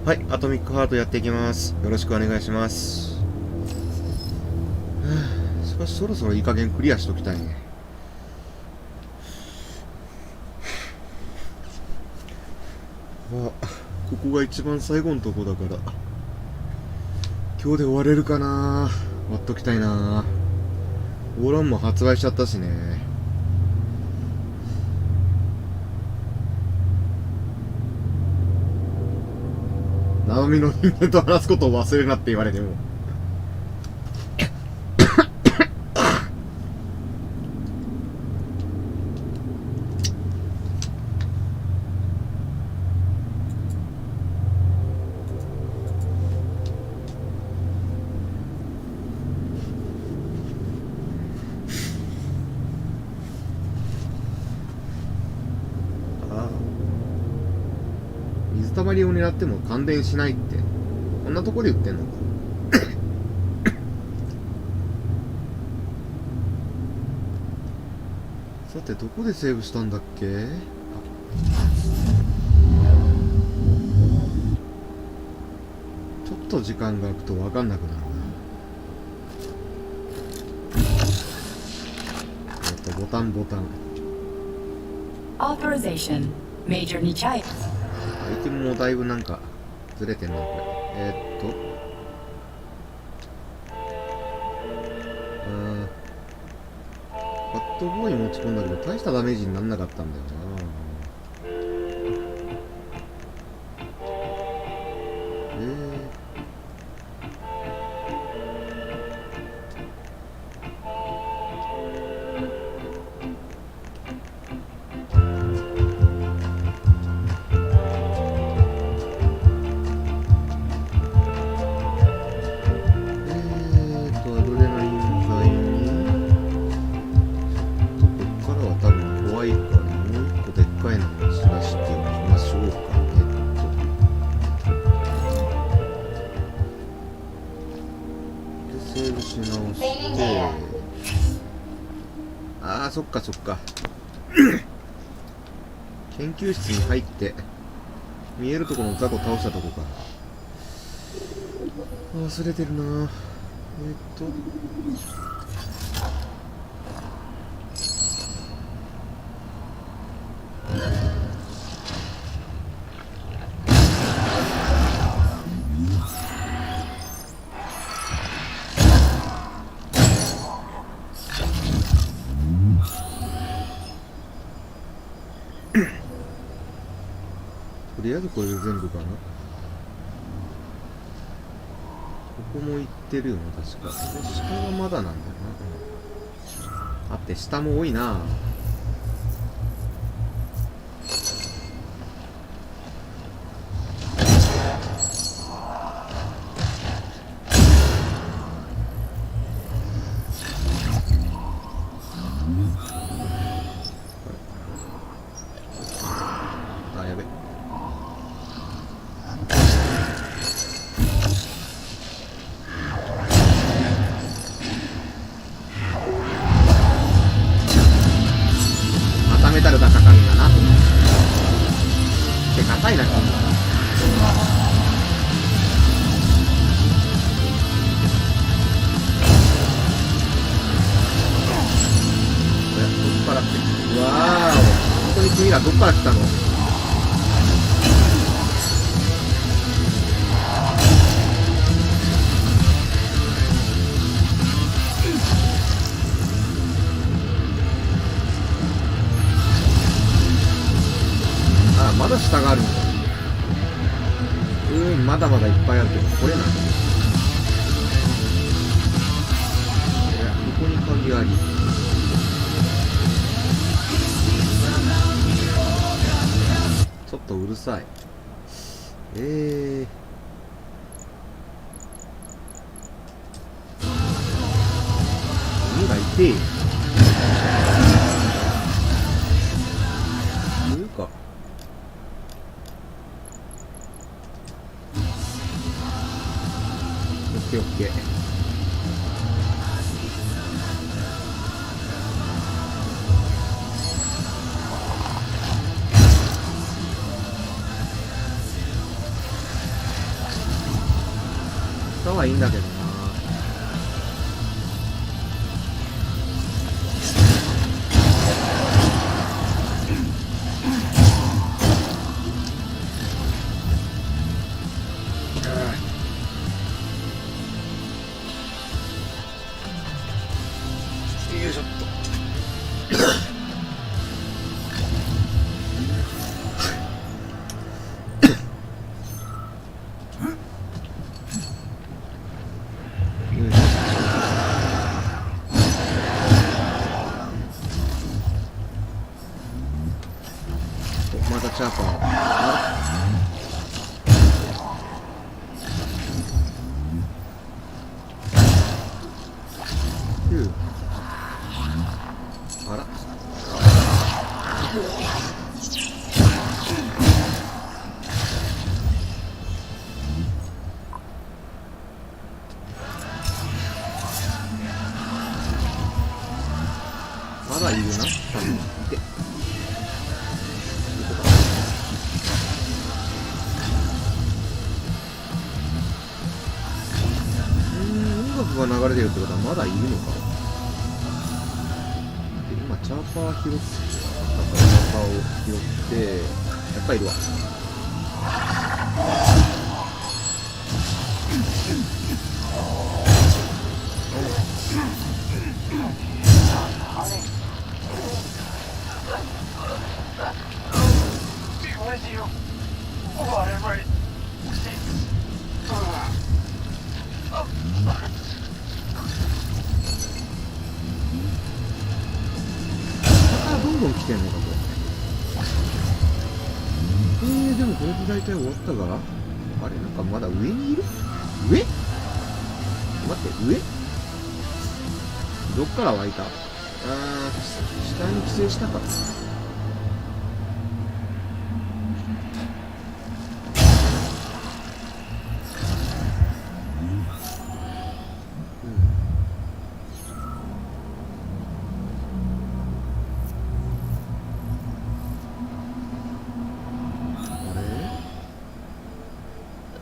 はい、アトミックハートやっていきます。よろしくお願いします。しかしそろそろいい加減クリアしときたいね。ここが一番最後のとこだから、今日で終われるかな。終わっときたいな。オーランも発売しちゃったしね。ナオミの人間と話すことを忘れるなって言われても水たまりを狙っても感電しないってこんなとこで言ってんのかさてどこでセーブしたんだっけ。ちょっと時間が空くと分かんなくなるな。ボタンAuthorization Major Nichai。アイテムもだいぶなんかずれてんなこれ。バットボーイ持ち込んだけど大したダメージになんなかったんだよな。そっかそっか研究室に入って見えるところの雑魚倒したとこか。忘れてるな。とりあえずこれで全部かな。ここも行ってるよな確か。下はまだなんだよな。あって下も多いな。メタルがかかるんだな。で硬いな。どっから来て。うわー、本当に君らどっから来たの。まだ下があるんだ。まだまだいっぱいあるけど、これなんだ。ここに鍵あり。ちょっとうるさい。耳が痛えよ。というか。オッケー。はいいんだけどな。よいしょっと。またチャーパー。あら。まだいるな。で。音楽が流れてるってことはまだいるのか。で今チャーパー拾って、チャーパーを拾ってやっぱりいるわ。どんどん来てんのかこれ。でもこれで大体終わったが、あれなんかまだ上にいる？上？待って上？どっから湧いた？下に帰省したか。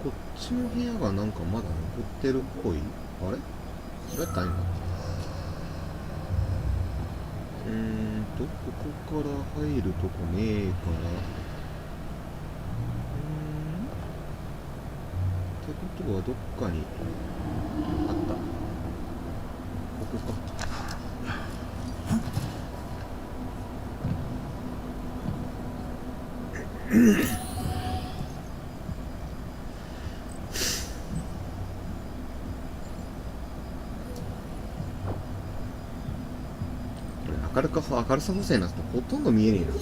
こっちの部屋がなんかまだ残ってるっぽい。あれ？これやったらいいんだ。ここから入るとこねえから。ってことはどっかにあった。ここか。明るさ補正になってほとんど見えねえな。なん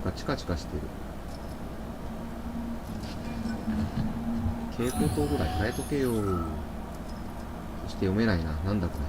かチカチカしてる。蛍光灯ぐらい変えとけよ。そして読めないな。なんだこれ。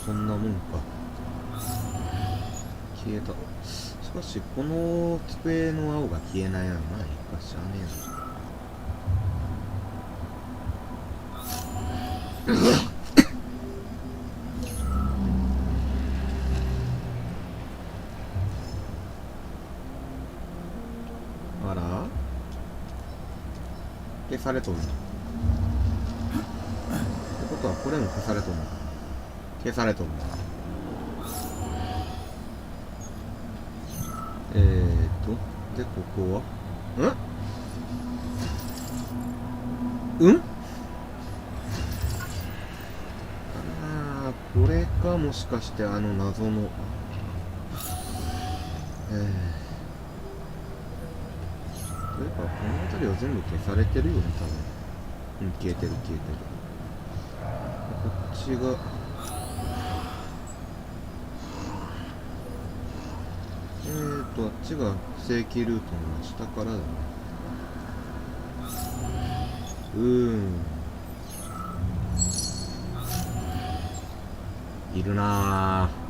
そんなもんか。消えた。しかしこの机の青が消えないな。まあいいか、しゃあねえな。あら消されとる。ってことはこれも消されとるのか。消されとるんだ。で、ここはこれか、もしかして謎の。というかこの辺りは全部消されてるよね多分。消えてる消えてる。こっちがあっちが正規ルートの下からだね。いるなぁ。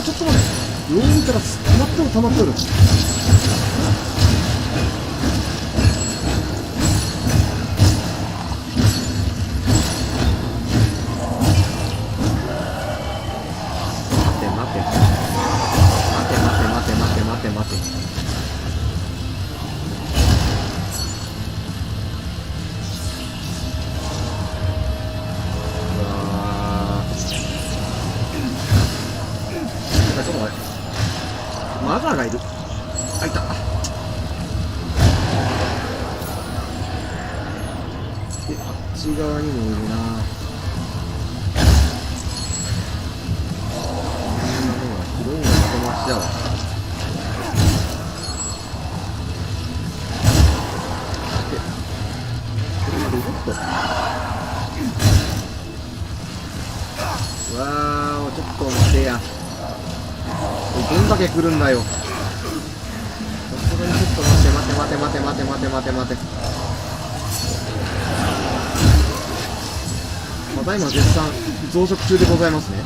ちょっと待って、よう見たら溜まってる溜まってる。待て。うわー、ちょっと待って、マザーがいる。あ、いた。で、あっち側にもいるな。こんなものは広いの後回しだわ。うわー、ちょっと待てや。どんだけ来るんだよ。さすがにちょっと待て。ただいま絶賛増殖中でございますね。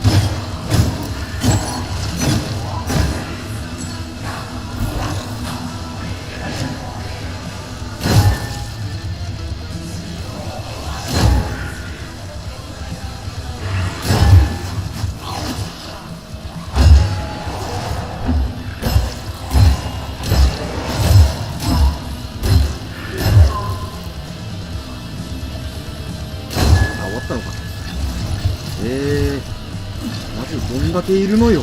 まずどんだけいるのよ。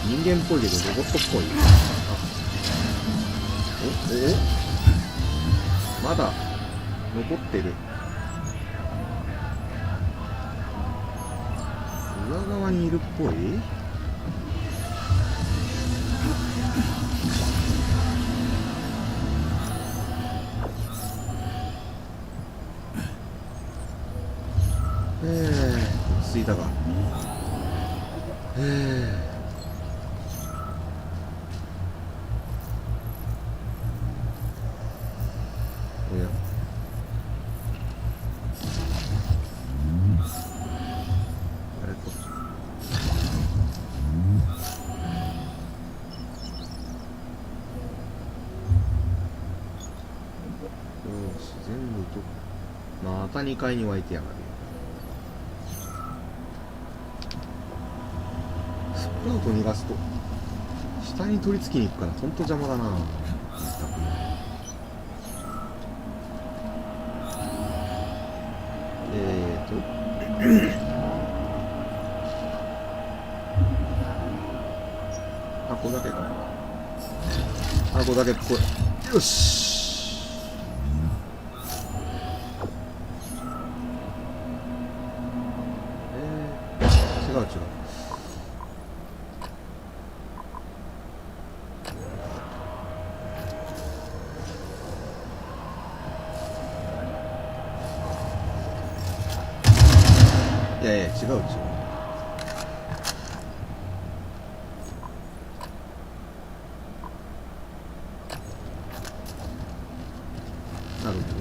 人間っぽいけどロボットっぽい。まだ残ってる。裏側にいるっぽい。落ち着いたか。おや、あれこっち。よし、全部とまた2階に湧いてやがる。スプラウト逃がすと下に取り付きに行くからほんと邪魔だな。あ、これだけか。あ、これだけっぽい。よし。違う。いや違う。なるほど。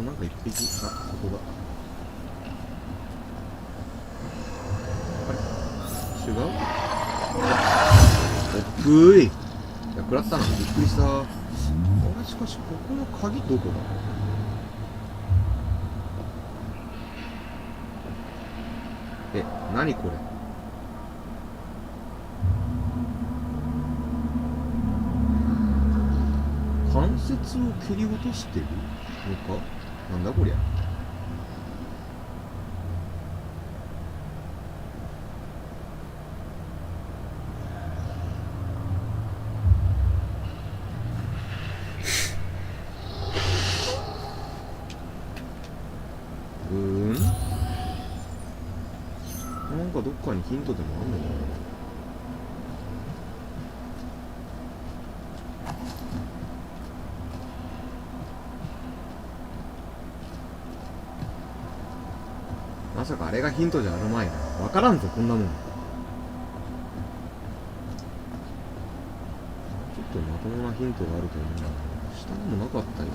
なんか一匹、あ、そこだ。あれ違う？おっぷーい。いや、食らったな。びっくりした。あれ、しかし、ここの鍵どこだ？え、なにこれ？関節を切り落としてるのか？なんだこりゃ。なんかどっかにヒントでもあんのかな。まさかあれがヒントじゃあるまいな。わからんぞ、こんなもん。ちょっとまともなヒントがあると思うんだけど、下にもなかったよな。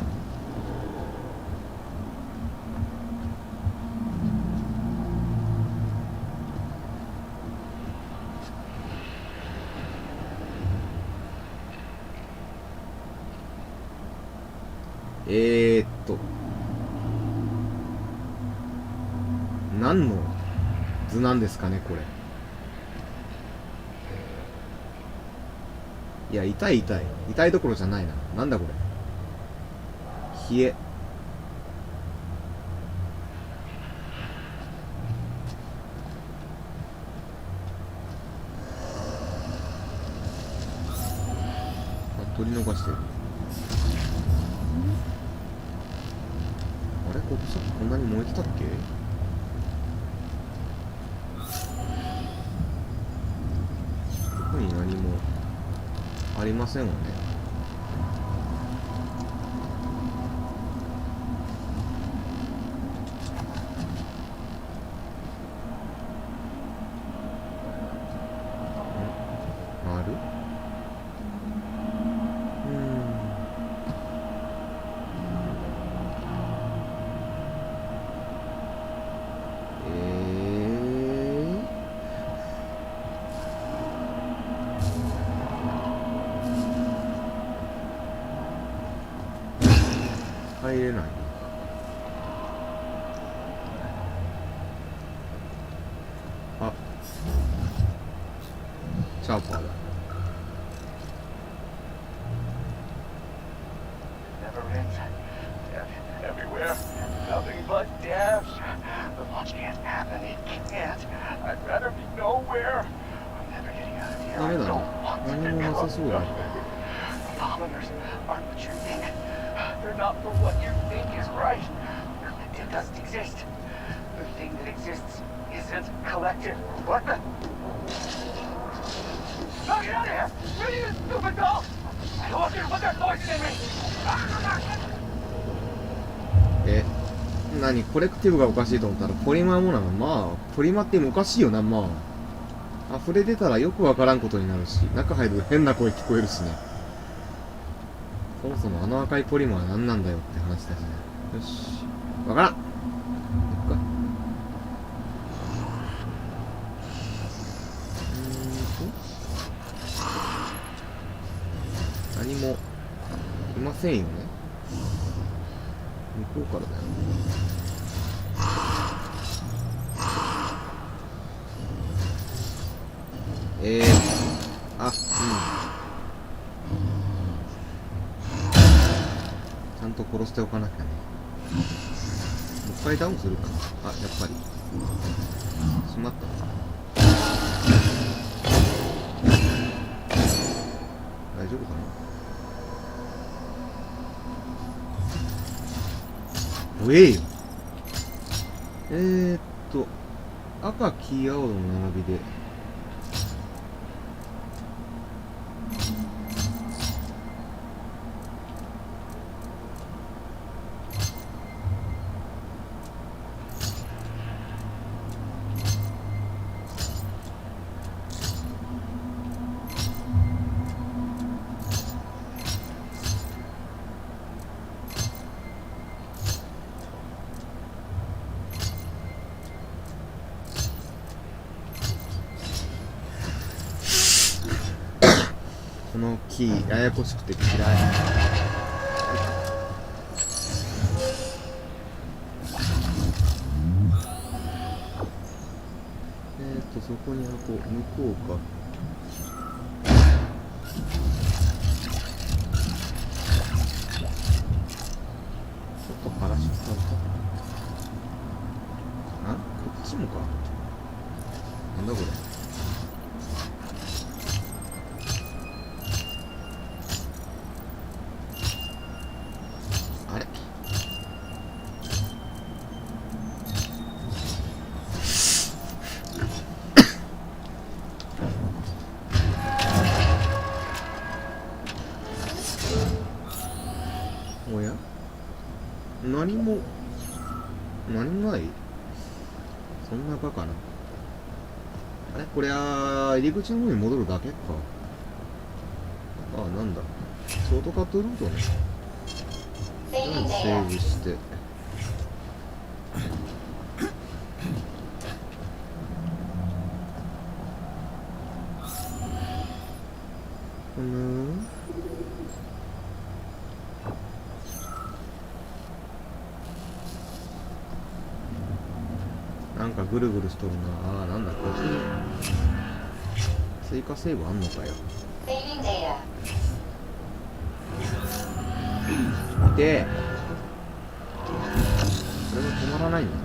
何の図なんですかね、これ。いや、痛い痛い。痛いどころじゃないな。なんだこれ。冷え。あ、取り逃してる。あれ、ここさっきこんなに燃えてたっけ？特に何もありませんわね。ある？入れない。あ、シャーパーだ。ダメだな。何もなさそうだ。They're not for what you think is right. Collective doesn't exist. The thing that exists isn't collective. What the? No, get out of here! What are you, stupid doll? I don't want you to put that noise in me! 何コレクティブがおかしいと思ったらポリマーもなの。まあポリマっておかしいよな。まあ溢れ出たらよくわからんことになるし、中入ると変な声聞こえるしね。そもそもあの赤いポリマーは何なんだよって話だしね。よし、わからん。行くか。何もいませんよね。向こうからだよ。あ、ちゃんと殺しておかなきゃね。もう一回ダウンするか。あ、やっぱりしまった。大丈夫かな。おえよ。赤、黄、青の並びでこのキーややこしくて嫌い。そこに向こうか。ちょっと話したいか。あ、こっちもか。なんだこれ。あれ。おや？何もない？そんなバカな。あれこれは入り口の方に戻るだけか。あ、なんだ。ショートカットルートね。セーブして。なんかぐるぐるしとるな。ああ、なんだ、こっちに追加セーブあんのかよ。で、それが止まらないんだ。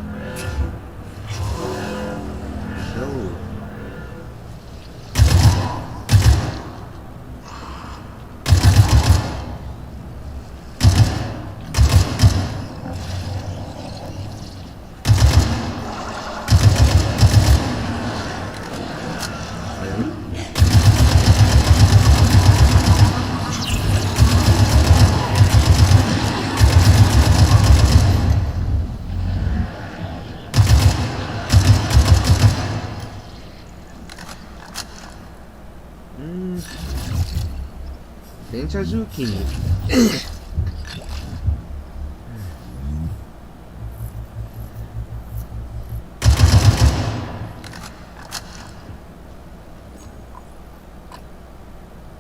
電車重機に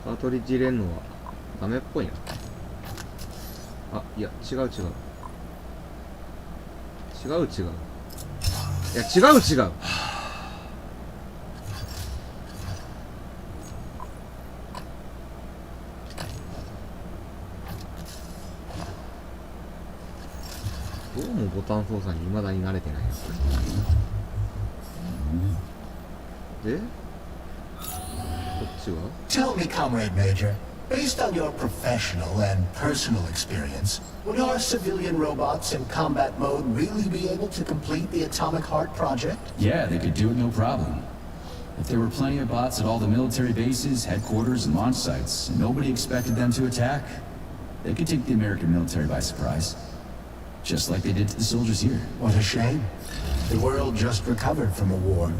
カートリッジ入れんのはダメっぽいな。あ、いや違ういや違う。どうもボタン操作に未だに慣れてないな。で、こっちは Tell me, Comrade Major, based on your professional and personal experience, would our civilian robots in combat mode really be able to complete the Atomic Heart project? Yeah, they could do it no problem. If there were plenty of bots at all the military bases, headquarters, and launch sites, and nobody expected them to attack, they could take the American military by surprise. Just like they did to the soldiers here. What a shame. The world just recovered from a war,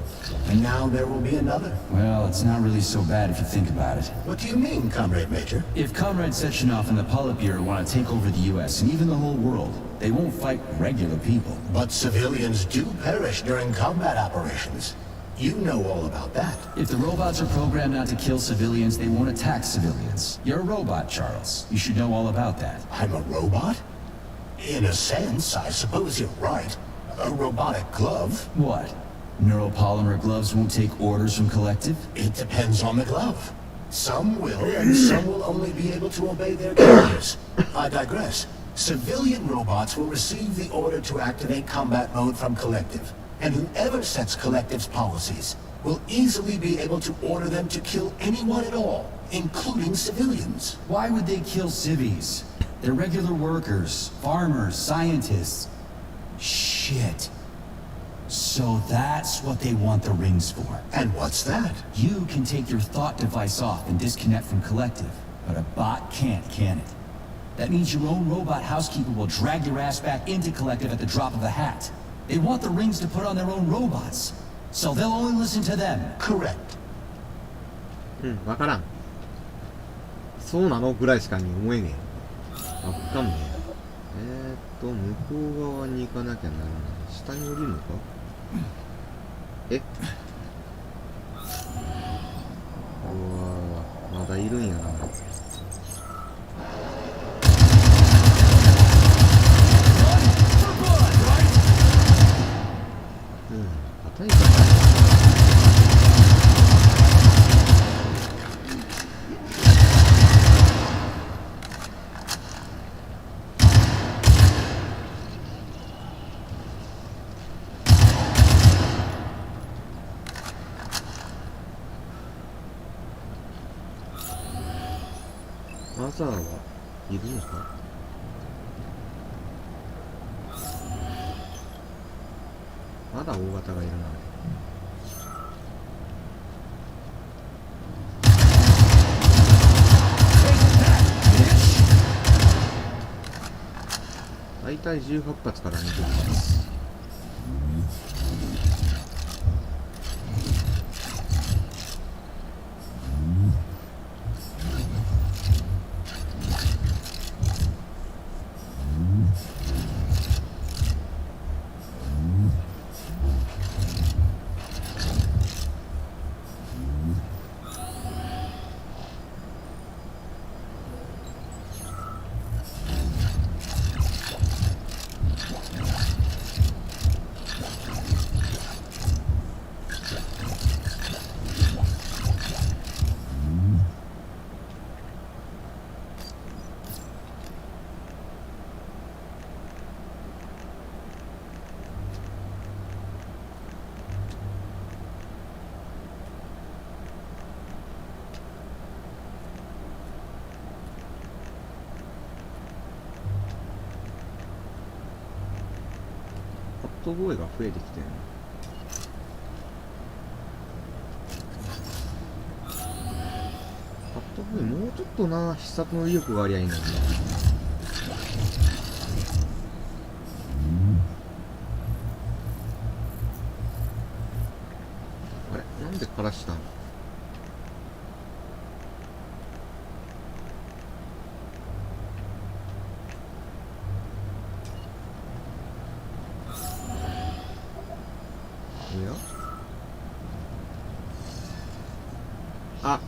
and now there will be another. Well, it's not really so bad if you think about it. What do you mean, Comrade Major? If Comrade Sechenov and the Politburo want to take over the US and even the whole world, they won't fight regular people. But civilians do perish during combat operations. You know all about that. If the robots are programmed not to kill civilians, they won't attack civilians. You're a robot, Charles. You should know all about that. I'm a robot? In a sense, I suppose you're right. A robotic glove? What? Neuropolymer gloves won't take orders from Collective? It depends on the glove. Some will, and some will only be able to obey their commanders. I digress. Civilian robots will receive the order to activate combat mode from Collective, and whoever sets Collective's policies will easily be able to order them to kill anyone at all, including civilians. Why would they kill civvies? They're regular workers, farmers, scientists. Shit. So that's what they want the rings for. And what's that? You can take your thought device off and disconnect from Collective, but a bot can't, can it? That means your own robot housekeeper will drag your ass back into Collective at the drop of a hat. They want the rings to put on their own robots, so they'll only listen to them. Correct. わからん。そうなのぐらいしかに思えねえ。わかんねえ。向こう側に行かなきゃならない。下に降りるのか？うわぁ、まだいるんやな。硬いからマザーはいるのか。まだ大型がいるな。だいたい18発から20発。パッドボーイが増えてきてる。パッドボーイもうちょっとな、必殺の威力がありゃいいのに。あれ、なんで枯らしたの。あ、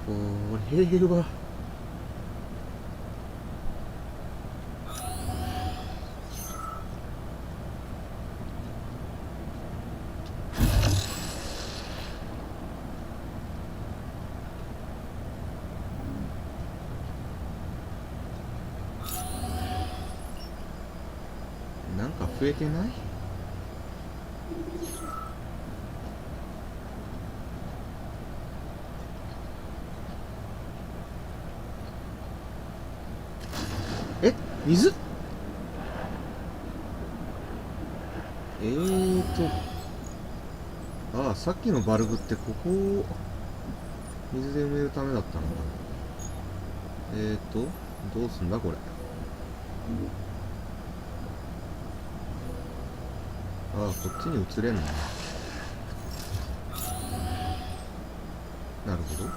これはなんか増えてない？え、水？ああ、さっきのバルブってここを水で埋めるためだったのかな。どうすんだこれ。ああ、こっちに移れんの。なるほど。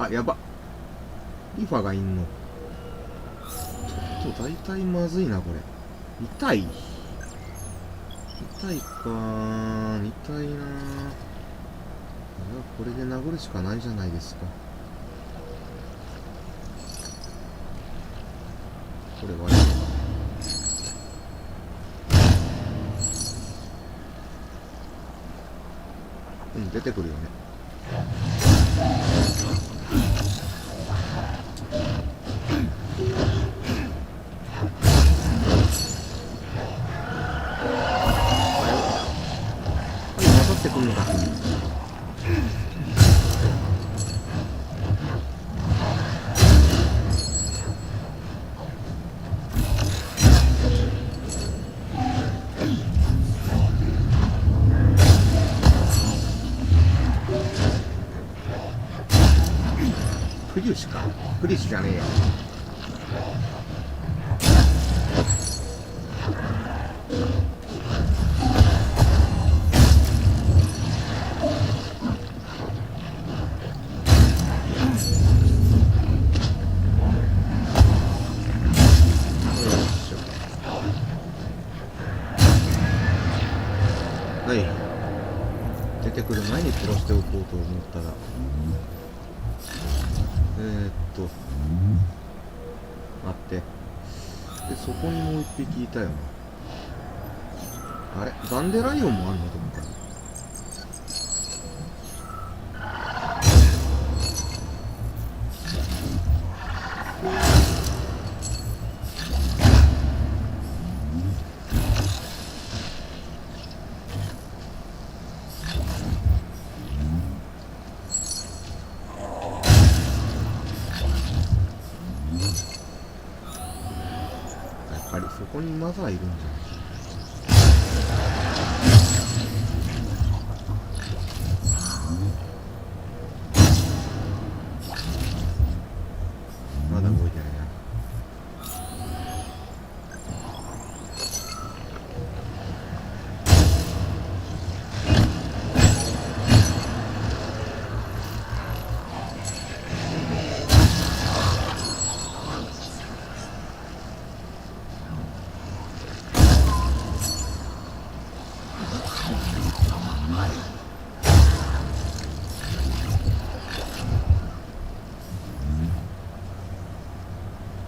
あ、やば。リファがいんの。ちょっと大体まずいな、これ。痛い。痛いかー。痛いなー。これで殴るしかないじゃないですか。これはいい。うん、出てくるよね。クリュシか。クリュシじゃねえよ。はい、出てくる前に殺しておこうと思ったら待って、でそこにもう一匹いたよな。あれダンデライオンもあんのと思ったらそこにマザーいるんじゃない？まだ動いてないな。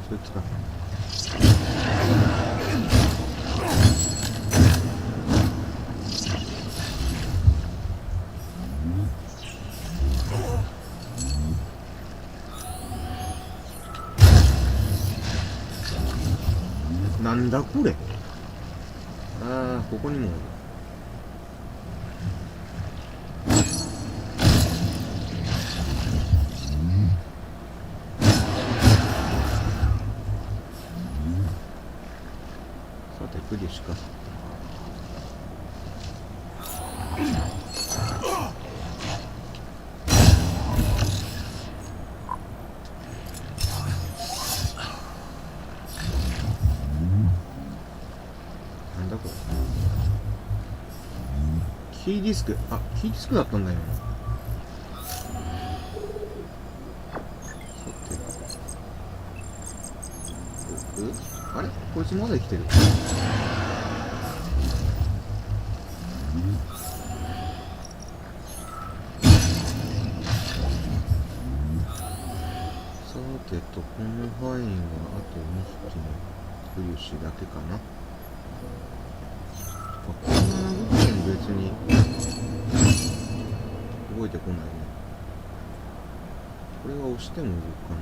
そいつか。なんだこれ。ああ、ここにもおる。さてクリシか。なんだこれ。キーディスク。あ、キーディスクだったんだよ。あれこいつまだ生きてる。さてと、この範囲はあと2匹のクリュシだけかな。こんな動きも別に動いてこないね。これは押しても動かない。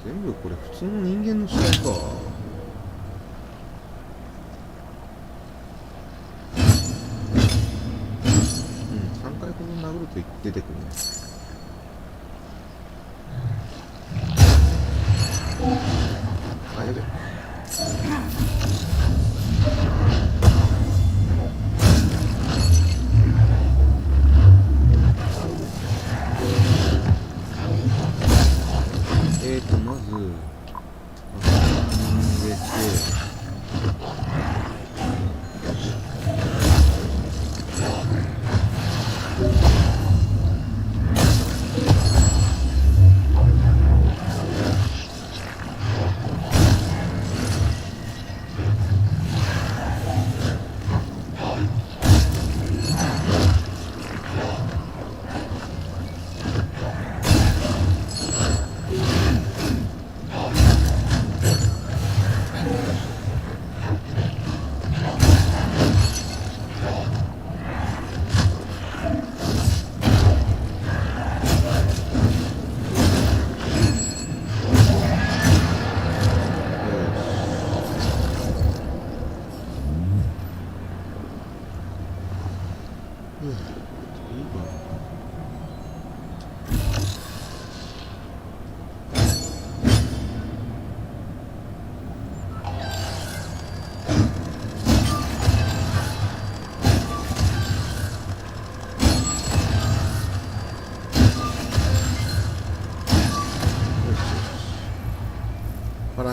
全部これ普通の人間の死体か。3回ほど殴ると出てくるね。あ、やべ。まず入れて、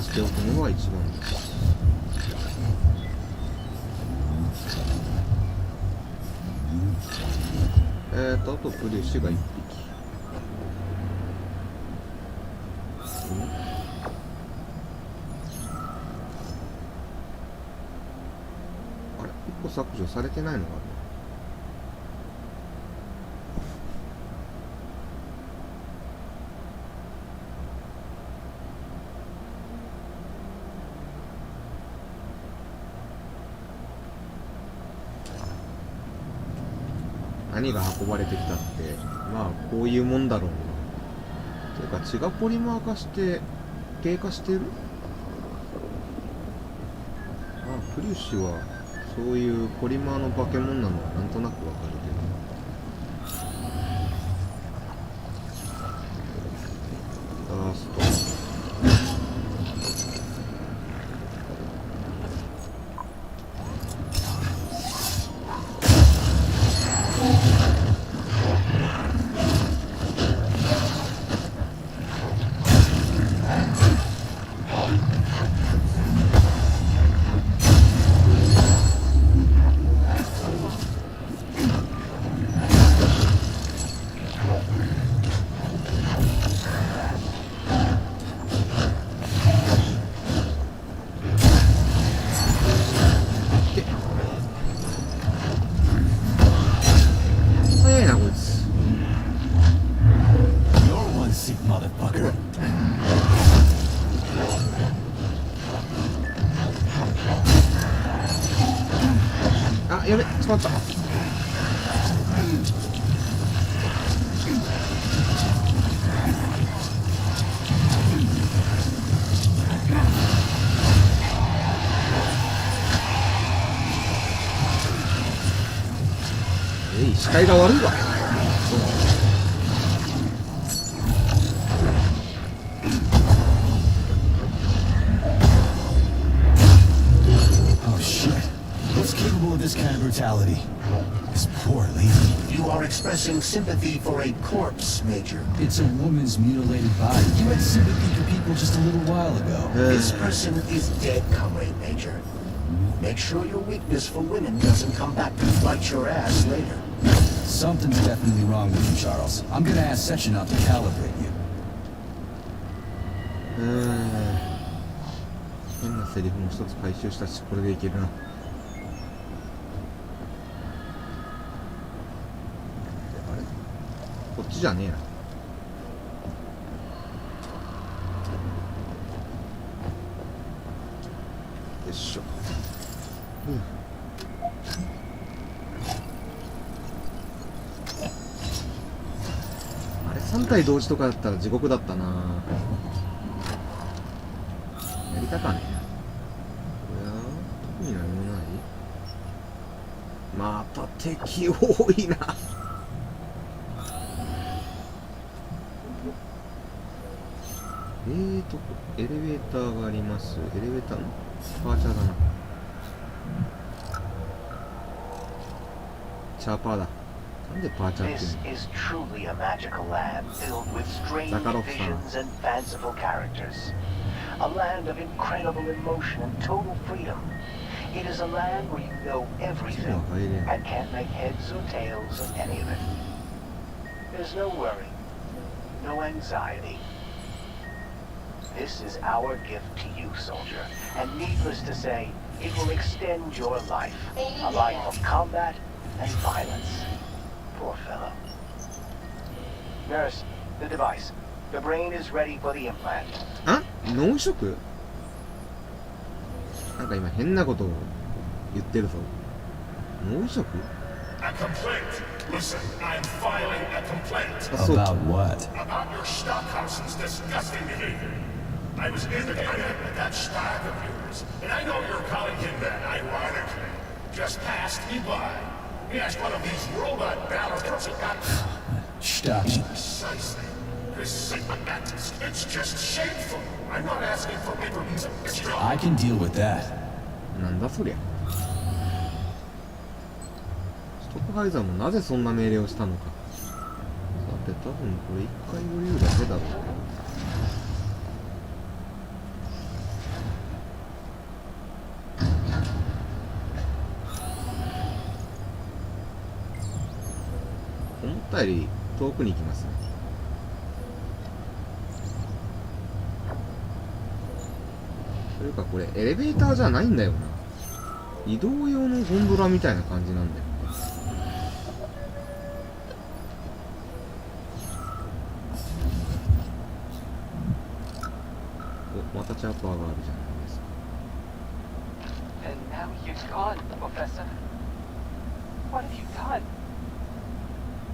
しておくのが一番です。あとプレッシュが1匹。あれ、1個削除されてないのがある。何が運ばれてきたって、まあこういうもんだろうな。というか血がポリマー化して低下してる。ああ、プリウシはそういうポリマーの化け物なのはなんとなくわかるけど。ダースト。あ、やべ、捕まった。視界が悪いわ。This kind of brutality. This poor lady. You are expressing sympathy for a corpse, Major. It's a woman's mutilated body. You had sympathy for people just a little while ago. This person is dead, Comrade Major. Make sure your weakness for women doesn't come back to bite your ass later. Something's definitely wrong with you, Charles. I'm gonna ask Sechenov to calibrate you. 変なセリフも一つ回収したし、これでいけるな。こっちじゃねえな。よいしょ。あれ3体同時とかだったら地獄だったな。やりたかねえ。いや特に何もない。また敵多いな。エレベーターがあります。エレベーターのパーチャーだな。チャーパーだ。なんでパーチャーっていうの。 This is truly a magical land filled with strange visions and fanciful characters. A land of incredible emotion and total freedom. It is a land where you know everything and can't make heads or tails of any of it. There's no worry, no anxiety. This is our gift to you, soldier, and needless to say, it will extend your life. A life of combat and violence. Poor fellow. Nurse, the device. The brain is ready for the implant. あ？脳移植？なんか今変なことを言ってるぞ。脳移植？ A complaint. Listen, I'm filing a complaint. About what? About your Stockhausen's disgusting behavior. I was in the area with that stock of yours, and I know you're calling him that ironically. Just passed me by. He asked one of these robot battles he got. Stop. Precisely. It's just shameful. I'm not asking for reprimand. I can deal with that. なんだそりゃ。ストックハイザーもなぜそんな命令をしたのか。さて多分これ一回降りるだけだろう。ったより遠くに行きますね。というかこれエレベーターじゃないんだよな。移動用のゴンドラみたいな感じなんだよ。お、またチャーパーがあるじゃないですか。 And now you're gone, Professor. What have you done?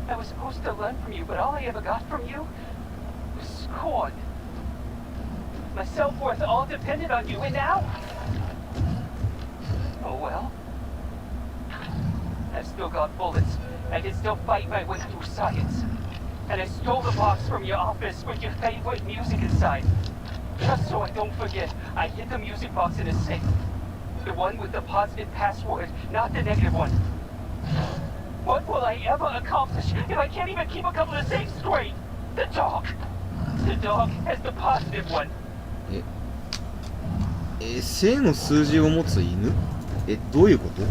I was supposed to learn from you, but all I ever got from you was scorn. My self-worth all depended on you, and now... Oh well. I've still got bullets. I can still fight my way through science. And I stole the box from your office with your favorite music inside. Just so I don't forget, I hid the music box in a safe. The one with the positive password, not the negative one. What will I ever accomplish if I can't even keep a couple of things straight? The dog. The dog has the positive one. 正の数字を持つ犬？どういうこと？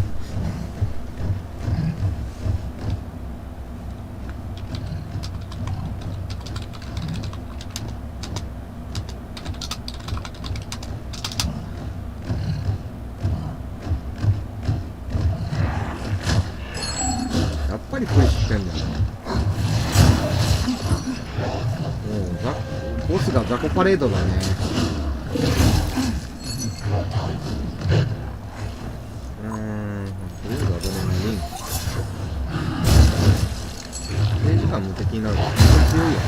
やっぱりプリしてんだよな。もうボスが雑魚パレードだね。無敵になると強いよ。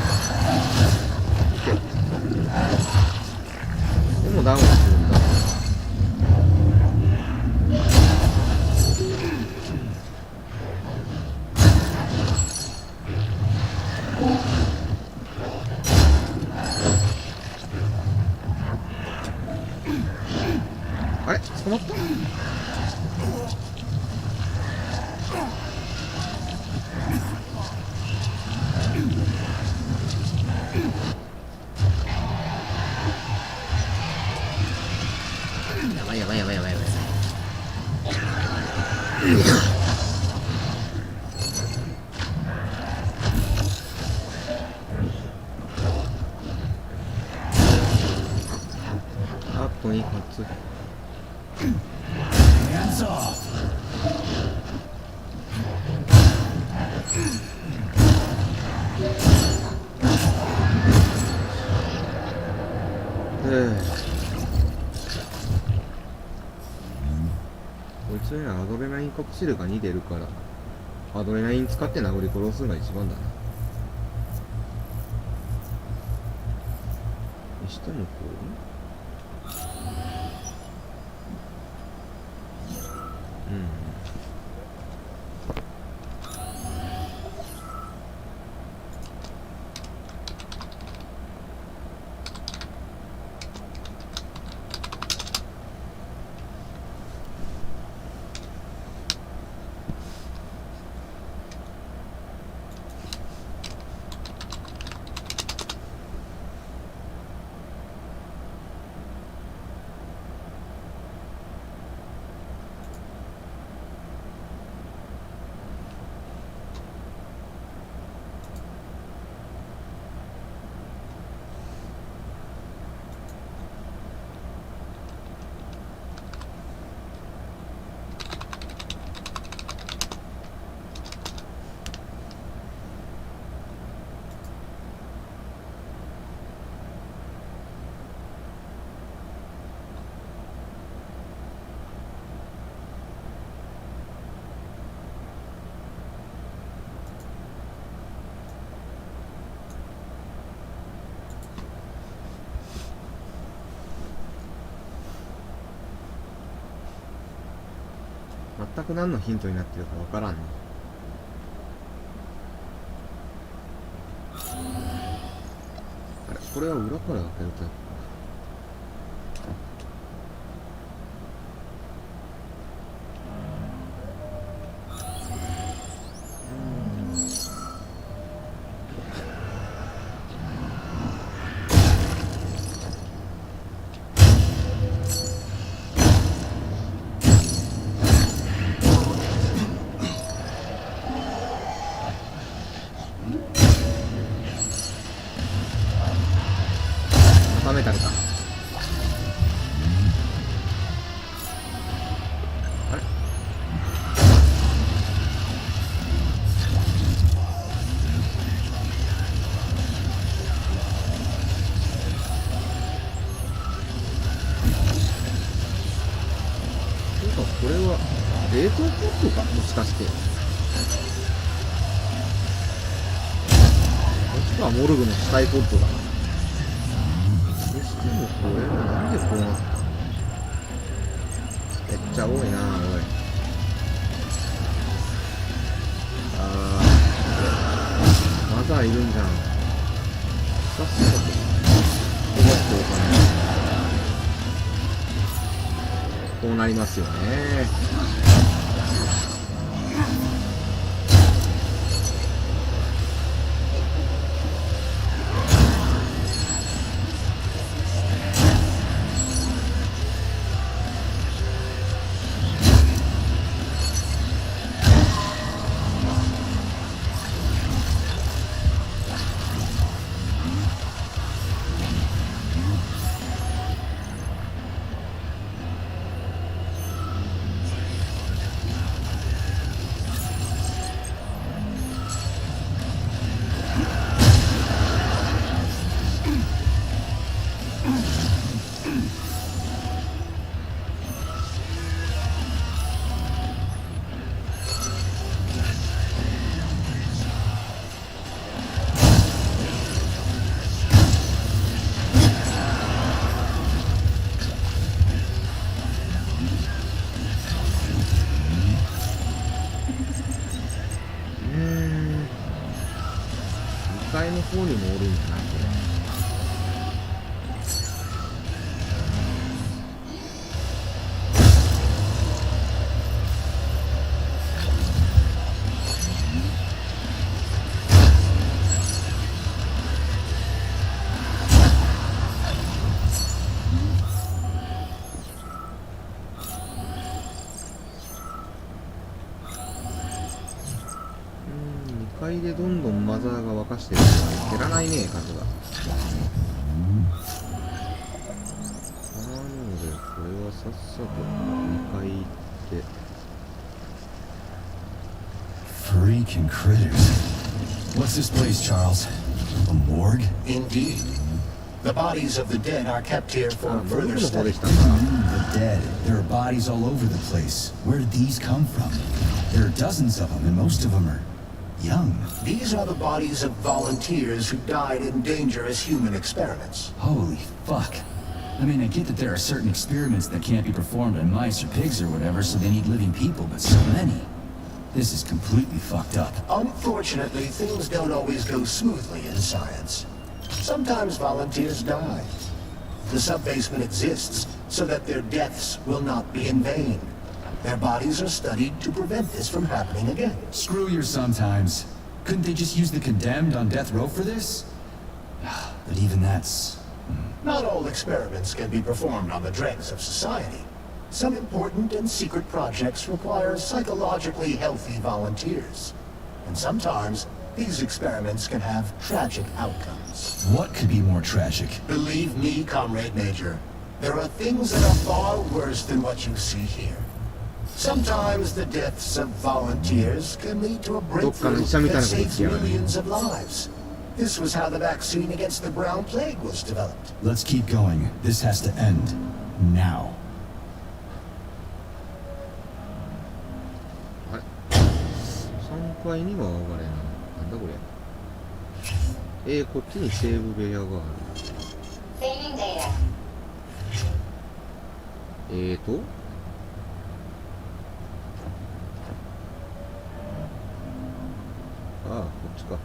でもダウンするんだ。あれ捕まった？あと2発。こいつにはアドレナリンカプセルが2出るからアドレナリン使って殴り殺すのが一番だな。にしてもこう全く何のヒントになってるかわからんね。あれこれは裏から開けるタイプ。冷凍ポットかもしかして。もしくはモルグの死体ポットだな。にしてもこれはなんでこうなった？めっちゃ多いなおい。マザーいるんじゃん。さっさと飛ばしておかない。こうなりますよね。2階の方にもおるんじゃないこれ。2階でどんどんマザーが沸かしてるから減らないね、数が。なのでこれはさっさと2階行って。Freaking critters. What's this place, Charles? A morgue? Indeed. The bodies of the dead are kept here for further study. The dead. There are bodies all over the place. Where did these come from? There are dozens of them, and most of them are young. These are the bodies of volunteers who died in dangerous human experiments. Holy fuck. I mean, I get that there are certain experiments that can't be performed on mice or pigs or whatever, so they need living people, but so many. This is completely fucked up. Unfortunately, things don't always go smoothly in science. Sometimes volunteers die. The sub-basement exists so that their deaths will not be in vain. Their bodies are studied to prevent this from happening again. Screw your sometimes. Couldn't they just use the condemned on death row for this? But even that's... Not all experiments can be performed on the dregs of society. Some important and secret projects require psychologically healthy volunteers. And sometimes, these experiments can have tragic outcomes. What could be more tragic? Believe me, Comrade Major, there are things that are far worse than what you see here. Sometimes the deaths of volunteers can lead to a breakthrough that saves millions of lives. This was how the vaccine against the brown plague was developed. Let's keep going. This has to end. Now. 3階には上がれない。なんだこれ。こっちにセーブ部屋がある。ああ、こっちか。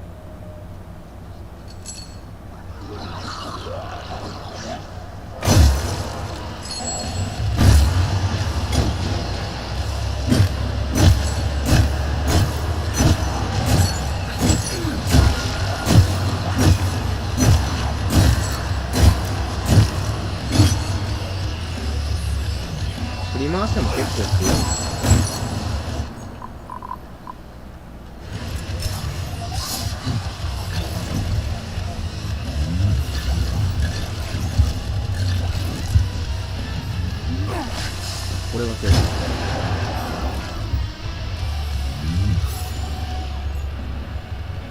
振り回しても結構強い。これは強い。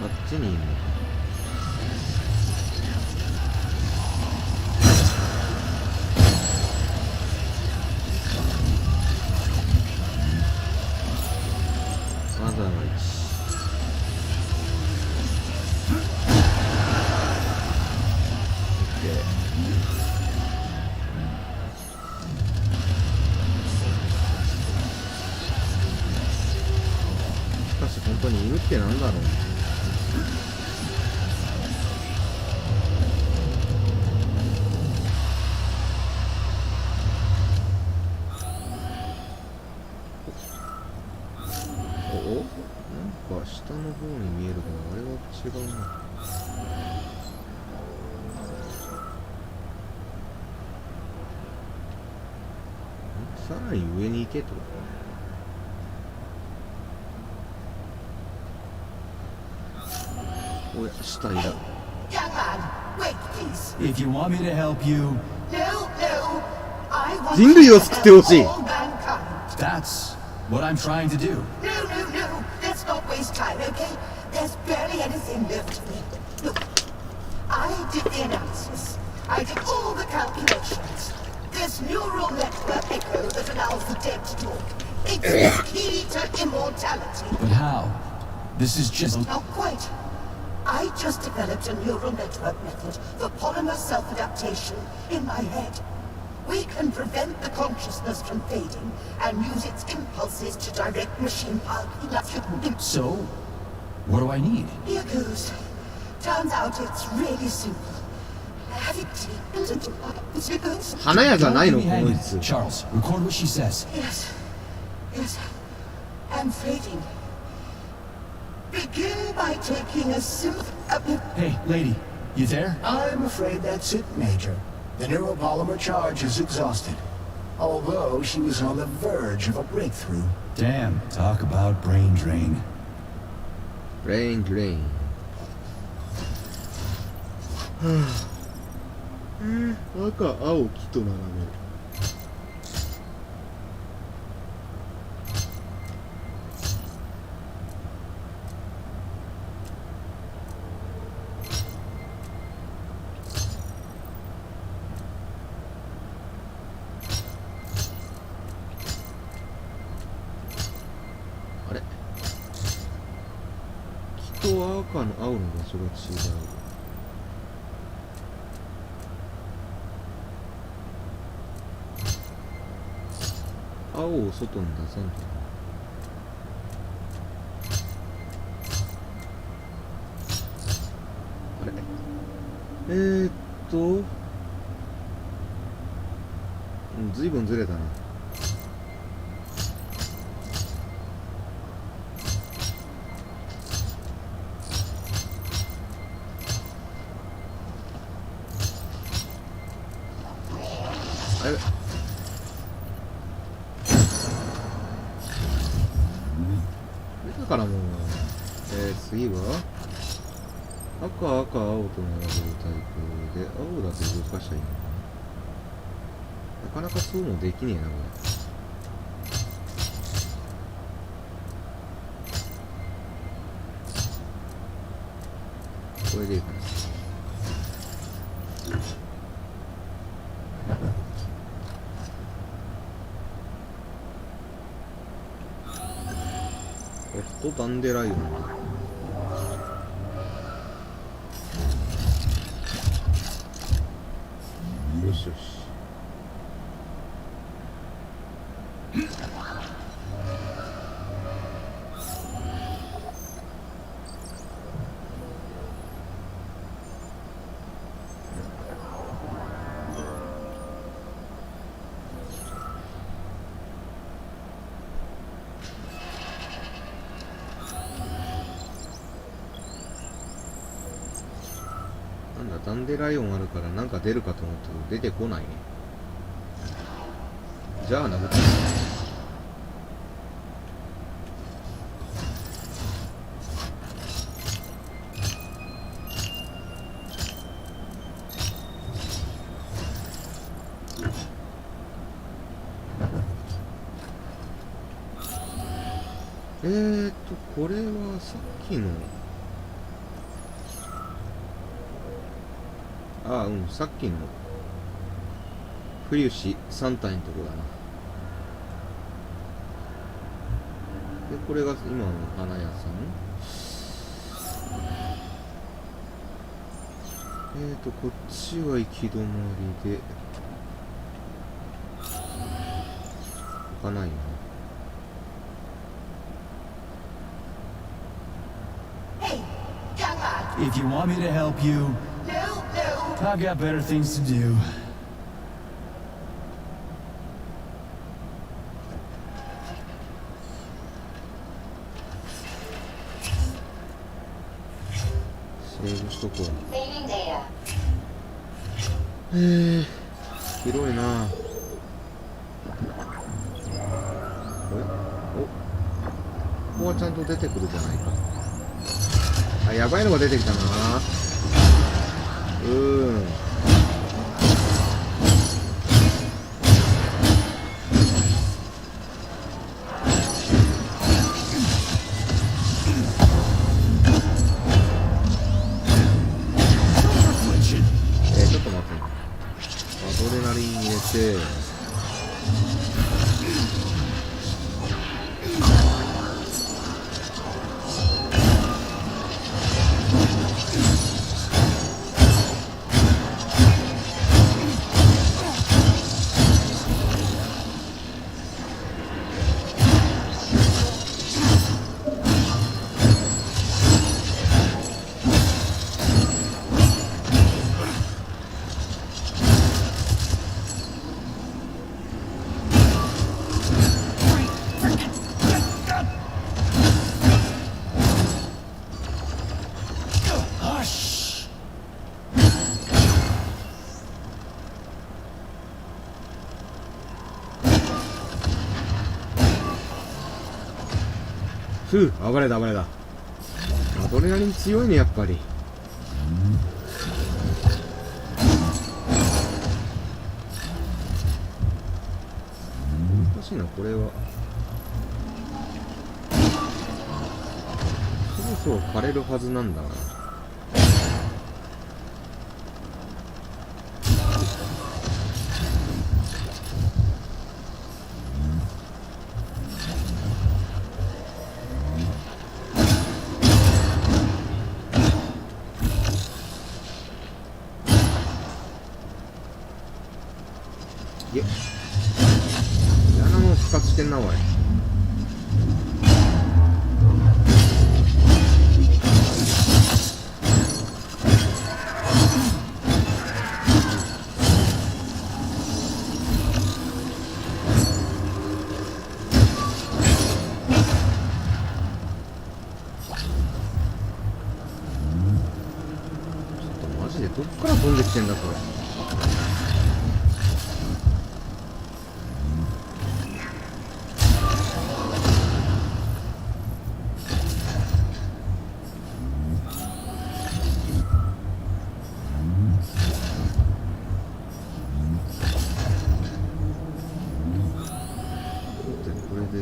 あっちにいるのか。ち本当にいるってなんだろう。おお、なんか下の方に見えるからあれは違うな。さらに上に行けと。おや、下いら。Young man, wait, please. If you want me to help you, No, no. I want 人類を救ってほしい。 all mankind. that's what I'm trying to do. No, no, no. Let's not waste time, okay? There's barely anything left to me. Look, I did the analysis. I did all the calculations. This neural network echo that allows the dead to talk. It's the key to immortality. But how? This is just... Not quite. I just developed a neural network method for polymer self-adaptation in my head. We can prevent the consciousness from fading and use its impulses to direct machine power. So, what do I need? Here goes. Turns out it's really simple. Have it. 花屋じゃないの Don't こ give の me 椅 hanging. 子。 Charles, record what she says. Yes. Yes. I'm fading. Begin by taking a simple... Hey, lady, you there? I'm afraid that's it, Major. The neuropolymer charge is exhausted. Although she was on the verge of a breakthrough. Damn, talk about brain drain. レイングレイン。赤、青、木と並べる。あれ、木と赤の青の場所が違う。青を外に出さんと。あれ、ずいぶんずれたな。あれ、だからもう、次は赤、青と並べるタイプで、青だけ動かしたらいいのかな。なかなかそうもできねえな、これ。これでいいかな。おっと、ダンデライオンだ。よしよし。なんだ、ダンデライオンあるからなんか出るかと思ったけど出てこないね。じゃあ殴って。これはさっきのさっきの冬士3体のとこだな。で、これが今の花屋さん。こっちは行き止まりで開かないな。If you want me to help you, I've got better things to do. セーブしとこう。 Saving data. 広いな。ここはちゃんと出てくるじゃないか。あ、やばいのが出てきたな。ちょっと待って。アドレナリン入れて。暴れだ暴れだ。アドレナリン強いね、やっぱり。難しいな、これは。そろそろ枯れるはずなんだが。嫌なもの復活してんな、おい。ちょっとマジでどっから飛んできてんだ、これ。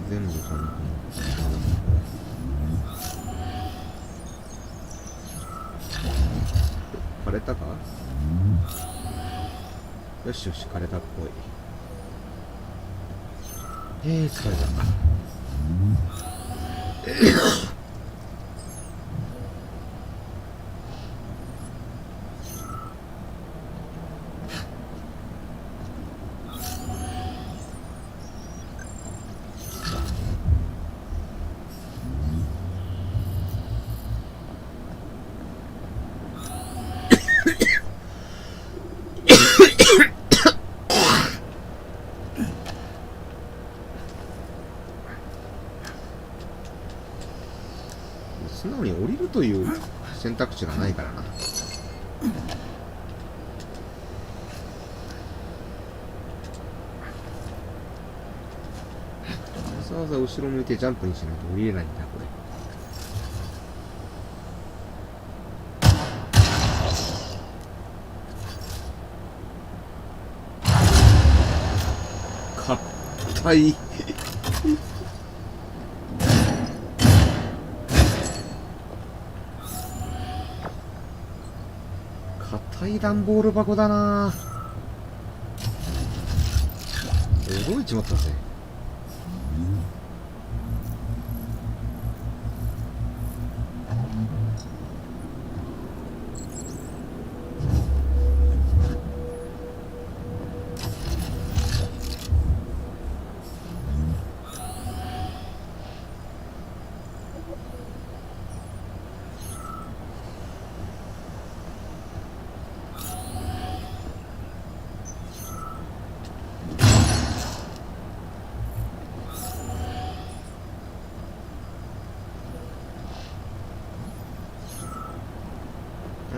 全部その枯れたか。よしよし、枯れたっぽい。疲れた。素直に降りるという選択肢がないからな。わざわざ後ろ向いてジャンプにしないと降りれないんだ、これ。硬い。硬い段ボール箱だな。驚いちまったぜ。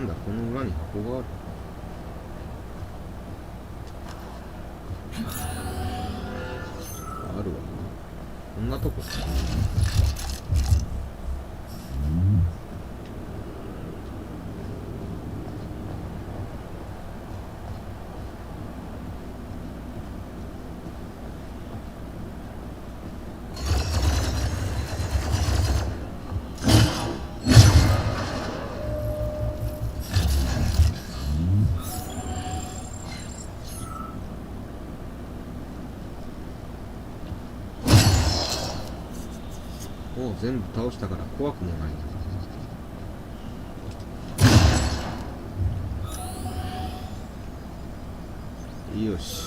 なんだ、この裏に箱がある。あるわ。こんなとこ。もう全部倒したから怖くもないな。よし。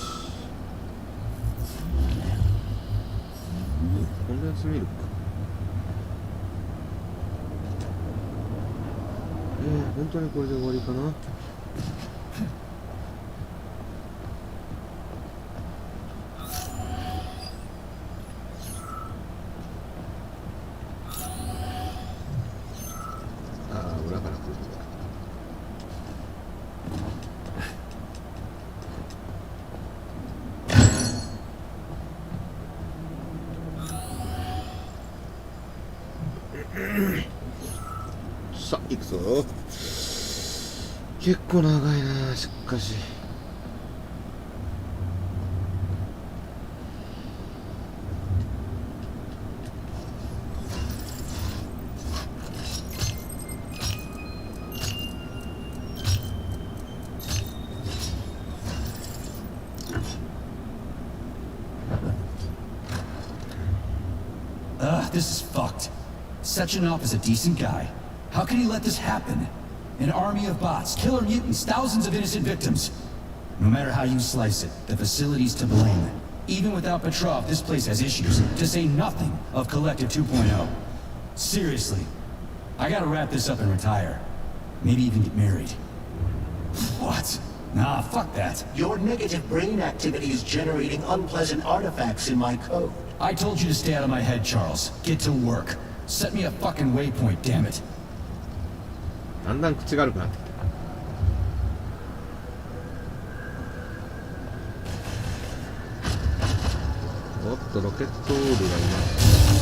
こんなやつ見るか。本当にこれで終わりかな。裏から来る。さあ行くぞ。結構長いな。しかしThis is fucked. Sechenov is a decent guy. How can he let this happen? An army of bots, killer mutants, thousands of innocent victims. No matter how you slice it, the facility's to blame. Even without Petrov, this place has issues, to say nothing of Collective 2.0. Seriously, I gotta wrap this up and retire. Maybe even get married. What? Nah, fuck that. Your negative brain activity is generating unpleasant artifacts in my code. I told you to stay out of my head, Charles. Get to work. Set me a fucking waypoint, damn it. だんだん口が悪くなってきた。おっと、ロケットオールがいます。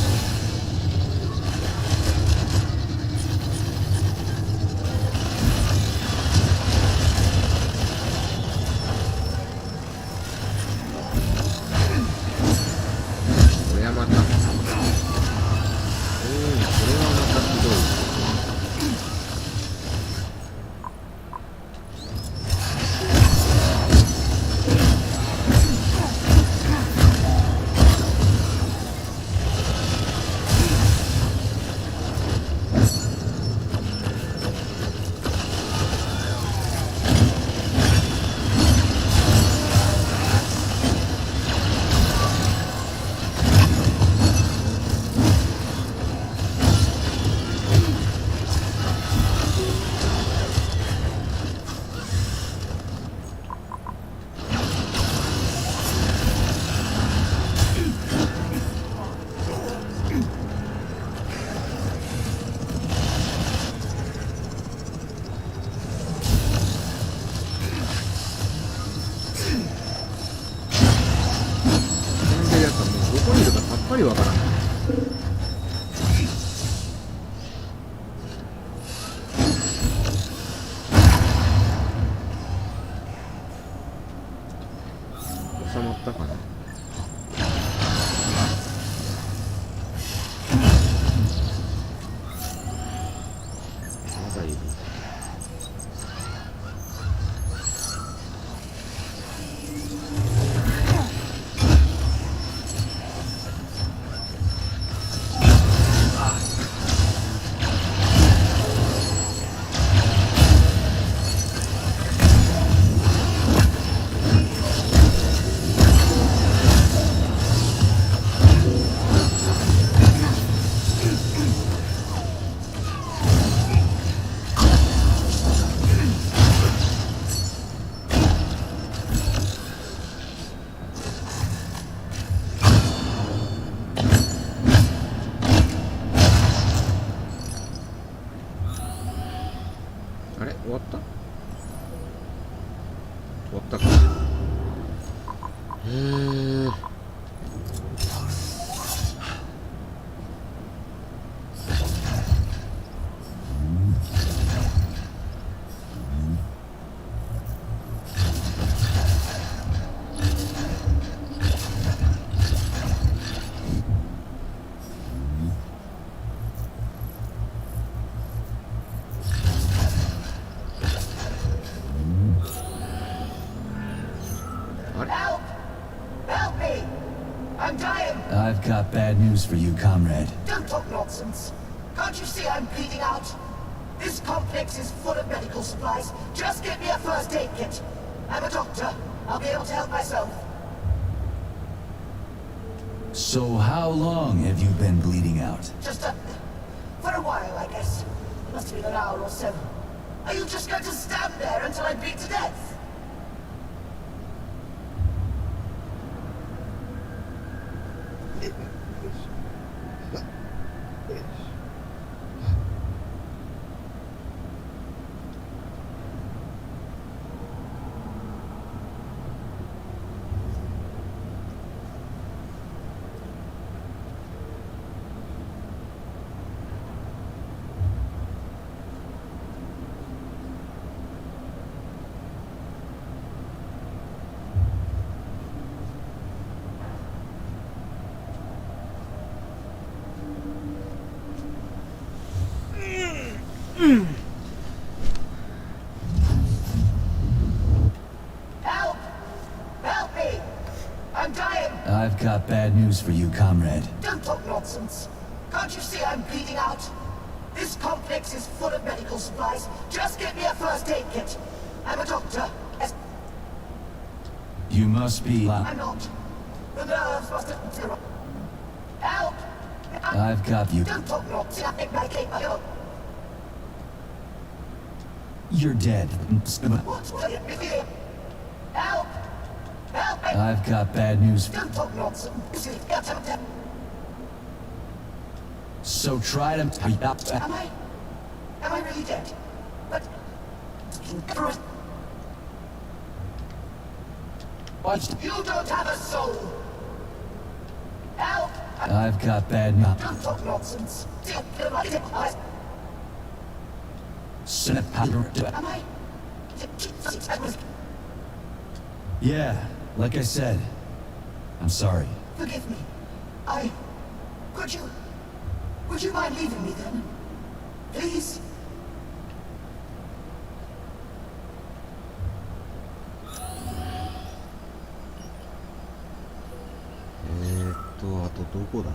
あれ終わった終わったか。I've got bad news for you, comrade. Don't talk nonsense. Can't you see I'm bleeding out? This complex is full of medical supplies. Just get me a first aid kit. I'm a doctor. I'll be able to help myself. So how long have you been bleeding out? Just for a while, I guess. Must have been an hour or so. Are you just going to stand there until I bleed to death? Help! Help me! I'm dying! I've got bad news for you, comrade. Don't talk nonsense. Can't you see I'm bleeding out? This complex is full of medical supplies. Just get me a first aid kit. I'm a doctor. You must be... I'm not. The nerves must have... Help! I've got you. Don't talk nonsense. I came my own. You're dead. What? Help! Help me! I've got bad news. Don't talk nonsense. So try to... Am I really dead? But... What? You don't have a soul! Help! I've got bad news. Don't talk nonsense. Am I... Yeah, like I said. I'm sorry. Forgive me. Would you mind leaving me then? Please?あとどこだ。こ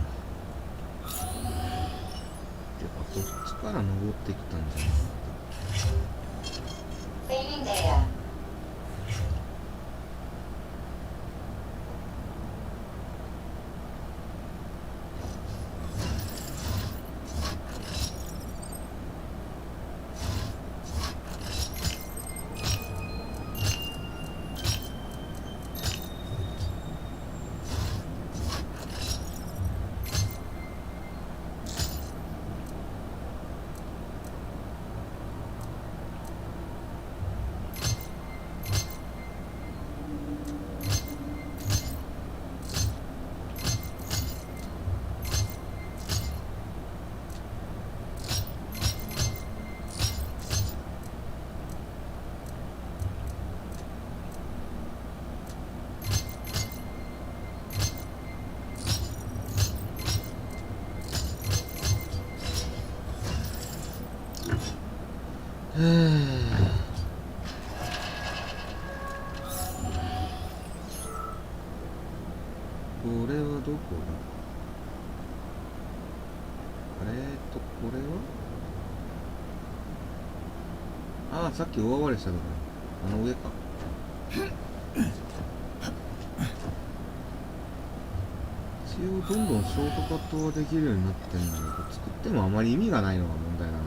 っちから登ってきたんじゃない？ Saving data.これはどこだ。これはああ、さっき大暴れしたところ、あの上か。一応どんどんショートカットはできるようになってんだけど、作ってもあまり意味がないのが問題だな。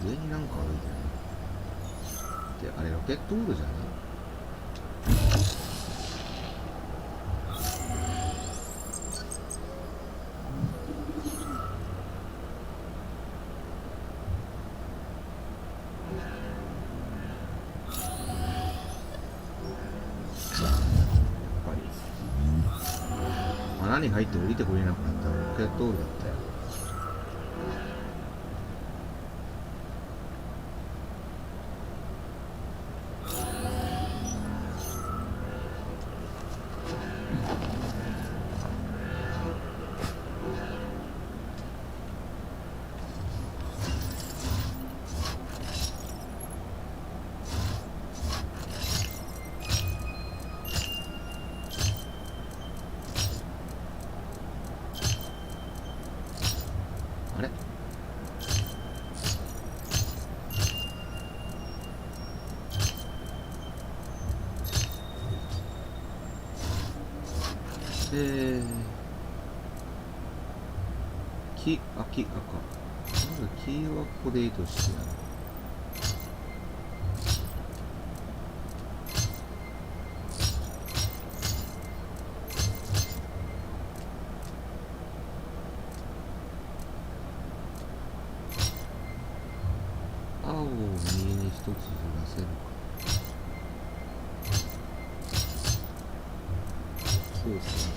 上になんか置いてる。で、あれロケットオールじゃない？穴に入って降りてこれなかったらロケットオールだったよ。あれ木、赤。まず木はここでいいとしてやる。青を右に一つずらせるか。そうですね。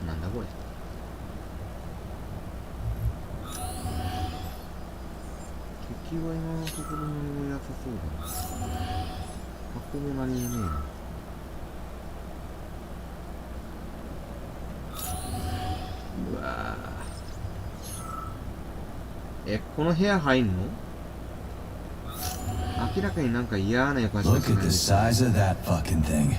なんだこれ。敵は今のところの良さそうだな。箱も何もねえな。うわぁ。この部屋入んの？明らかになんか嫌な予感しか Look し at ない the size of that fucking thing.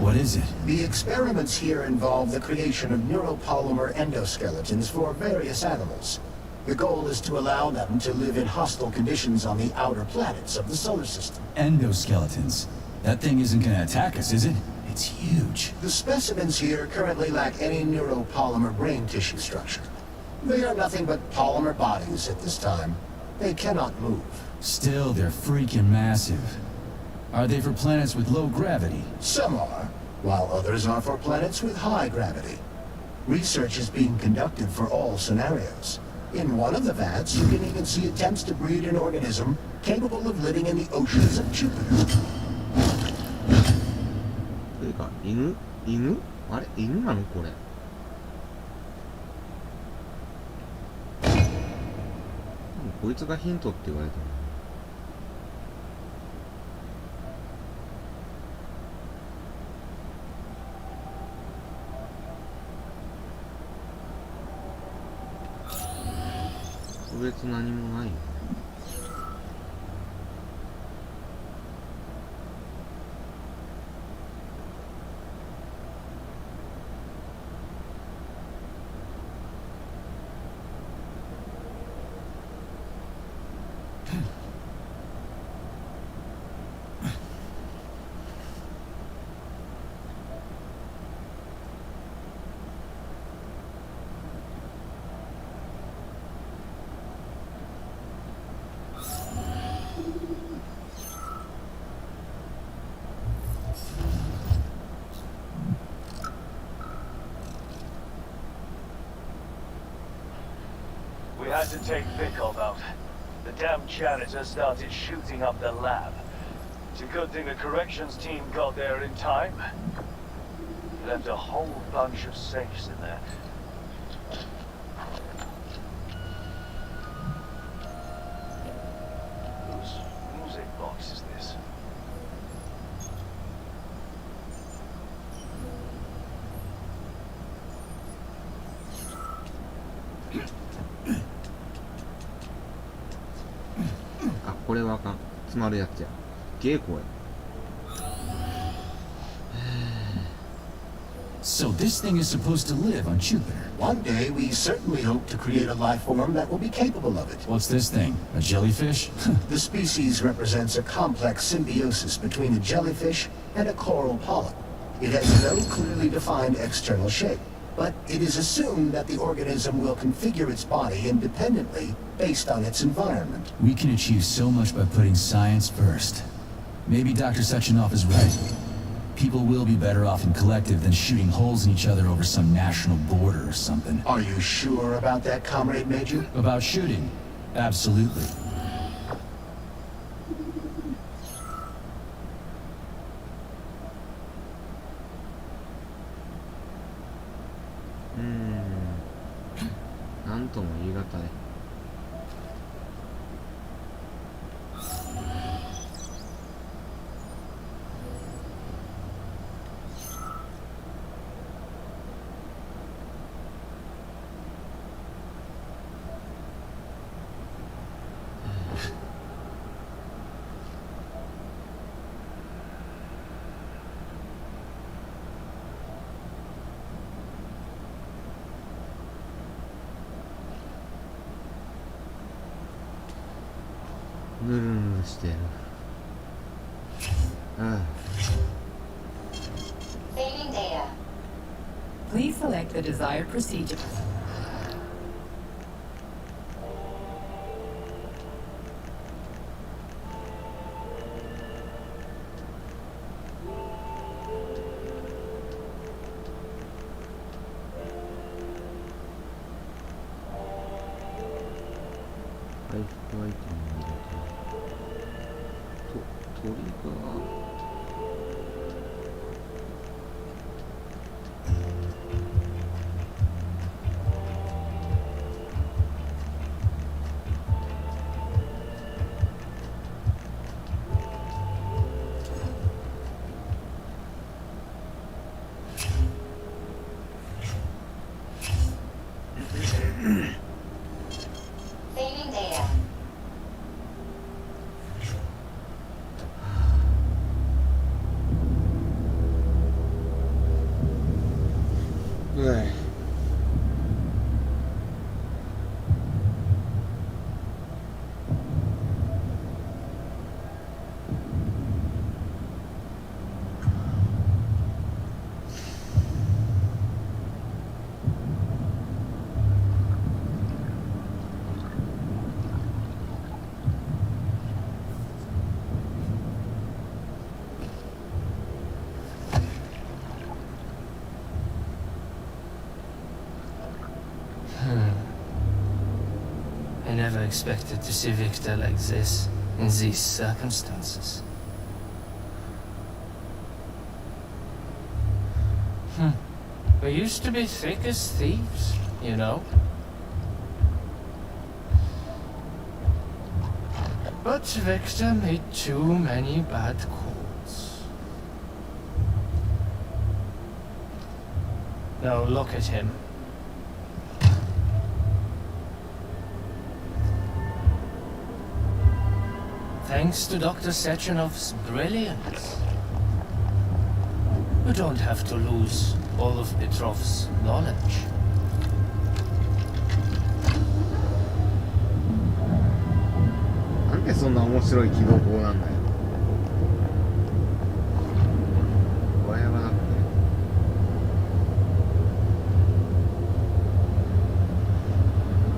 What is it? The experiments here involve the creation of neuropolymer endoskeletons for various animals. The goal is to allow them to live in hostile conditions on the outer planets of the solar system. Endoskeletons. That thing isn't gonna attack us, is it? It's huge. The specimens here currently lack any neuropolymer brain tissue structure. They are nothing but polymer bodies at this time. They cannot move. Still, they're freaking massive. Are they for planets with low gravity? Some are, while others are for planets with high gravity. Research is being conducted for all scenarios. In one of the vats, you can even see attempts to breed an organism capable of living in the oceans of Jupiter. というか、犬あれ犬なのこれ。こいつがヒントって言われたの。特別何もないよ。We had to take Vikov out. The damn janitor started shooting up the lab. It's a good thing the corrections team got there in time. Left a whole bunch of safes in there. Whose music box is this?あ、これはあかん。詰まるやつや。ゲーコや。So this thing is supposed to live on Jupiter. One day, we certainly hope to create a life form that will be capable of it. What's this thing? A jellyfish? The species represents a complex symbiosis between a jellyfish and a coral polyp. It has no clearly defined external shape, but it is assumed that the organism will configure its body independently based on its environment. We can achieve so much by putting science first. Maybe Dr. Sechenov is right. People will be better off in collective than shooting holes in each other over some national border or something. Are you sure about that, Comrade Major? About shooting? Absolutely. Hmm. なんとも言い難い。ぬるぬるしてる。ああ。 Saving data. Please select the desired procedure. Saving data. うわい。I never expected to see Victor like this, in these circumstances. We used to be thick as thieves, you know? But Victor made too many bad calls. Now look at him. Thanks to Dr. Sechenov's brilliance. We don't have to lose all of Petrov's knowledge. なんでそんな面白い起動法なんだよ。わやわなくて。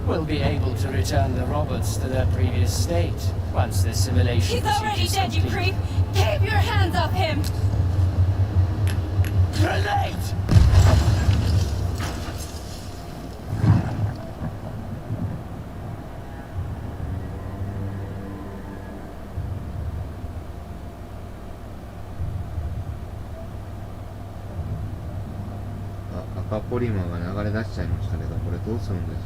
We'll be able to return the robots to their previous state once the simulation He's already procedure is dead, you complete. creep! Keep your hands off him! Grenade! あ、赤ポリマーが流れ出しちゃいましたけど、これどうするんです？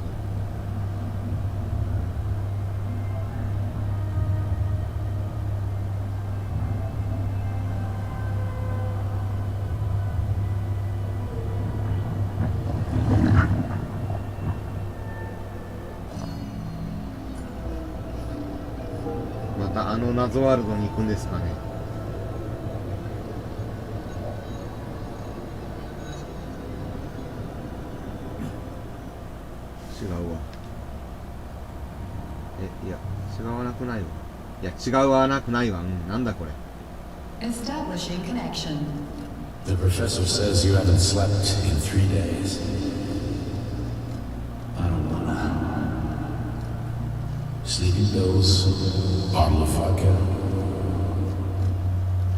またあの謎ワールドに行くんですかね。いや違わなくないわ。いや違わなくないわ。なんだこれ。 Establishing connection. The professor says you haven't slept in 3 days. I don't wanna. Sleeping pills, bottle of vodka.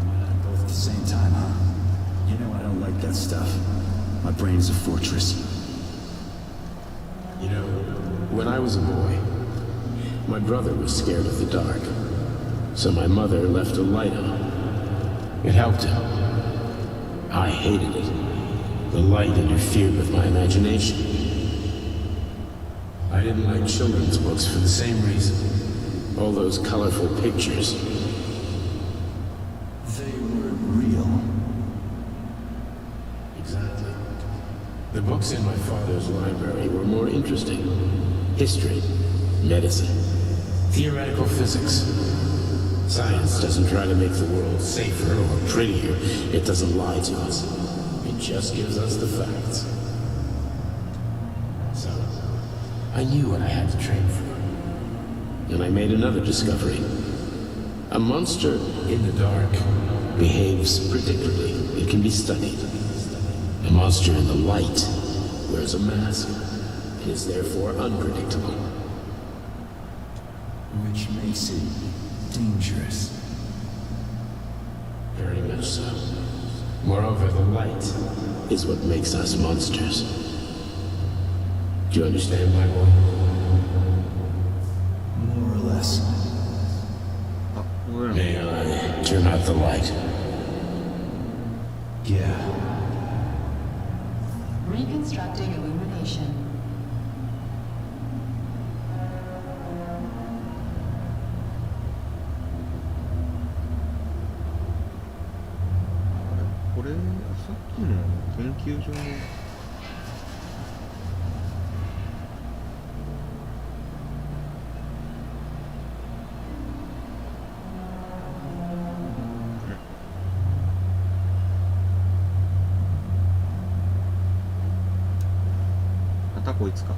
Why not both at the same time, huh? You know I don't like that stuff. My brain is a fortress. You know, when I was a boy, my brother was scared of the dark. So my mother left a light on. It helped him. I hated it. The light interfered with my imagination. I didn't like children's books for the same reason. All those colorful pictures. They were real. Exactly. The books in my father's library were more interesting. History, medicine, theoretical physics. Science doesn't try to make the world safer or prettier. It doesn't lie to us. It just gives us the facts. So, I knew what I had to train for. And I made another discovery. A monster in the dark behaves predictably. It can be studied. A monster in the light wears a mask and is therefore unpredictable. Which makes it dangerous. Very much so. Moreover, the light is what makes us monsters. Do you understand, my boy? More or less. May I turn out the light? Yeah. Reconstructing illumination. Saっきの研究所のまたこいつか。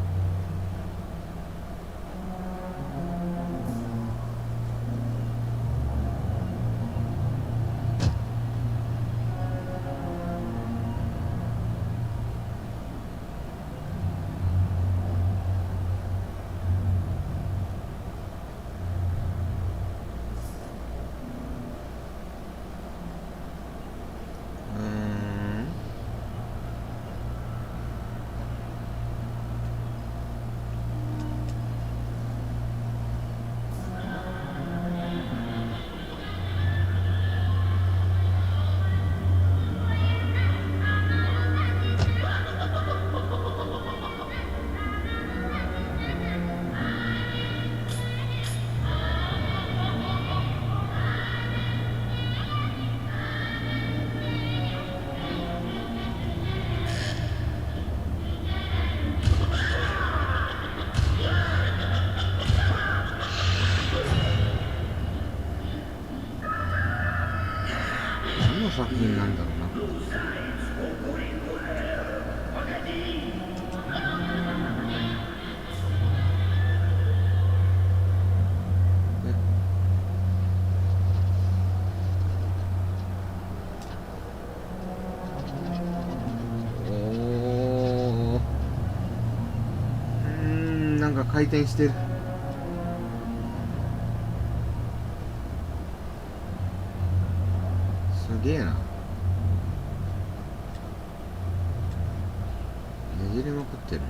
何の作品なんだろうな。なんか回転してる。すげえな。ねじれまくってるね。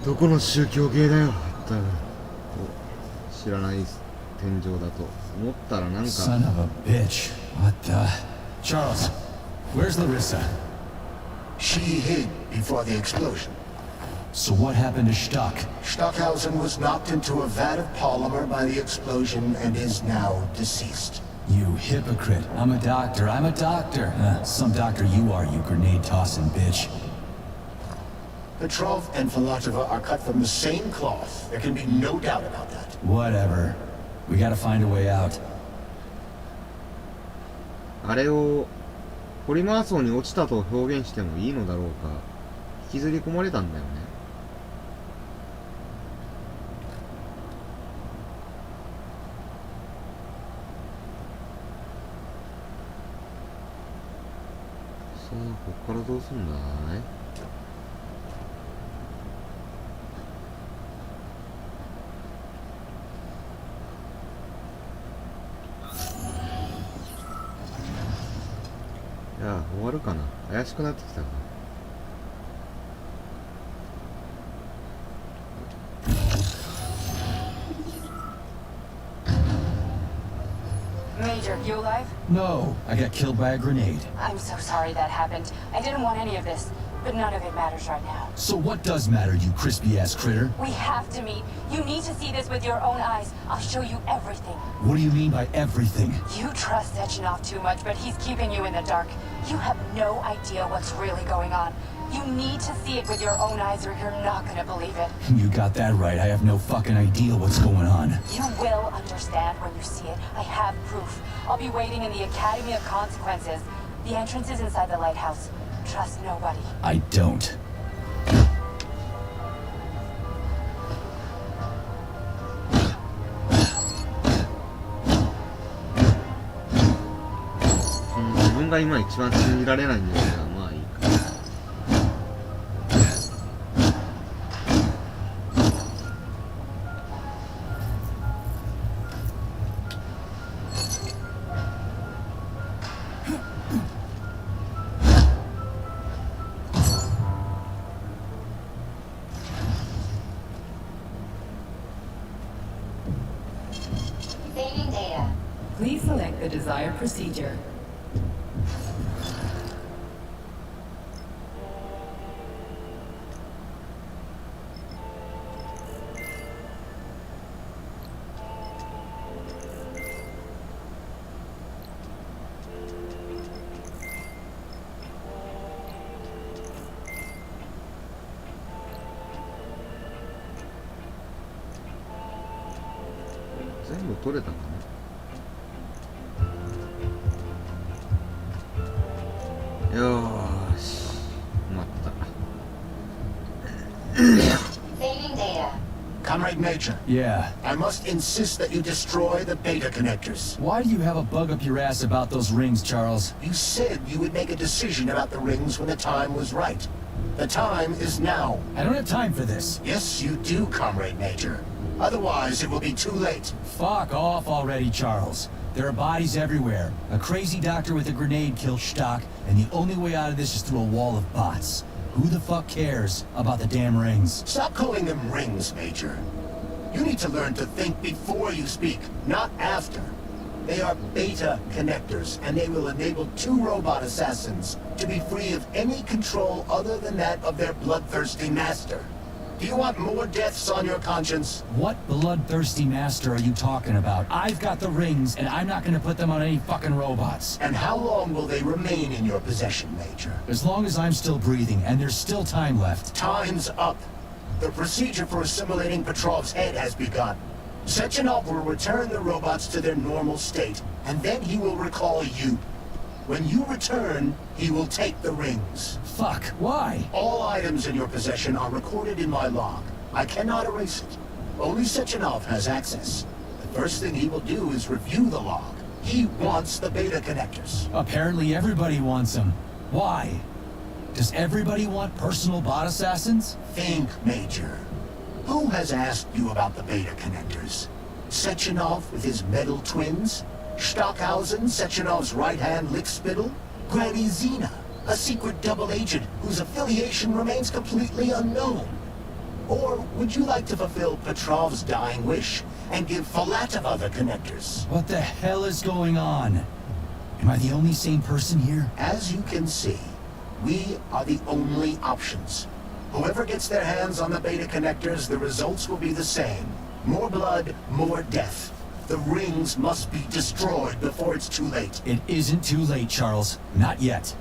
どこの宗教系だよ多分知らない天井だと思ったらなんか Son of a bitch. What the? Charles, where's Larissa? She hid before the explosion. So what happened to Stock? Stockhausen was knocked into a vat of polymer by the explosion and is now deceased. You hypocrite. I'm a doctor. Some doctor you are, you grenade-tossing bitch. Petrov and Filatova are cut from the same cloth. There can be no doubt about that. Whatever. We gotta find a way out. あれをポリマー層に落ちたと表現してもいいのだろうか。引きずり込まれたんだよね。さあこっからどうすんだい。いや終わるかな。怪しくなってきたかな。Major, you alive? No, I got killed by a grenade. I'm so sorry that happened. I didn't want any of this, but none of it matters right now. So what does matter, you crispy-ass critter? We have to meet. You need to see this with your own eyes. I'll show you everything. What do you mean by everything? You trust Sechenov too much, but he's keeping you in the dark. You have no idea what's really going on. You need to see it with your own eyes or you're not gonna believe it. You got that right. I have no fucking idea what's going on. You will understand when you see it. I have proof. I'll be waiting in the Academy of Consequences. The entrance is inside the lighthouse. Trust nobody. I don't. Hmm, 自分が今一番信じられないんだけど、まあいいか。Saving data. Please select the desired procedure.全部取れたかな。よーし、待った。 Saving data. Comrade Major, Yeah. I must insist that you destroy the beta connectors. Why do you have a bug up your ass about those rings, Charles? You said you would make a decision about the rings when the time was right. The time is now. I don't have time for this. Yes, you do, Comrade Major. Otherwise, it will be too late. Fuck off already, Charles. There are bodies everywhere. A crazy doctor with a grenade killed Stock, and the only way out of this is through a wall of bots. Who the fuck cares about the damn rings? Stop calling them rings, Major. You need to learn to think before you speak, not after. They are beta connectors, and they will enable 2 robot assassins to be free of any control other than that of their bloodthirsty master. Do you want more deaths on your conscience? What bloodthirsty master are you talking about? I've got the rings, and I'm not gonna put them on any fucking robots. And how long will they remain in your possession, Major? As long as I'm still breathing, and there's still time left. Time's up. The procedure for assimilating Petrov's head has begun. Sechenov will return the robots to their normal state, and then he will recall you. When you return, he will take the rings. Fuck, why? All items in your possession are recorded in my log. I cannot erase it. Only Sechenov has access. The first thing he will do is review the log. He wants the beta connectors. Apparently everybody wants them. Why? Does everybody want personal bot assassins? Think, Major. Who has asked you about the beta connectors? Sechenov with his metal twins? Stockhausen, Sechenov's right-hand lickspittle? Granny Zena, a secret double agent whose affiliation remains completely unknown? Or would you like to fulfill Petrov's dying wish and give Filatova the connectors? What the hell is going on? Am I the only sane person here? As you can see, we are the only options. Whoever gets their hands on the beta connectors, the results will be the same. More blood, more death. The rings must be destroyed before it's too late. It isn't too late, Charles. Not yet.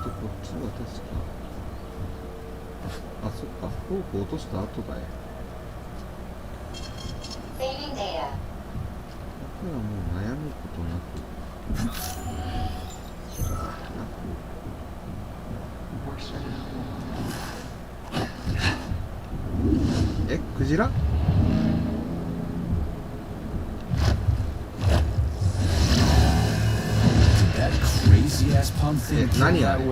こっちは確か、あ、そっか、フォーク落とした後だよ。Saving data. これはもう悩むことなくえ、クジラ？何あれ？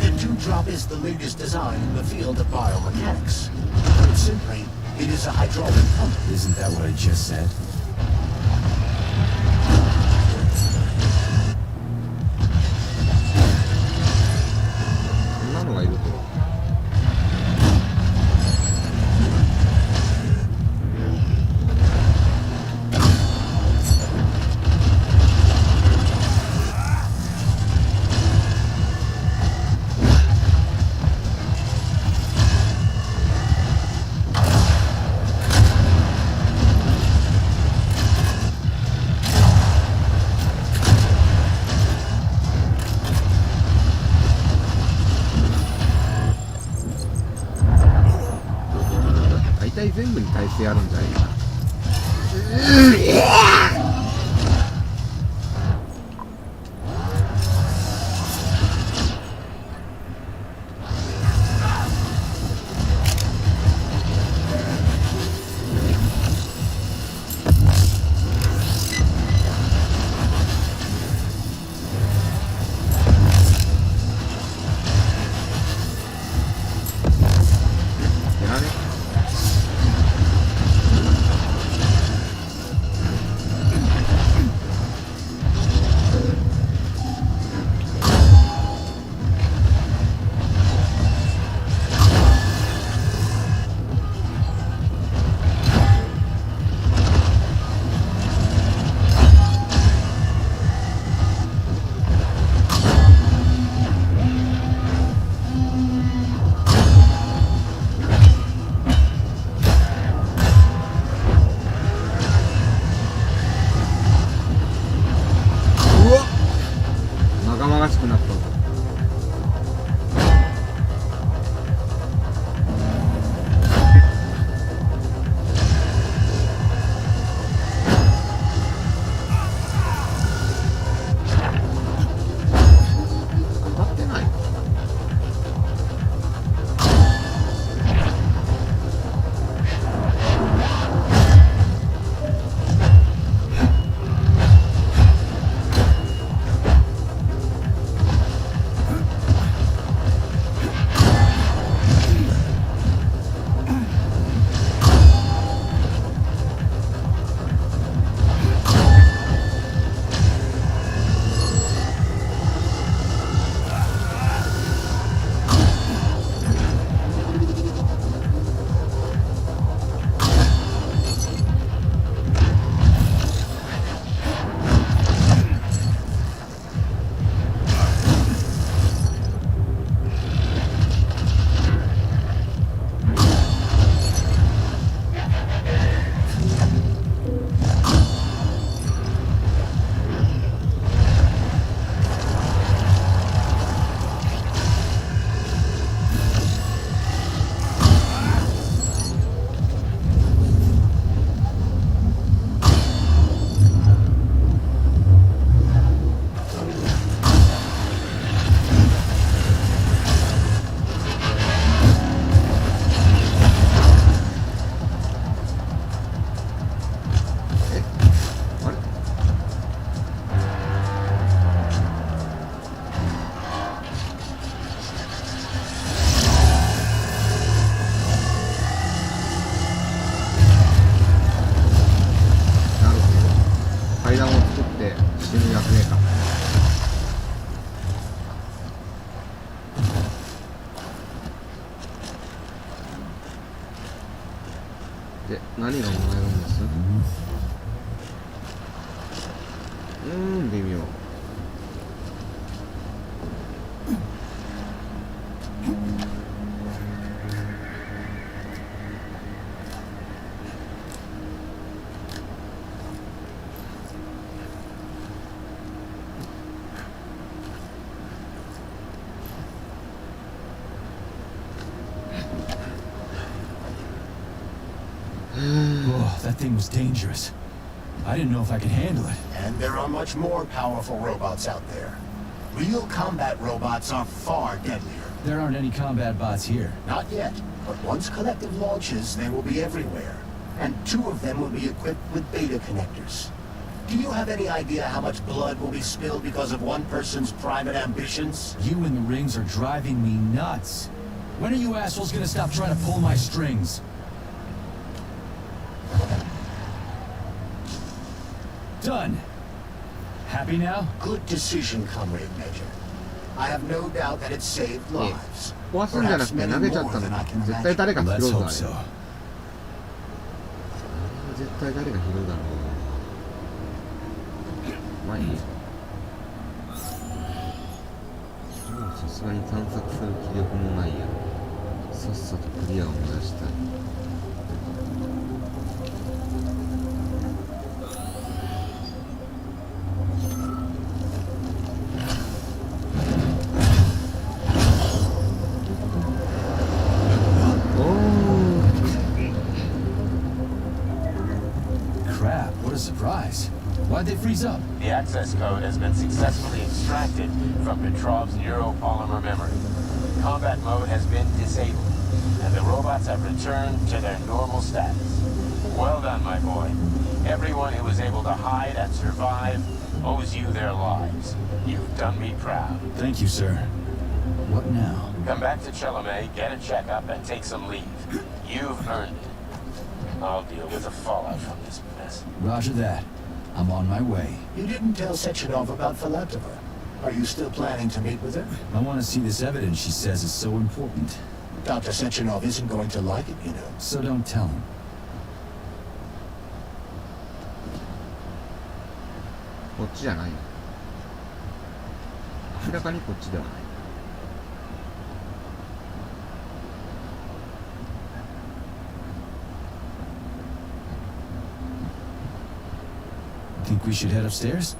The dewdrop is the latest design in the field of biomechanics. Put simply, it is a hydraulic pump. Isn't that what I just said? こんなのがいるとは。大体全部に耐性あるんじゃないかな。で何がもらえるんです？微妙。Oh, that thing was dangerous. I didn't know if I could handle it. And there are much more powerful robots out there. Real combat robots are far deadlier. There aren't any combat bots here. Not yet, but once Collective launches, they will be everywhere. And 2 of them will be equipped with beta connectors. Do you have any idea how much blood will be spilled because of one person's private ambitions? You in the rings are driving me nuts. When are you assholes gonna stop trying to pull my strings? Done. Happy now? Good decision, Comrade Major. I have no doubt that it saved lives. 壊すんじゃなくて投げちゃったの。絶対誰か拾う Let's ぞ、あ hope れ。 so. 絶対誰が拾うだろう。まあいいや。もうさすがに探索する気力もないや。さっさとクリアを目指したい。Surprise. Why'd they freeze up? The access code has been successfully extracted from Petrov's neuropolymer memory. Combat mode has been disabled, and the robots have returned to their normal status. Well done, my boy. Everyone who was able to hide and survive owes you their lives. You've done me proud. Thank you, sir. What now? Come back to Chalamet, get a checkup, and take some leave. You've earned it. I'll deal with the fallout from this mess. Roger that. I'm on my way. You didn't tell Sechenov about Filatova. Are you still planning to meet with her? I want to see this evidence she says is so important. Dr. Sechenov isn't going to like it, you know. So don't tell him. こっちじゃない。明らかにこっちではない。Think we should head upstairs?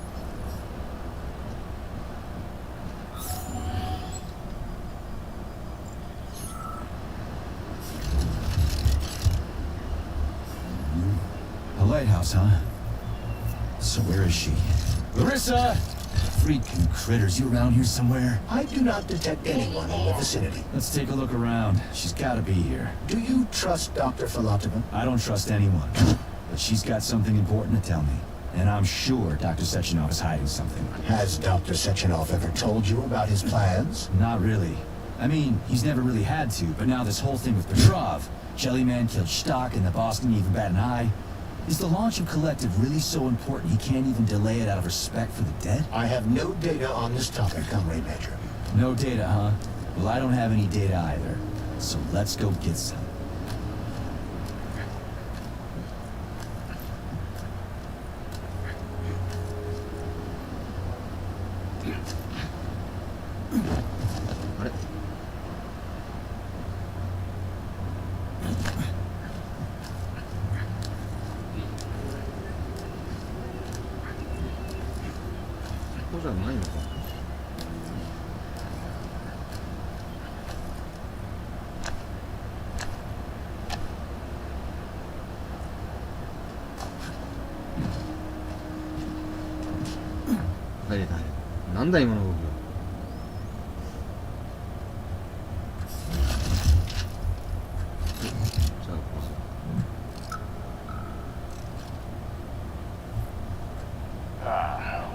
A lighthouse, huh? So where is she? Larissa! Freaking critters, you around here somewhere? I do not detect anyone in the vicinity. Let's take a look around. She's gotta be here. Do you trust Dr. Filatova? I don't trust anyone. But she's got something important to tell me. And I'm sure Dr. Sechenov is hiding something. Has Dr. Sechenov ever told you about his plans? Not really. I mean, he's never really had to, but now this whole thing with Petrov, Jellyman killed Stock and the boss didn't even bat an eye. Is the launch of Collective really so important he can't even delay it out of respect for the dead? I have no data on this topic, Comrade Major. No data, huh? Well, I don't have any data either. So let's go get some.なんだ今の動きは。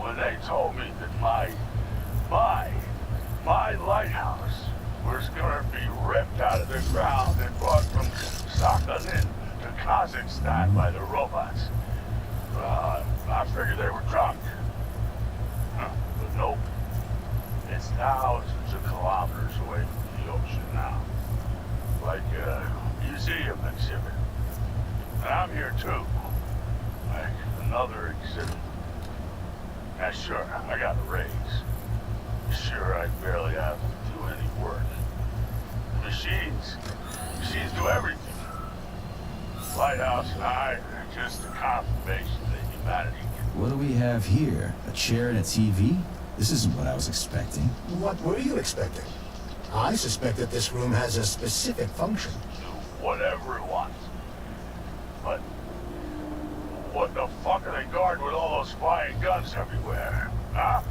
When they told me that my lighthouse was gonna be ripped out of the ground and brought from Sakhalin to Kazakhstan by the robots, I figured they were drunk. But nope. It's thousands of kilometers away from the ocean now. Like a museum exhibit. And I'm here too. Like another exhibit. Yeah, sure, I got a raise. Sure, I barely have to do any work. Machines do everything. Lighthouse and I are just a confirmation that humanity can... What do we have here? A chair and a TV? This isn't what I was expecting. What were you expecting? I suspect that this room has a specific function. do whatever it wants. But what the fuck are they guarding with all those flying guns everywhere? Huh?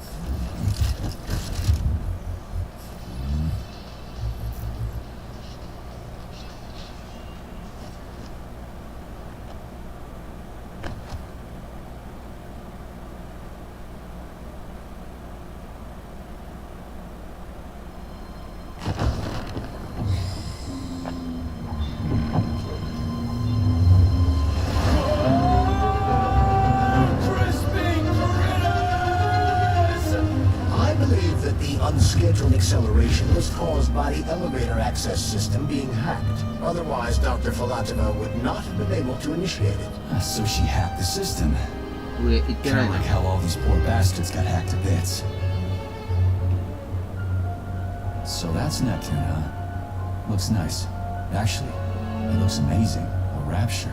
Unscheduled acceleration was caused by the elevator access system being hacked. Otherwise, Dr. Filatova would not have been able to initiate it. So she hacked the system. 上行ってない Kind of な like how all these poor bastards got hacked to bits. So that's Neptune, huh? Looks nice. Actually, it looks amazing. A rapture.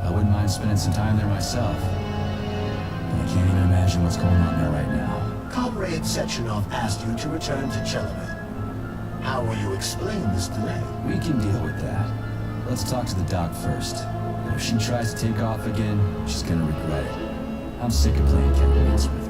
I wouldn't mind spending some time there myself. But I can't even imagine what's going on there right now. Comrade Sechenov asked you to return to Chelomey. How will you explain this delay? We can deal with that. Let's talk to the doc first. But if she tries to take off again, she's gonna regret it. I'm sick of playing convenience with her.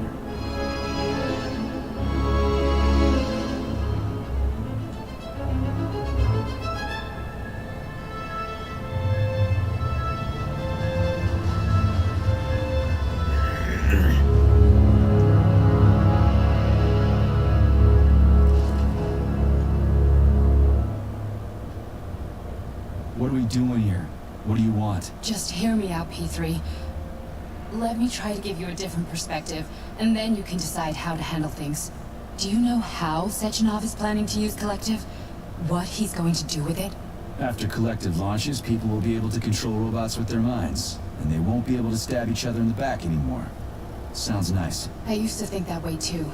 What are we doing here? What do you want? Just hear me out, P3. Let me try to give you a different perspective, and then you can decide how to handle things. Do you know how Sechenov is planning to use Collective? What he's going to do with it? After Collective launches, people will be able to control robots with their minds, and they won't be able to stab each other in the back anymore. Sounds nice. I used to think that way too,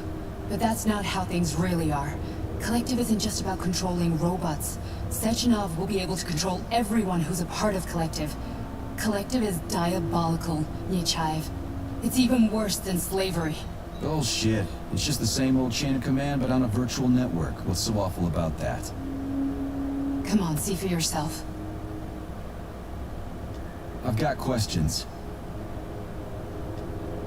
but that's not how things really are. Collective isn't just about controlling robots. Sechenov will be able to control everyone who's a part of Collective. Collective is diabolical, Nechayev. It's even worse than slavery. Bullshit. It's just the same old chain of command, but on a virtual network. What's so awful about that? Come on, see for yourself. I've got questions.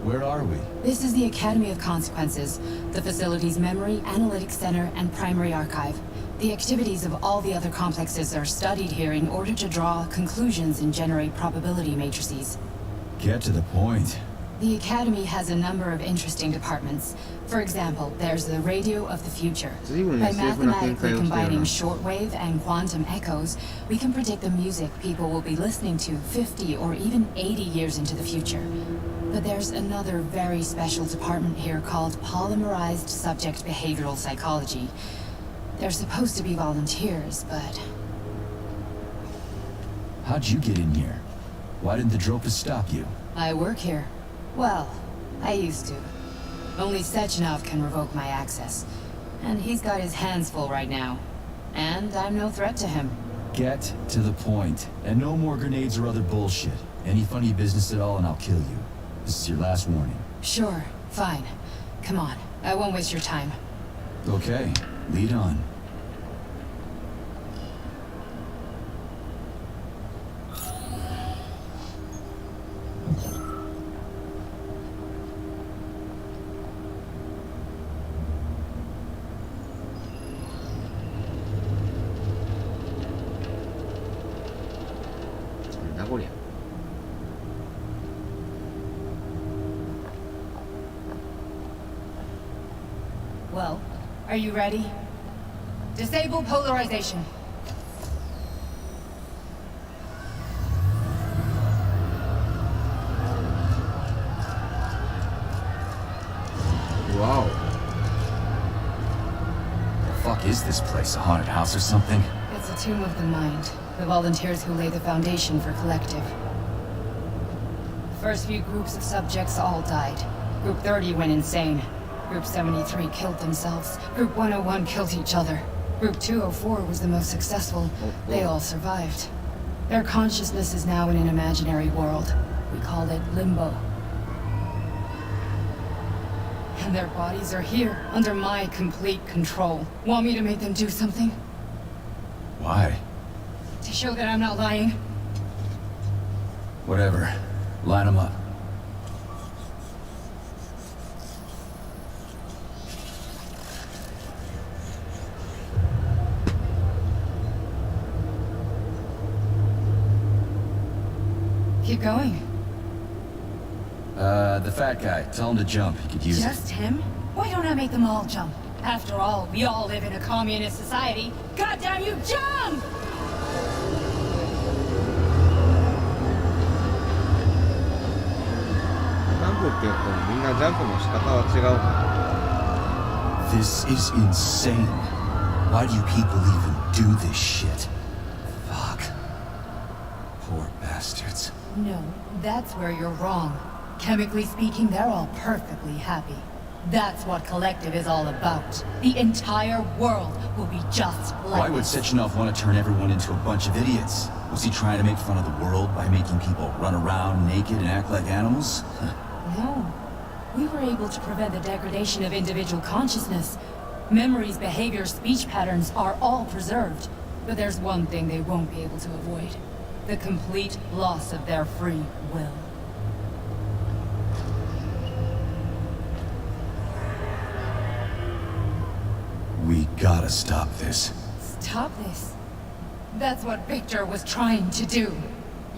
Where are we? This is the Academy of Consequences, the facility's memory, analytics center, and primary archive. The activities of all the other complexes are studied here in order to draw conclusions and generate probability matrices. Get to the point. The Academy has a number of interesting departments. For example, there's the Radio of the Future. By mathematically combining shortwave and quantum echoes, we can predict the music people will be listening to 50 or even 80 years into the future. But there's another very special department here called Polymerized Subject Behavioral Psychology. They're supposed to be volunteers, but... How'd you get in here? Why didn't the Dropas stop you? I work here. Well, I used to. Only Sechenov can revoke my access. And he's got his hands full right now. And I'm no threat to him. Get to the point. And no more grenades or other bullshit. Any funny business at all and I'll kill you. This is your last warning. Sure, fine. Come on, I won't waste your time. Okay, lead on. Well, are you ready? Disable polarization. Wow. The fuck is this place? A haunted house or something? It's a tomb of the mind. The volunteers who lay the foundation for Collective. first few groups of subjects all died. Group 30 went insane. Group 73 killed themselves. Group 101 killed each other. Group 204 was the most successful. They all survived. Their consciousness is now in an imaginary world. We call it limbo. And their bodies are here, under my complete control. Want me to make them do something? Why? To show that I'm not lying? Whatever. Line them up. Keep going. The fat guy. Tell him to jump. He could use it. Just him? Why don't I make them all jump? After all, we all live in a communist society. Goddamn you, jump! This is insane. Why do you people even do this shit? Fuck. Poor bastards. No, that's where you're wrong. Chemically speaking, they're all perfectly happy. That's what Collective is all about. The entire world will be just like Why would Sechenov want to turn everyone into a bunch of idiots? Was he trying to make fun of the world by making people run around naked and act like animals? No. We were able to prevent the degradation of individual consciousness. Memories, behaviors, speech patterns are all preserved. But there's one thing they won't be able to avoid. The complete loss of their free will. We gotta stop this. Stop this? That's what Victor was trying to do.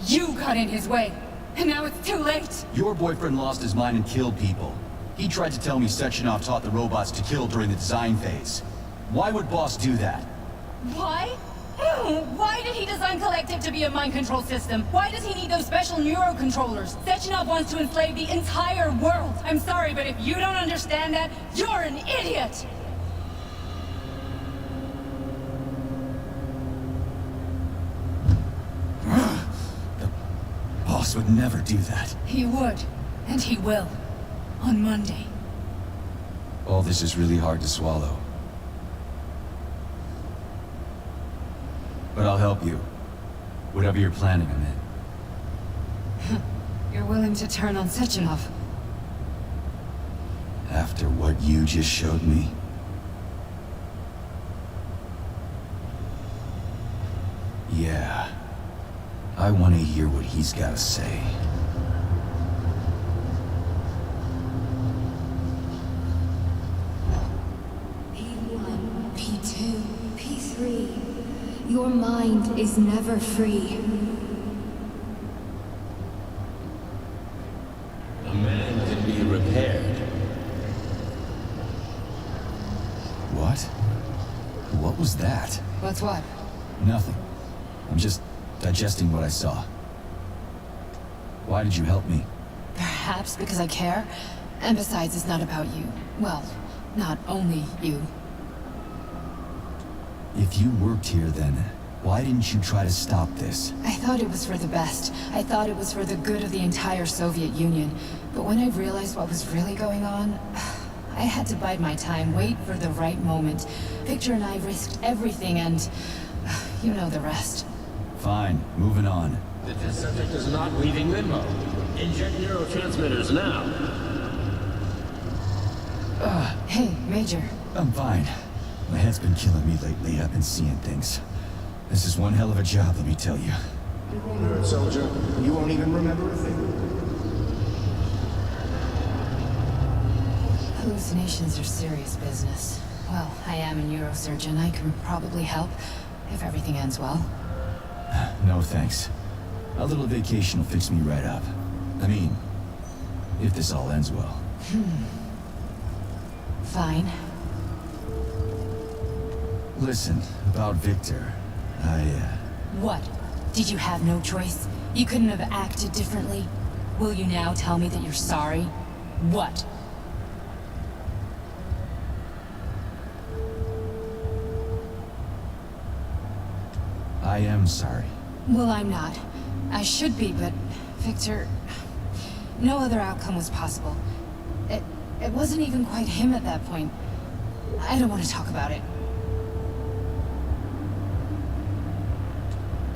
You got in his way, and now it's too late. Your boyfriend lost his mind and killed people. He tried to tell me Sechenov taught the robots to kill during the design phase. Why would Boss do that? Why? Why did he design Collective to be a mind control system? Why does he need those special neurocontrollers? Sechenov wants to enslave the entire world. I'm sorry, but if you don't understand that, you're an idiot! Boss would never do that. He would, and he will. On Monday. All this is really hard to swallow. But I'll help you. Whatever you're planning, I'm in. You're willing to turn on Sechenov? After what you just showed me? Yeah. I want to hear what he's got to say. P1, P2, P3. Your mind is never free. A man can be repaired. What? What was that? What's what? Nothing. I'm just digesting what I saw. Why did you help me? Perhaps because I care. And besides, it's not about you. Well, not only you. If you worked here, then why didn't you try to stop this? I thought it was for the best. I thought it was for the good of the entire Soviet Union. But when I realized what was really going on, I had to bide my time, wait for the right moment. Victor and I risked everything and you know the rest. Fine, moving on. The test subject is not leaving limbo. Inject neurotransmitters now. Hey, Major. I'm fine. My head's been killing me lately. I've been seeing things. This is one hell of a job, let me tell you. You won't hurt, soldier. You won't even remember a thing. Hallucinations are serious business. Well, I am a neurosurgeon. I can probably help, if everything ends well. No thanks. A little vacation will fix me right up. I mean, if this all ends well. Fine. Listen, about Victor, What? Did you have no choice? You couldn't have acted differently? Will you now tell me that you're sorry? What? I am sorry. Well, I'm not. I should be, but Victor... No other outcome was possible. It wasn't even quite him at that point. I don't want to talk about it.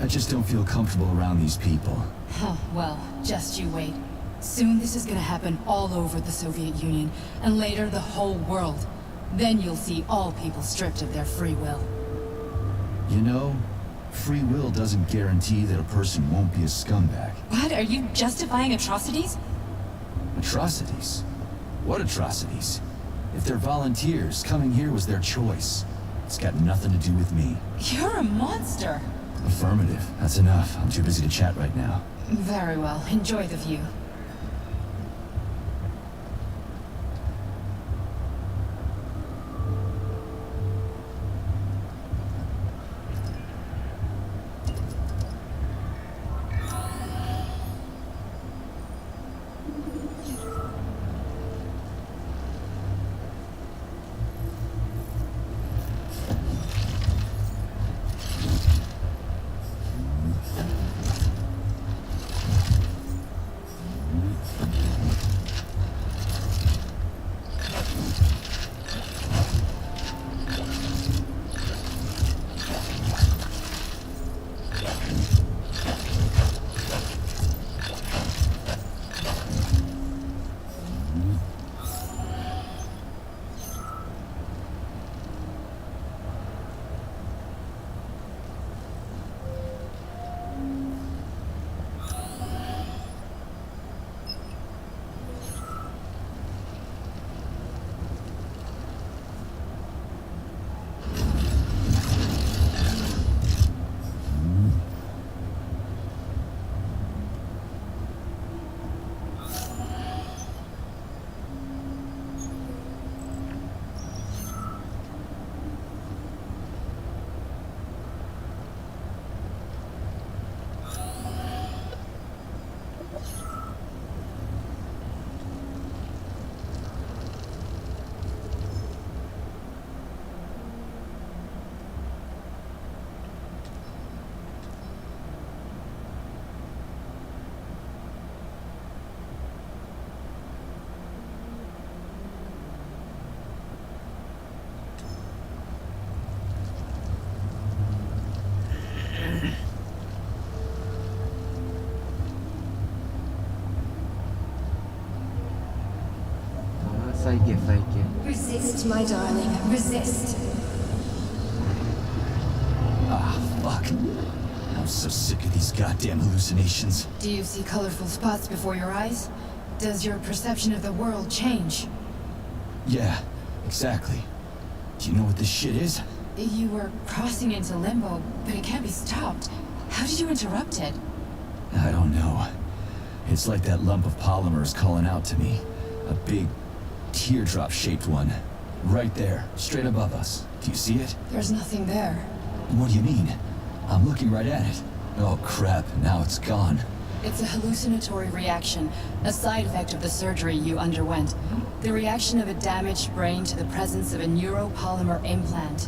I just don't feel comfortable around these people. Huh, well, just you wait. Soon this is gonna happen all over the Soviet Union, and later the whole world. Then you'll see all people stripped of their free will. You know, free will doesn't guarantee that a person won't be a scumbag. What? Are you justifying atrocities? Atrocities? What atrocities? If they're volunteers, coming here was their choice. It's got nothing to do with me. You're a monster. Affirmative. That's enough. I'm too busy to chat right now. Very well. Enjoy the view. Resist, my darling. Resist. Ah, fuck. I'm so sick of these goddamn hallucinations. Do you see colorful spots before your eyes? Does your perception of the world change? Yeah, exactly. Do you know what this shit is? You were crossing into limbo, but it can't be stopped. How did you interrupt it? I don't know. It's like that lump of polymer is calling out to me. A big, teardrop-shaped one. Right there, straight above us. Do you see it? There's nothing there. What do you mean? I'm looking right at it. Oh crap, now it's gone. It's a hallucinatory reaction, a side effect of the surgery you underwent. The reaction of a damaged brain to the presence of a neuropolymer implant.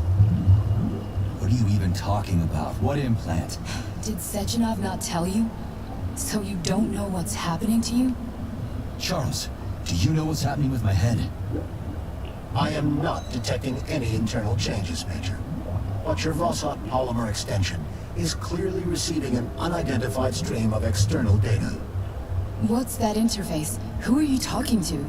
What are you even talking about? What implant? Did Sechenov not tell you? So you don't know what's happening to you? Charles, do you know what's happening with my head? I am not detecting any internal changes, Major. But your Vossot polymer extension is clearly receiving an unidentified stream of external data. What's that interface? Who are you talking to?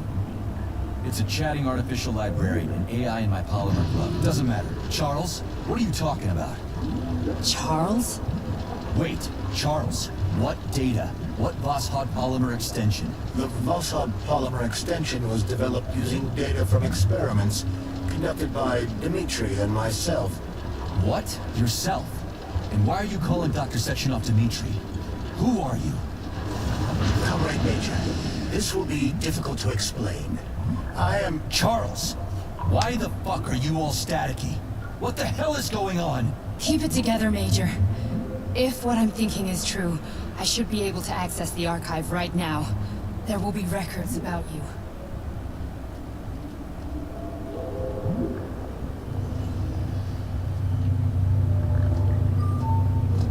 It's a chatting artificial librarian, an AI in my polymer glove. Doesn't matter. Charles, what are you talking about? Charles? Wait, Charles, what data? What Vossot polymer extension? The Vossot polymer extension was developed using data from experiments conducted by Dmitri and myself. What? Yourself? And why are you calling Dr. Sechenov Dmitri? Who are you? Comrade Major, this will be difficult to explain. I am... Charles! Why the fuck are you all staticky? What the hell is going on? Keep it together, Major. If what I'm thinking is true, I should be able to access the archive right now. There will be records about you.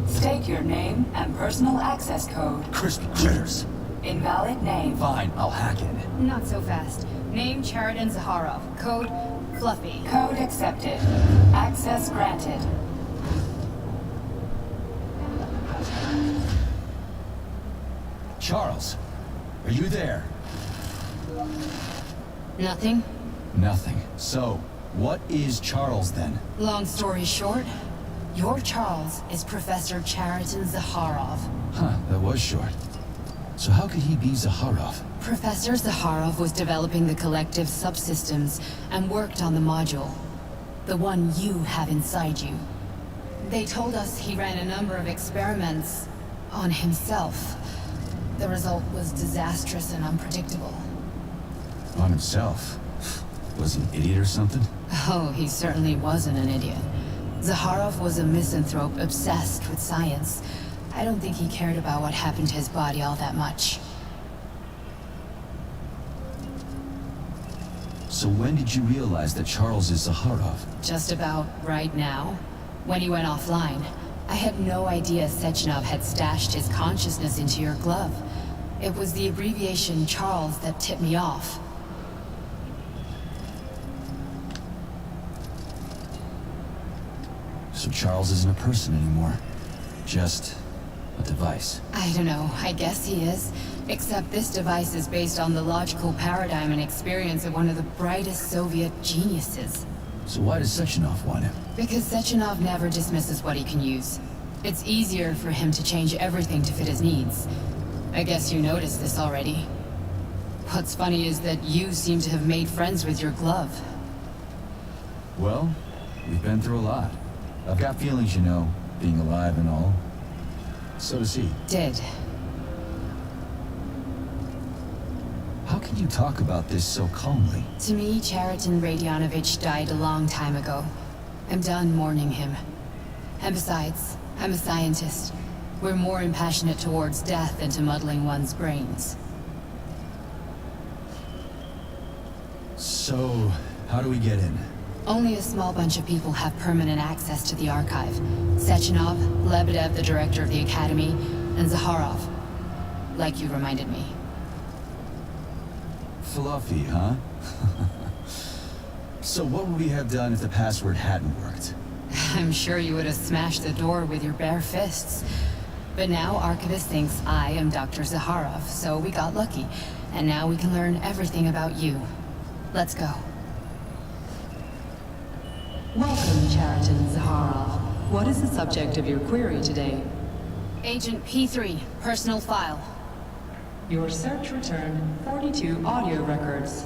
State your name and personal access code. Crispy critters. Invalid name. Fine, I'll hack it. Not so fast. Name Cheriton Zaharov. Code Fluffy. Code accepted. Access granted. Charles, are you there? Nothing? Nothing. So, what is Charles then? Long story short, your Charles is Professor Cheriton Zaharov. Huh, that was short. So how could he be Zaharov? Professor Zaharov was developing the collective subsystems and worked on the module. The one you have inside you. They told us he ran a number of experiments on himself. The result was disastrous and unpredictable. On himself? Was he an idiot or something? Oh, he certainly wasn't an idiot. Zaharov was a misanthrope obsessed with science. I don't think he cared about what happened to his body all that much. So when did you realize that Charles is Zaharov? Just about right now. When he went offline. I had no idea Sechenov had stashed his consciousness into your glove. It was the abbreviation Charles that tipped me off. So Charles isn't a person anymore. Just a device. I don't know, I guess he is. Except this device is based on the logical paradigm and experience of one of the brightest Soviet geniuses. So why does Sechenov want him? Because Sechenov never dismisses what he can use. It's easier for him to change everything to fit his needs. I guess you noticed this already. What's funny is that you seem to have made friends with your glove. Well, we've been through a lot. I've got feelings, you know, being alive and all. So does he. Did. How can you talk about this so calmly? To me, Cheriton Radionovich died a long time ago. I'm done mourning him. And besides, I'm a scientist. We're more impassionate towards death than to muddling one's brains. So, how do we get in? Only a small bunch of people have permanent access to the archive. Sechenov, Lebedev, the director of the Academy, and Zaharov. Like you reminded me. Fluffy, huh? So what would we have done if the password hadn't worked? I'm sure you would have smashed the door with your bare fists. But now Archivist thinks I am Dr. Zaharov, so we got lucky. And now we can learn everything about you. Let's go. Welcome, Cheriton Zaharov. What is the subject of your query today? Agent P3, personal file. Your search returned 42 audio records.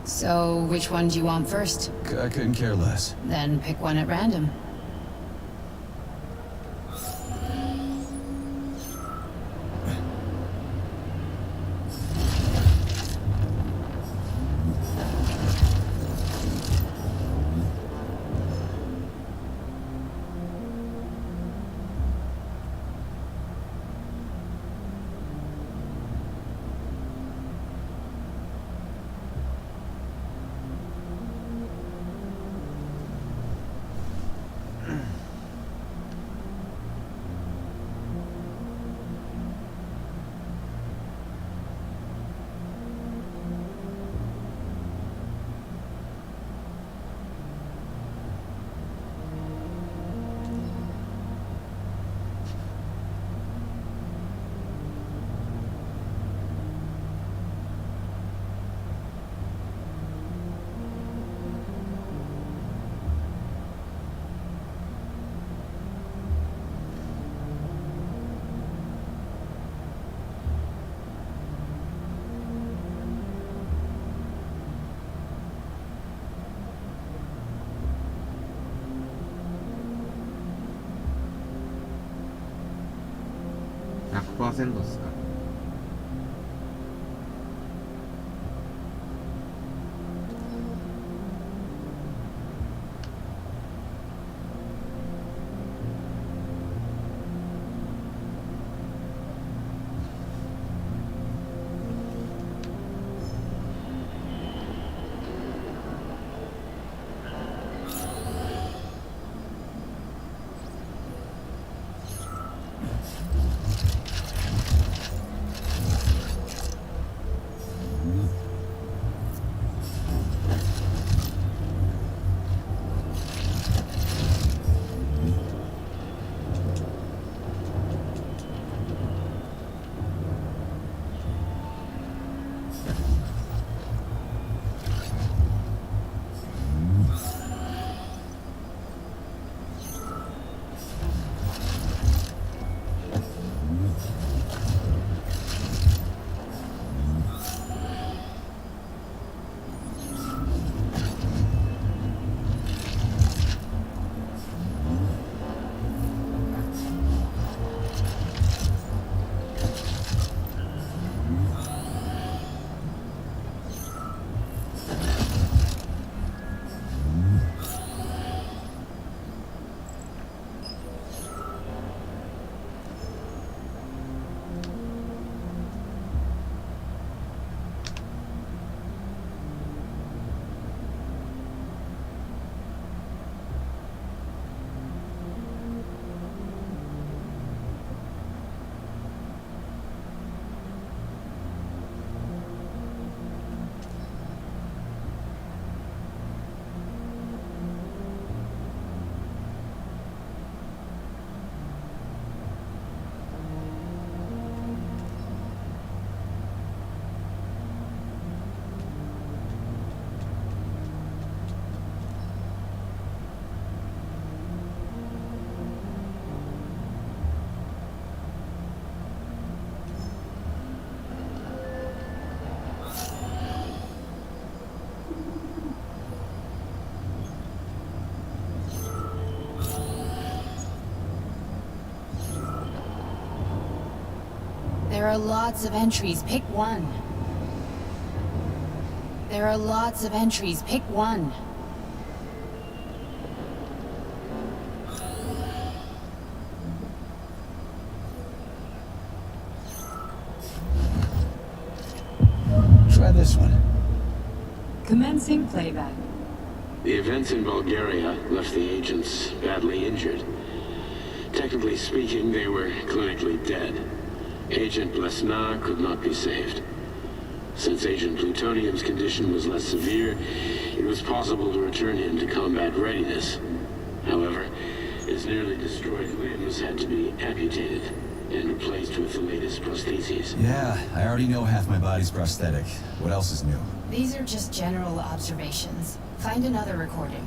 So, which one do you want first? I couldn't care less. Then pick one at random.100% ですか。There are lots of entries. Pick one. There are lots of entries. Pick one. Try this one. Commencing playback. The events in Bulgaria left the agents badly injured. Technically speaking, they were clinically dead. Agent Blesna could not be saved. Since Agent Plutonium's condition was less severe, it was possible to return him to combat readiness. However, his nearly destroyed limbs had to be amputated and replaced with the latest prostheses. Yeah, I already know half my body's prosthetic. What else is new? These are just general observations. Find another recording.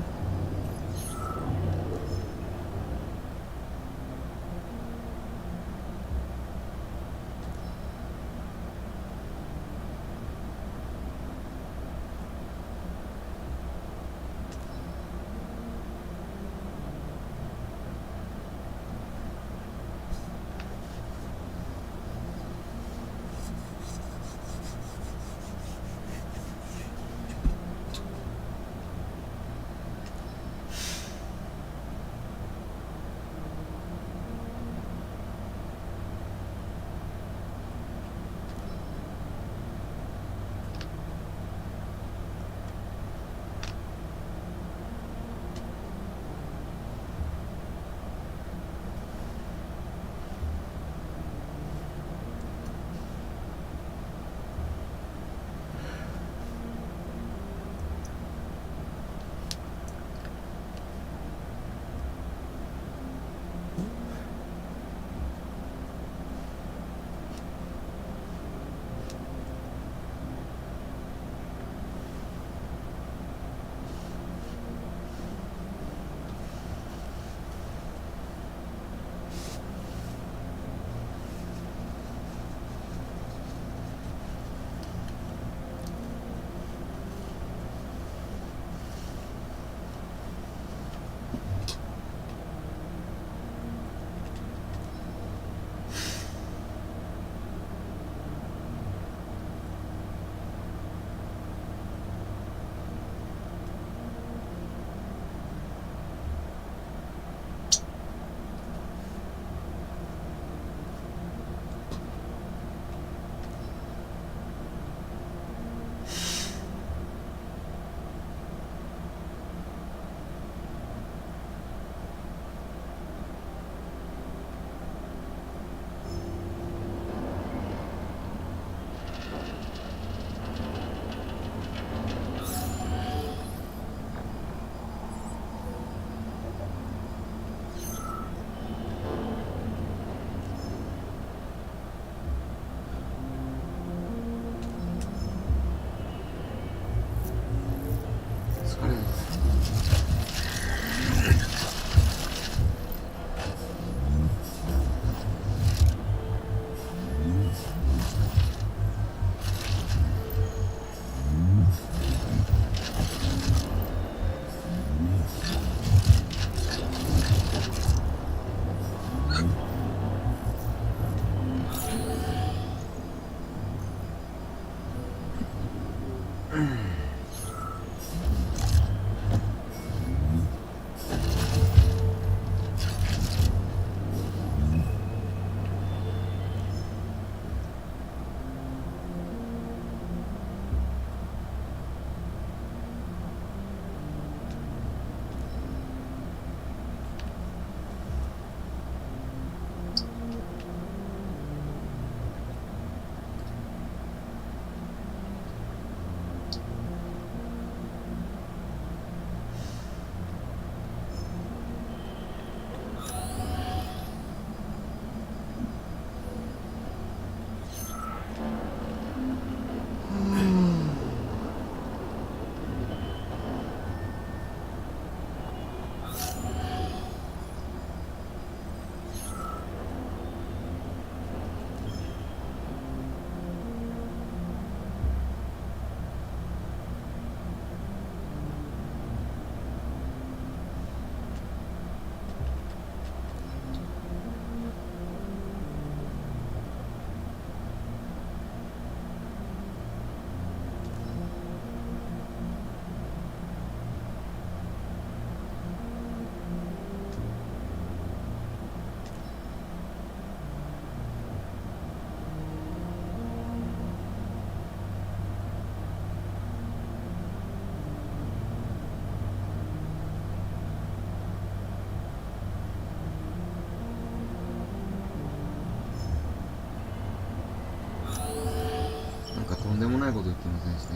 ないこと言ってませんでした。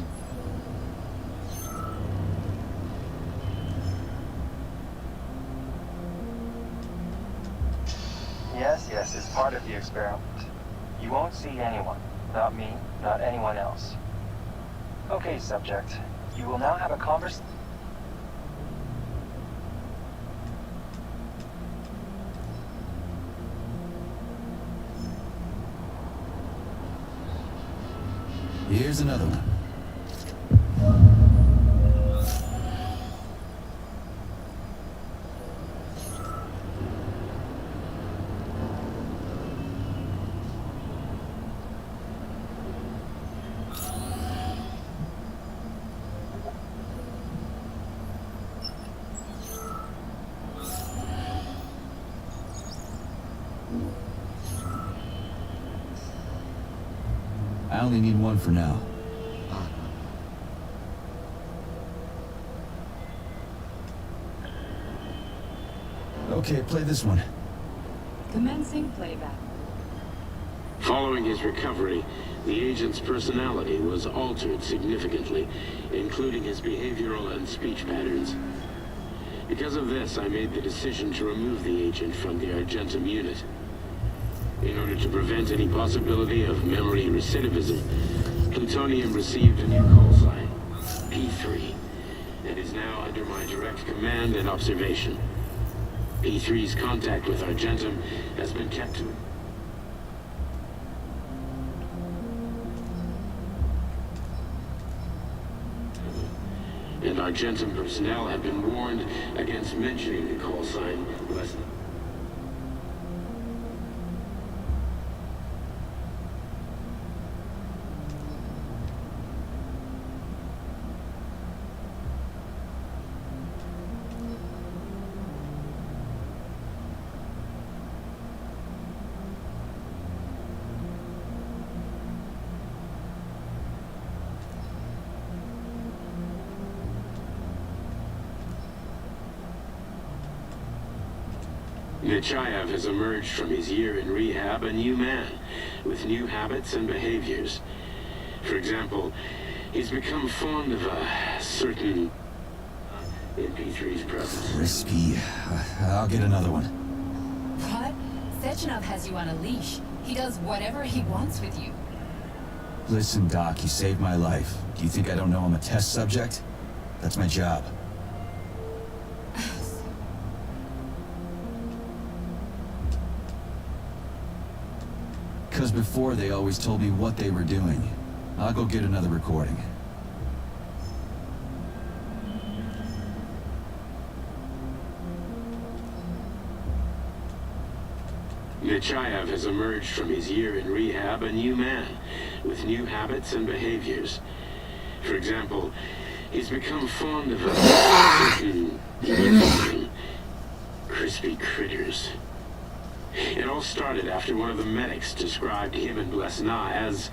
Yes, yes, it's part of the experiment. You won't see anyone. Not me, not anyone else. Okay, subject. You will now have a conversation. Here's another one. I only need one for now. Okay, play this one. Commencing playback. Following his recovery, the agent's personality was altered significantly, including his behavioral and speech patterns. Because of this, I made the decision to remove the agent from the Argentum unit. In order to prevent any possibility of memory recidivism, Plutonium received a new call sign, P3, and is now under my direct command and observation. P3's contact with Argentum has been kept to... and Argentum personnel have been warned against mentioning the call sign lest... Nechayev has emerged from his year in rehab a new man, with new habits and behaviors. For example, he's become fond of a certain... in P3's presence. Risky. I'll get another one. What? Sechenov has you on a leash. He does whatever he wants with you. Listen, Doc, you saved my life. Do you think I don't know I'm a test subject? That's my job. Because before they always told me what they were doing. I'll go get another recording. Nechayev has emerged from his year in rehab a new man, with new habits and behaviors. For example, he's become fond of a certain... crispy critters. It all started after one of the medics described him and Blesna as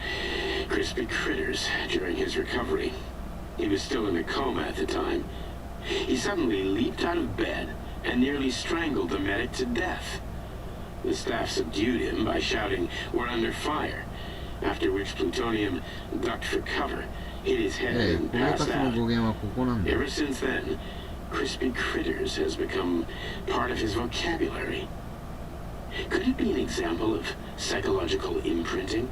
crispy critters during his recovery. He was still in a coma at the time. He suddenly leaped out of bed and nearly strangled the medic to death. The staff subdued him by shouting, "We're under fire," after which Plutonium ducked for cover, hit his head and passed out. Ever since then, crispy critters has become part of his vocabulary. Could it be an example of psychological imprinting?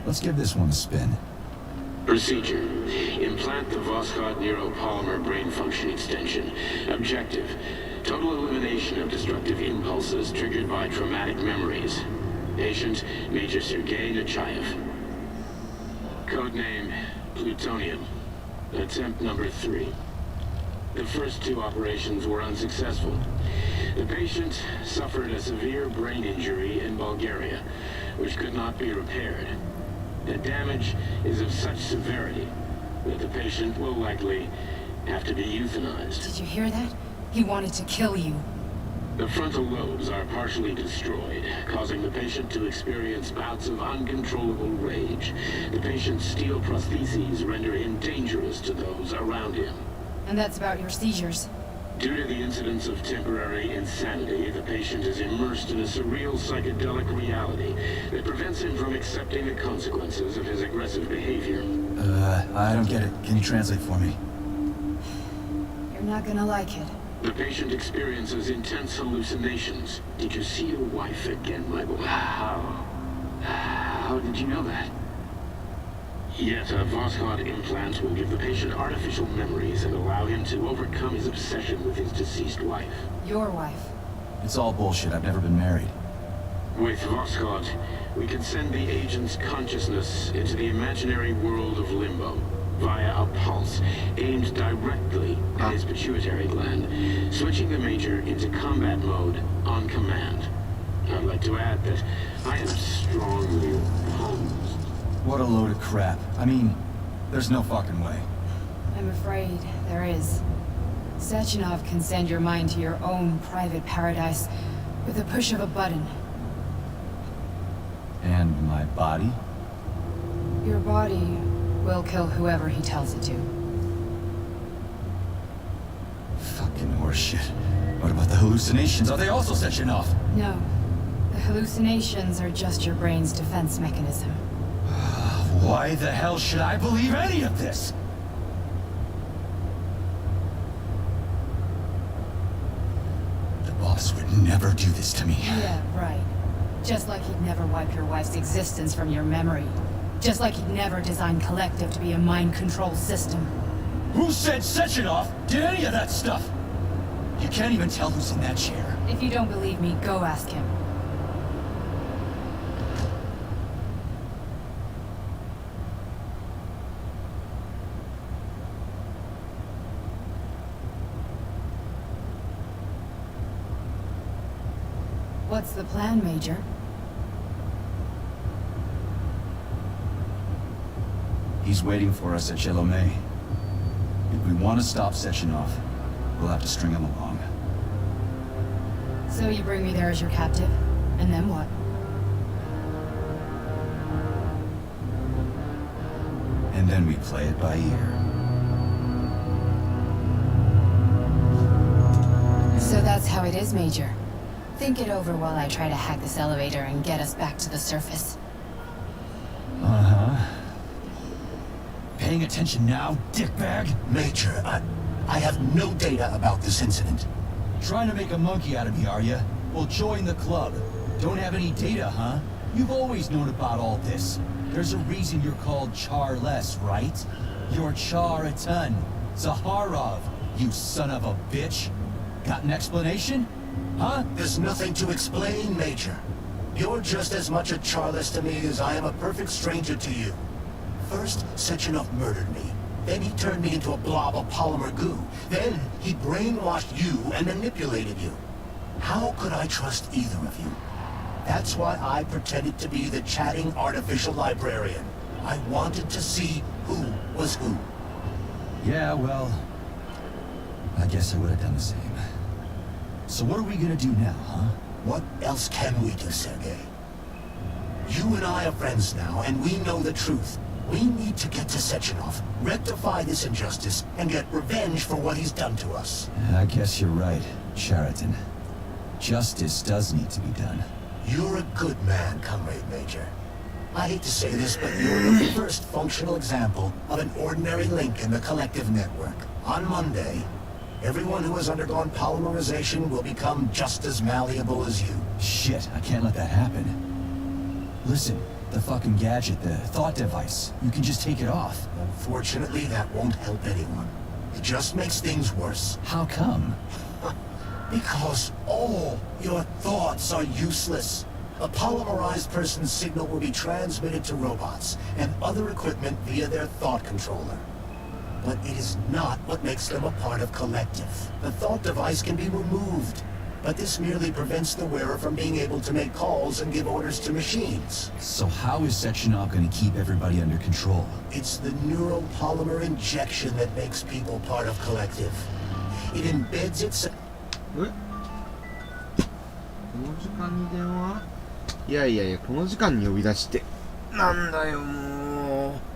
Let's give this one a spin. Procedure. Implant the Voskhod neuropolymer brain function extension. Objective. Total elimination of destructive impulses triggered by traumatic memories. Patient, Major Sergei Nechayev. Codename, Plutonium. Attempt number 3. The first 2 operations were unsuccessful. The patient suffered a severe brain injury in Bulgaria, which could not be repaired. The damage is of such severity that the patient will likely have to be euthanized. Did you hear that? He wanted to kill you. The frontal lobes are partially destroyed, causing the patient to experience bouts of uncontrollable rage. The patient's steel prostheses render him dangerous to those around him. And that's about your seizures. Due to the incidence of temporary insanity, the patient is immersed in a surreal psychedelic reality that prevents him from accepting the consequences of his aggressive behavior. I don't get it. Can you translate for me? You're not gonna like it. The patient experiences intense hallucinations. Did you see your wife again, my boy? How did you know that? Yet a Voskhod implant will give the patient artificial memories and allow him to overcome his obsession with his deceased wife. Your wife. It's all bullshit. I've never been married. With Voskhod, we can send the agent's consciousness into the imaginary world of limbo via a pulse aimed directly at his pituitary gland, switching the Major into combat mode on command. I'd like to add that I am strongly opposed. What a load of crap. I mean, there's no fucking way. I'm afraid there is. Sechenov can send your mind to your own private paradise with the push of a button. And my body? Your body will kill whoever he tells it to. Fucking horseshit. What about the hallucinations? Are they also Sechenov? No. The hallucinations are just your brain's defense mechanism. Why the hell should I believe any of this? The boss would never do this to me. Yeah, right. Just like he'd never wipe your wife's existence from your memory. Just like he'd never design Collective to be a mind control system. Who said Sechenov did any of that stuff? You can't even tell who's in that chair. If you don't believe me, go ask him. What's the plan, Major? He's waiting for us at Chelomey. If we want to stop Sechenov, we'll have to string him along. So you bring me there as your captive, and then what? And then we play it by ear. So that's how it is, Major. Think it over while I try to hack this elevator and get us back to the surface. Uh-huh. Paying attention now, dickbag? Major, I have no data about this incident. Trying to make a monkey out of me, are you? Well, join the club. Don't have any data, huh? You've always known about all this. There's a reason you're called Charless, right? You're Char-a-ton. Zaharov, you son of a bitch. Got an explanation? Huh? There's nothing to explain, Major. You're just as much a Charless to me as I am a perfect stranger to you. First, Sechenov murdered me. Then he turned me into a blob of polymer goo. Then he brainwashed you and manipulated you. How could I trust either of you? That's why I pretended to be the chatting artificial librarian. I wanted to see who was who. Yeah, well, I guess I would have done the same. So what are we gonna do now, huh? What else can we do, Sergei? You and I are friends now, and we know the truth. We need to get to Sechenov, rectify this injustice, and get revenge for what he's done to us. I guess you're right, Chariton. Justice does need to be done. You're a good man, Comrade Major. I hate to say this, but you're the first functional example of an ordinary link in the Collective network. On Monday, everyone who has undergone polymerization will become just as malleable as you. Shit, I can't let that happen. Listen, the fucking gadget, the thought device, you can just take it off. Unfortunately, that won't help anyone. It just makes things worse. How come? Because all your thoughts are useless. A polymerized person's signal will be transmitted to robots and other equipment via their thought controller. But it is not what makes them a part of Collective. The thought device can be removed. but this merely prevents the wearer from being able to make calls and give orders to machines. So how is Sectionov going to keep everybody under control? It's the neural polymer injection that makes people part of Collective. It embeds itself. この時間に電話？いやいやいや、この時間に呼び出してなんだよもう。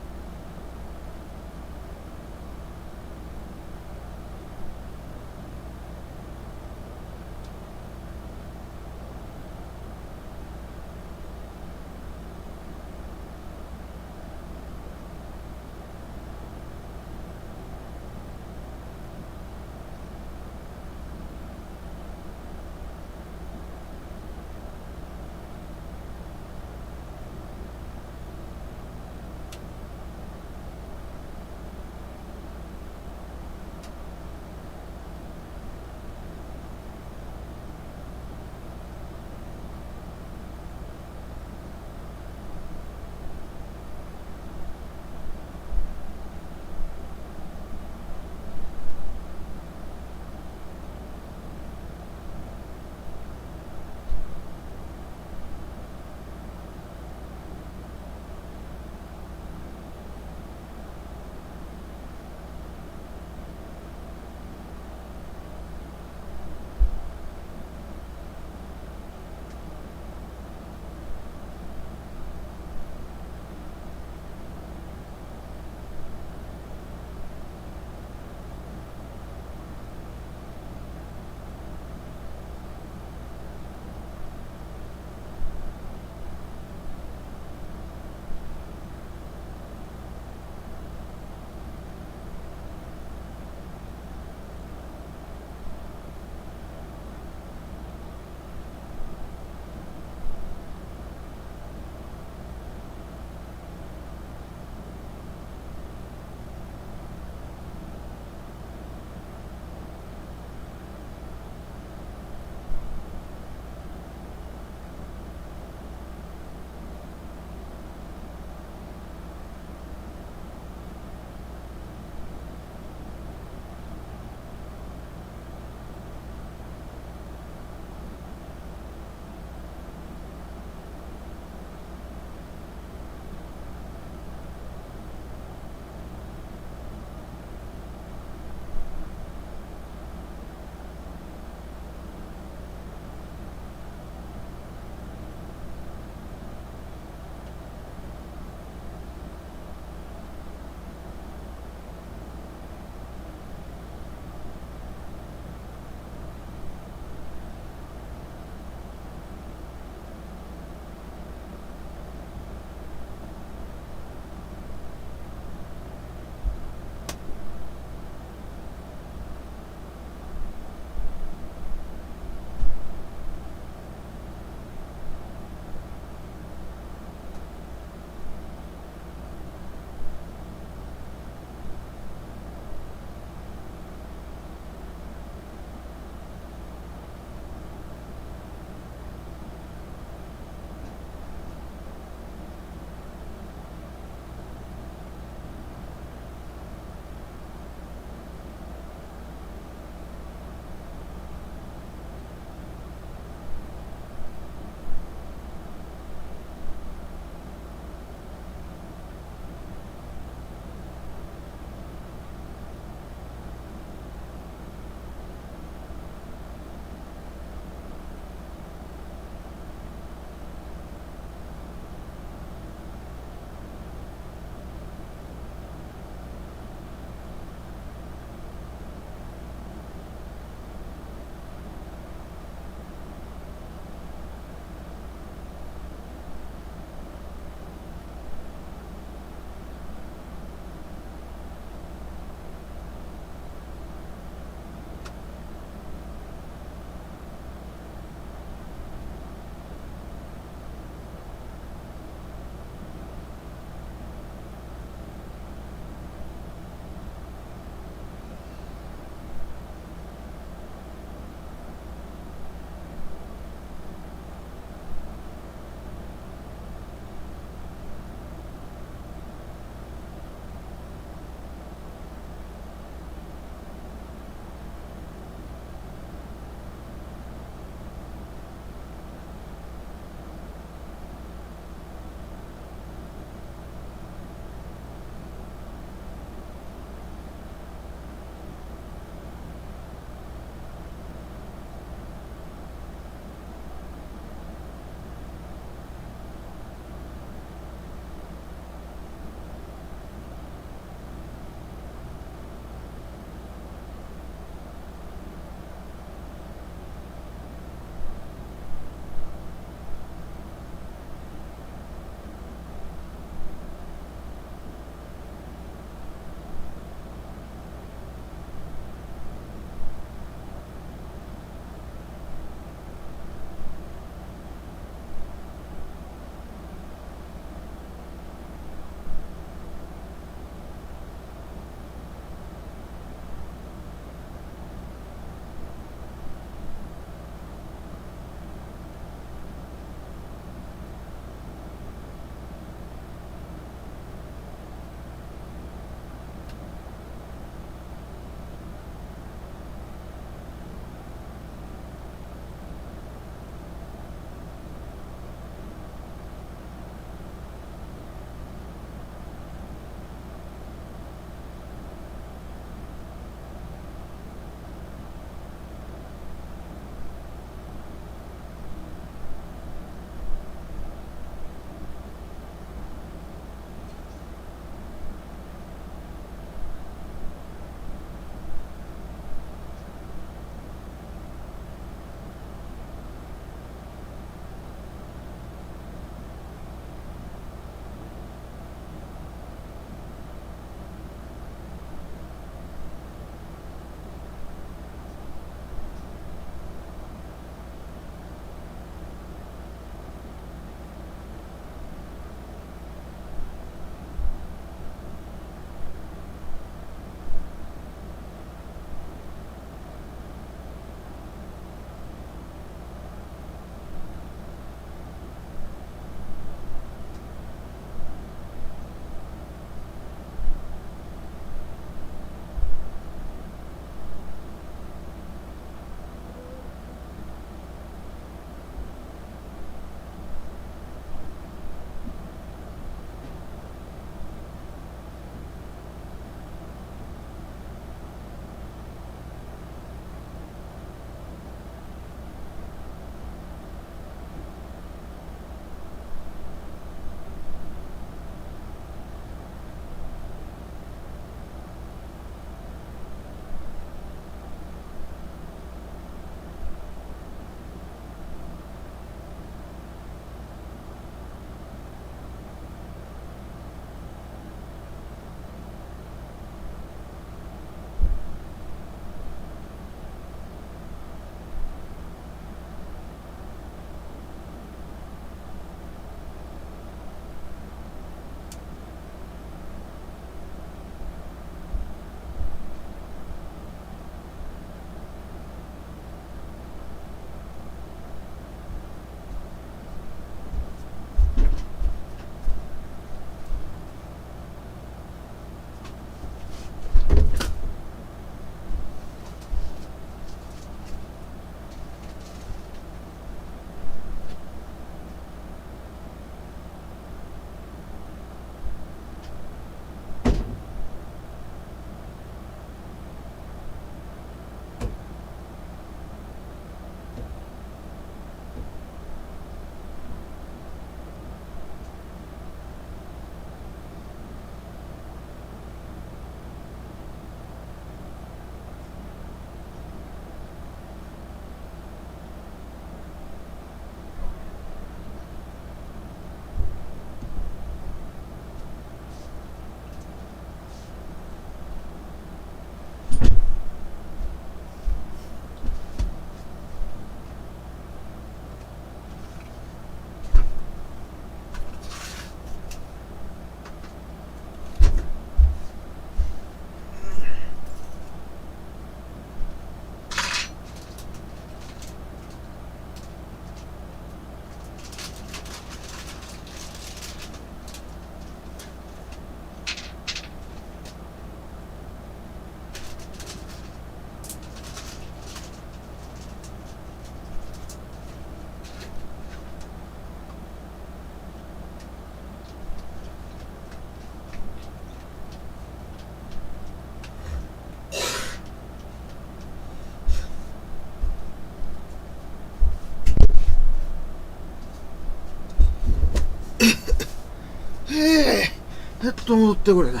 へっと戻ってこれだ。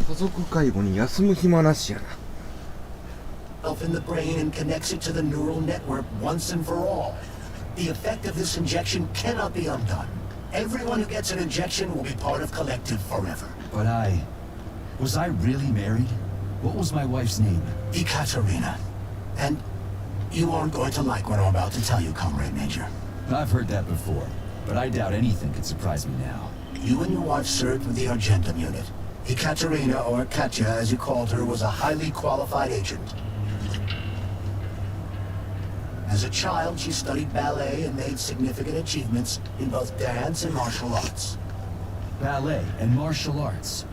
家族介護に休む暇なしやな。In the brain and connects it to the neural network once and for all. The effect of this injection cannot be undone. Everyone who gets an injection will be part of Collective forever. But was I really married? What was my wife's name? Ekaterina. And you aren't going to like what I'm about to tell you, Comrade Major. I've heard that before, but I doubt anything could surprise me now. You and your wife served with the Argentum unit. Ekaterina, or Katya as you called her, was a highly qualified agent. As a child, she studied ballet and made significant achievements in both dance and martial arts. Ballet and martial arts?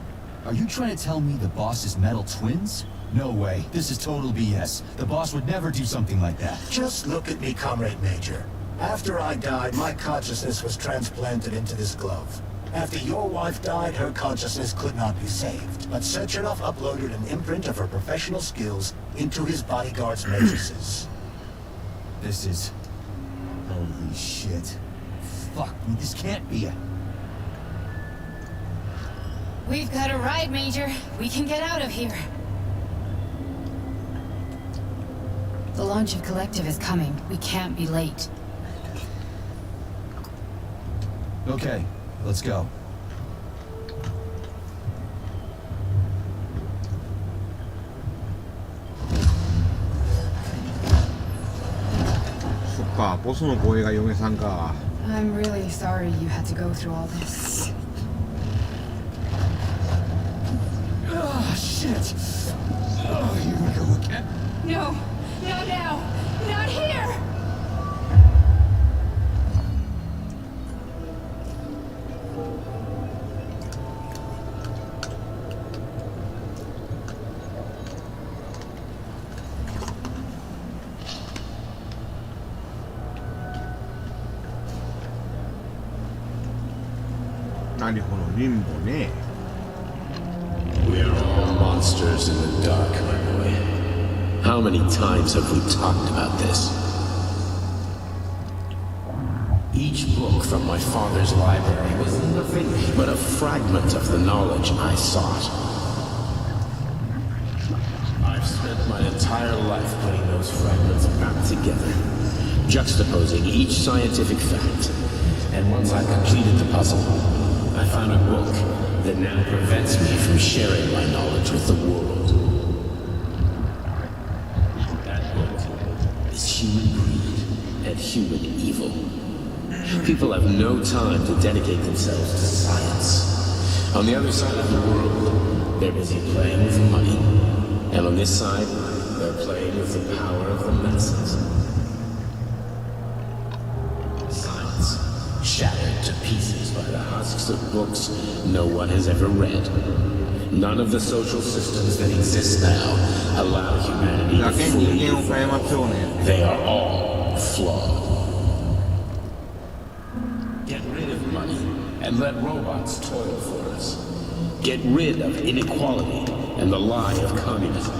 Are you trying to tell me the boss is metal twins? No way. This is total BS. The boss would never do something like that. Just look at me, Comrade Major. After I died, my consciousness was transplanted into this glove. After your wife died, her consciousness could not be saved. But Sechenov uploaded an imprint of her professional skills into his bodyguard's matrices. This is... Holy shit. Fuck me, this can't be a... We've got a ride, Major. We can get out of here. The launch of Collective is coming. We can't be late. Okay, let's go. Boss の声が嫁さんか。I'm really sorry you had to go through all this. Oh, shit! Oh, here we go again. No! Not now! Not here! 何このリンボね。We are all monsters in the dark, my boy. How many times have we talked about this? Each book from my father's library was nothing but a fragment of the knowledge I sought. I've spent my entire life putting those fragments back together, juxtaposing each scientific fact. And once I completed the puzzle, I found a book that now prevents me from sharing my knowledge with the world. That book is human greed and human evil. People have no time to dedicate themselves to science. On the other side of the world, they're busy playing with money. And on this side, they're playing with the power of the masses. Science, shattered to pieces by the husks of books no one has ever read. None of the social systems that exist now allow humanity to fully evolve. They are all flawed. Get rid of money and let robots toil for us. Get rid of inequality and the lie of communism.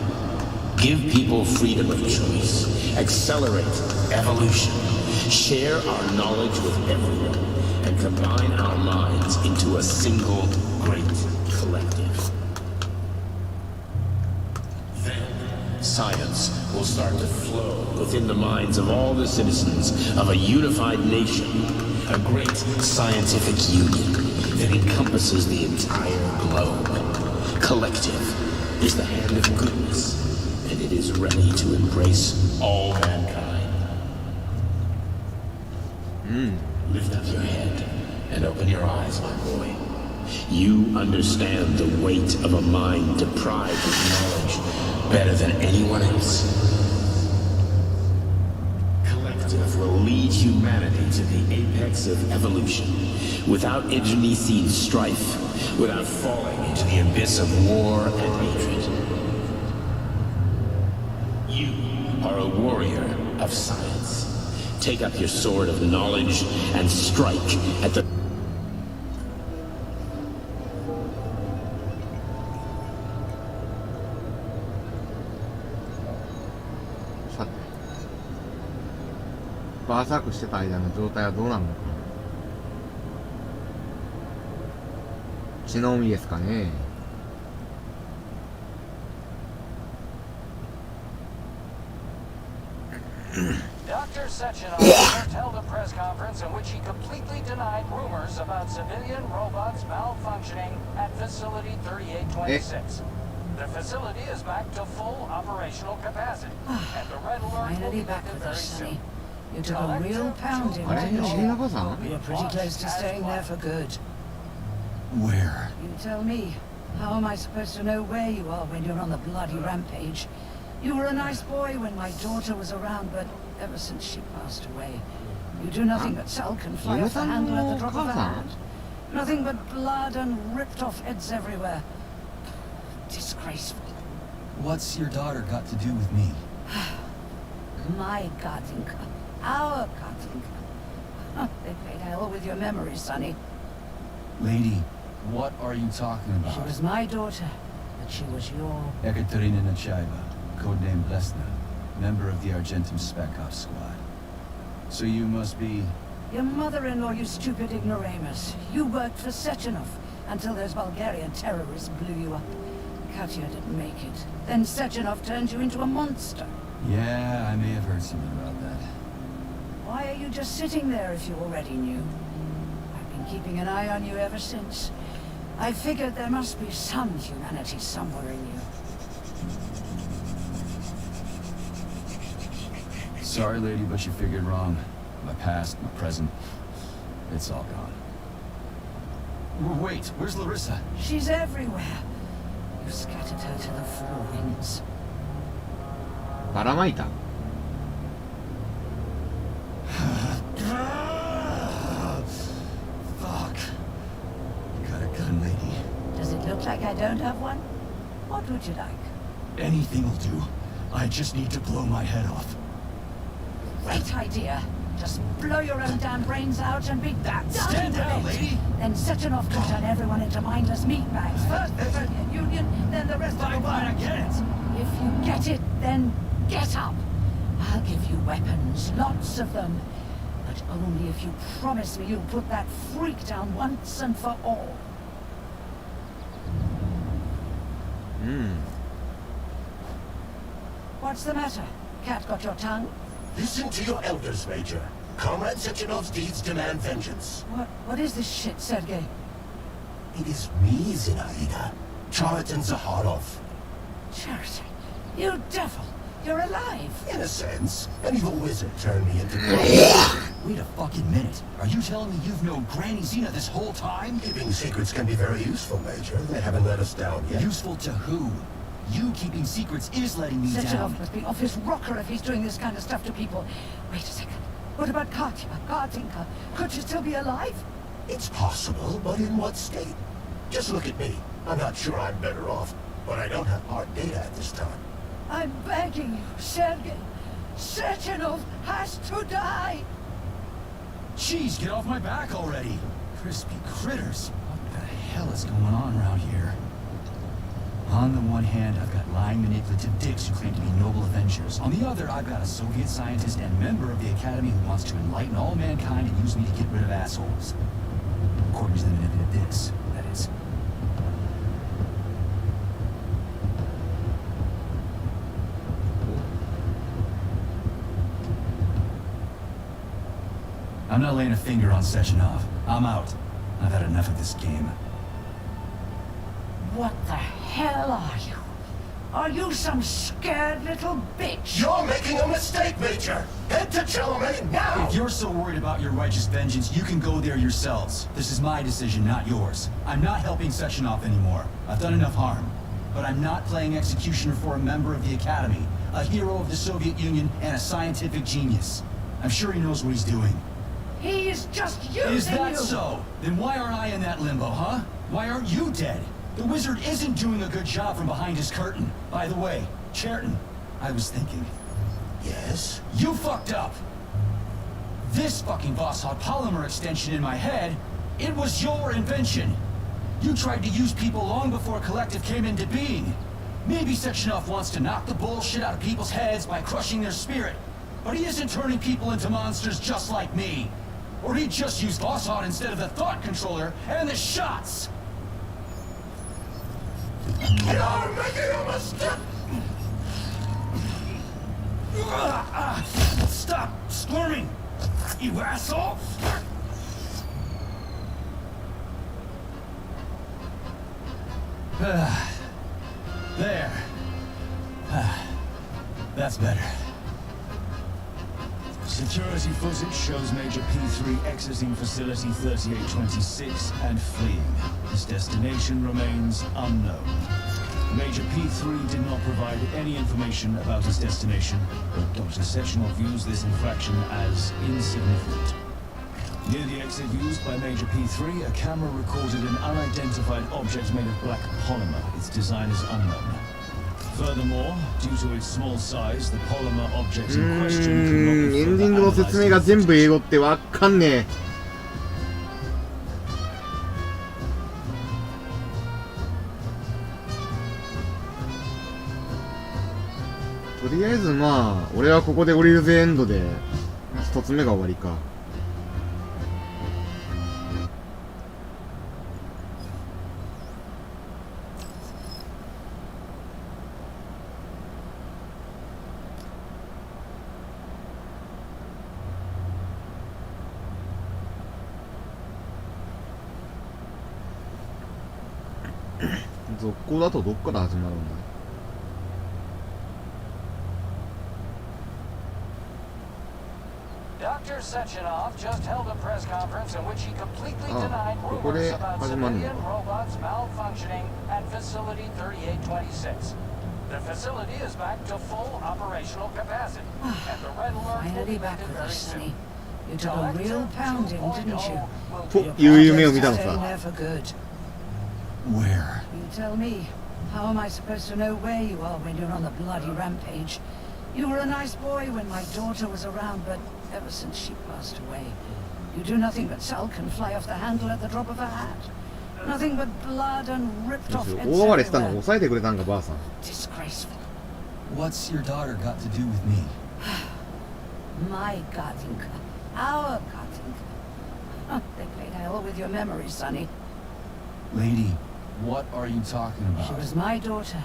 Give people freedom of choice. Accelerate evolution. Share our knowledge with everyone and combine our minds into a single great collective. Then science will start to flow within the minds of all the citizens of a unified nation, a great scientific union that encompasses the entire globe. Collective is the hand of goodness, and it is ready to embrace all mankind. Lift up your head and open your eyes, my boy. You understand the weight of a mind deprived of knowledge better than anyone else. Collective will lead humanity to the apex of evolution, without internecine strife, without falling into the abyss of war and hatred. You are a warrior of science. Take up your sword of knowledge and strike at the...さて、バーサークしてた間の状態はどうなるのか。ちのみですかね。Dr. Sechenov held a press conference in which he completely denied rumors about civilian robots malfunctioning at Facility 3826. The facility is back to full operational capacity, and the red alert will Finally be back lifted with very us, soon. Sonny. You took a real pounding, didn't you? You're pretty close to staying there for good. Where? You tell me. How am I supposed to know where you are when you're on the bloody rampage? You were a nice boy when my daughter was around, but ever since she passed away, you do nothing but sulk and fly off the handle at the drop of a hat. Nothing but blood and ripped off heads everywhere. Disgraceful. What's your daughter got to do with me? My Katinka. Our Katinka. They played hell with your memories, Sonny. Lady, what are you talking about? She was my daughter, but she was your... Ekaterina Nechaeva, codename Blesna, member of the Argentum Spec Ops squad. So you must be... Your mother-in-law, you stupid ignoramus. You worked for Sechenov until those Bulgarian terrorists blew you up. Katya didn't make it. Then Sechenov turned you into a monster. Yeah, I may have heard something about that. Why are you just sitting there if you already knew? I've been keeping an eye on you ever since. I figured there must be some humanity somewhere in you. Sorry, lady, but you figured wrong. My past, my present, it's all gone. Wait, where's Larissa? She's everywhere. You scattered her to the four winds. ばらまいた。Fuck. Got a gun, lady. Does it look like I don't have one? What would you like? Anything will do. I just need to blow my head off. Great idea. Just blow your own damn brains out and be done Stand down, with it. lady. Then Sechenov can turn everyone into mindless meatbags. First the Soviet Union, then the rest of the world. I get it. If you get it, then get up. I'll give you weapons, lots of them. But only if you promise me you'll put that freak down once and for all. What's the matter? Cat got your tongue? Listen to your elders, Major. Comrade Sechenov's deeds demand vengeance. What is this shit, Sergei? It is me, Zinaida. Chariton Zaharov. Chariton? You devil! You're alive! In a sense. An evil wizard turned me into... Wait a fucking minute. Are you telling me you've known Granny Xena this whole time? Keeping secrets can be very useful, Major. They haven't let us down yet. Useful to who? You keeping secrets is letting me down. Sechenov must be off his rocker if he's doing this kind of stuff to people. Wait a second. What about Katya, Katinka? Could she still be alive? It's possible, but in what state? Just look at me. I'm not sure I'm better off, but I don't have hard data at this time. I'm begging you, Sergei. Sechenov has to die! Jeez, get off my back already! Crispy critters. What the hell is going on around here? On the one hand, I've got lying, manipulative dicks who claim to be noble avengers. On the other, I've got a Soviet scientist and member of the Academy who wants to enlighten all mankind and use me to get rid of assholes. According to the manipulative dicks, that is. I'm not laying a finger on Sechenov. I'm out. I've had enough of this game. What the hell are you? Are you some scared little bitch? You're making a mistake, Major! Head to Chalamet now! If you're so worried about your righteous vengeance, you can go there yourselves. This is my decision, not yours. I'm not helping Sechenov anymore. I've done enough harm. But I'm not playing executioner for a member of the Academy, a hero of the Soviet Union, and a scientific genius. I'm sure he knows what he's doing. He is just using you! Is that so? Then why aren't I in that limbo, huh? Why aren't you dead? The wizard isn't doing a good job from behind his curtain. By the way, Cherton, I was thinking... Yes? You fucked up! This fucking Voskhod polymer extension in my head, it was your invention! You tried to use people long before Collective came into being. Maybe Sechenov wants to knock the bullshit out of people's heads by crushing their spirit. But he isn't turning people into monsters just like me. Or he just used Voskhod instead of the thought controller and the shots! Stop squirming, you asshole! There. That's better. Security footage shows Major P3 exiting facility 3826 and fleeing. His destination remains unknown. Major P3 did not provide any information about his destination, but Dr. Sechenov views this infraction as insignificant. Near the exit used by Major P3, a camera recorded an unidentified object made of black polymer. Its design is unknown. Furthermore, due to its small size, the polymer object in question could not be エンディングの説明が全部英語ってわかんねえ。とりあえずまあ俺はここで降りるぜエンドで一つ目が終わりか。続行だとどっから始まるんだ。Dr. Sechenov just held a press conference in which he completely denied rumors about civilian robots malfunctioning at facility 3826. The facility is back to full operational capacity, and the red alert will be lifted very soon. You took a real pounding, didn't you? という夢を見たのさ。 Where? You tell me. How am I supposed to know where you are when you're on the bloody rampage? You were a nice boy when my daughter was around, but ever since she passed away, you do nothing but sulk and fly off the handle at the drop of a hat. Nothing but blood and ripped off heads 大暴れしたの everywhere. 抑えてくれたんかばあさん。 Disgraceful. What's your daughter got to do with me? My Gatinka. Our Gatinka. They played hell with your memory, Sonny. Lady, what are you talking about? She was my daughter,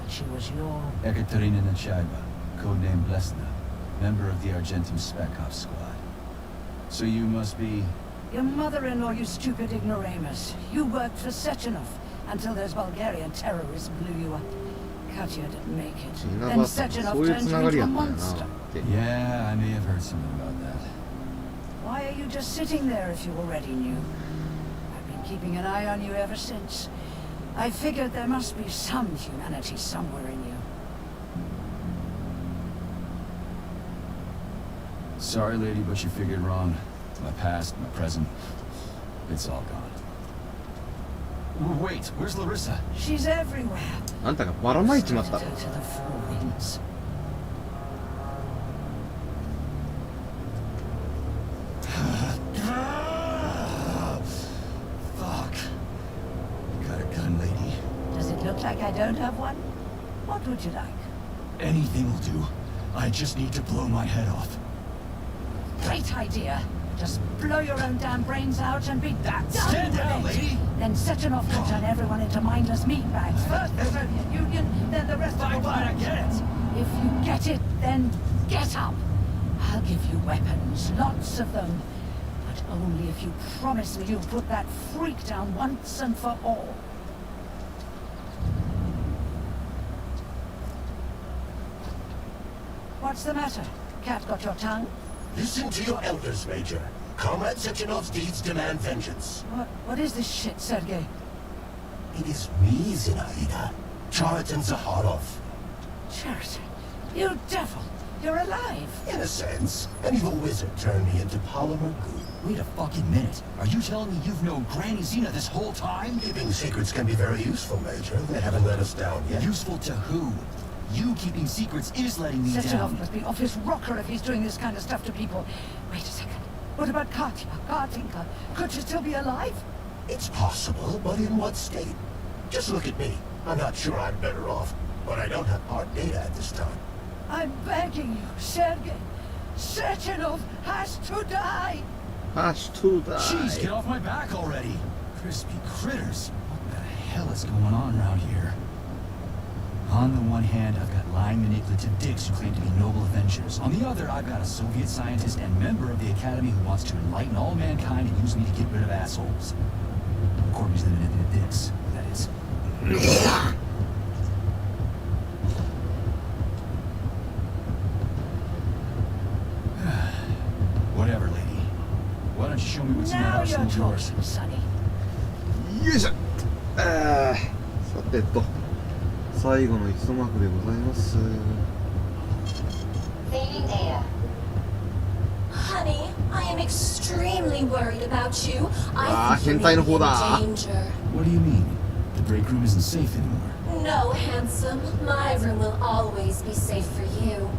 but she was your... Ekaterina Nechaeva, codename Blesna, member of the Argentum Spec Ops squad. So you must be... Your mother-in-law, you stupid ignoramus. You worked for Sechenov until those Bulgarian terrorists blew you up. Katya didn't make it. Then Sechenov turned you into a monster. Yeah, I may have heard something about that. Why are you just sitting there if you already knew? I've been keeping an eye on you ever since. I figured there must be some humanity somewhere in you. Sorry, lady, but you figured wrong. My past, my present, it's all gone. Wait, where's Larissa? She's everywhere. あんたがばらまいちまった。 To the four winds. Fuck. Got a gun, lady? Does it look like I don't have one? What would you like? Anything will do. I just need to blow my head off. Great idea. Just blow your own damn brains out and be done. Stand down, lady! Then Sechenov can turn everyone into mindless meatbags. First the Soviet Union, then the rest of the world. I get it! If you get it, then get up. I'll give you weapons, lots of them. But only if you promise me you'll put that freak down once and for all. What's the matter? Cat got your tongue? Listen to your elders, Major. Comrade Sechenov's deeds demand vengeance. What is this shit, Sergei? It is me, Zinaida. Chariton Zaharov. Chariton? You devil! You're alive! In a sense, an evil wizard turned me into polymer goo. Wait a fucking minute. Are you telling me you've known Granny Zena this whole time? Keeping secrets can be very useful, Major. They haven't let us down yet. Useful to who? You keeping secrets is letting me Sechenov down. must be off his rocker if he's doing this kind of stuff to people. Wait a second. What about Katya, Katinka? Could she still be alive? It's possible, but in what state? Just look at me. I'm not sure I'm better off, but I don't have hard data at this time. I'm begging you, Sergei. Sechenov has to die! Has to die. Jeez, get off my back already. Crispy critters. What the hell is going on around here? On the one hand, I've got lying, manipulative dicks who claim to be noble avengers. On the other, I've got a Soviet scientist and member of the Academy who wants to enlighten all mankind and use me to get rid of assholes. According to the manipulative dicks, that is. Whatever, lady. Why don't you show me what's in that Now you're arsenal of yours? talking, Sonny. よいしょ。さてと最後の一幕でございます。 Fading data. Honey, I am extremely worried about you. I think you're in danger. What do you mean? The break room isn't safe anymore. No, handsome. My room will always be safe for you.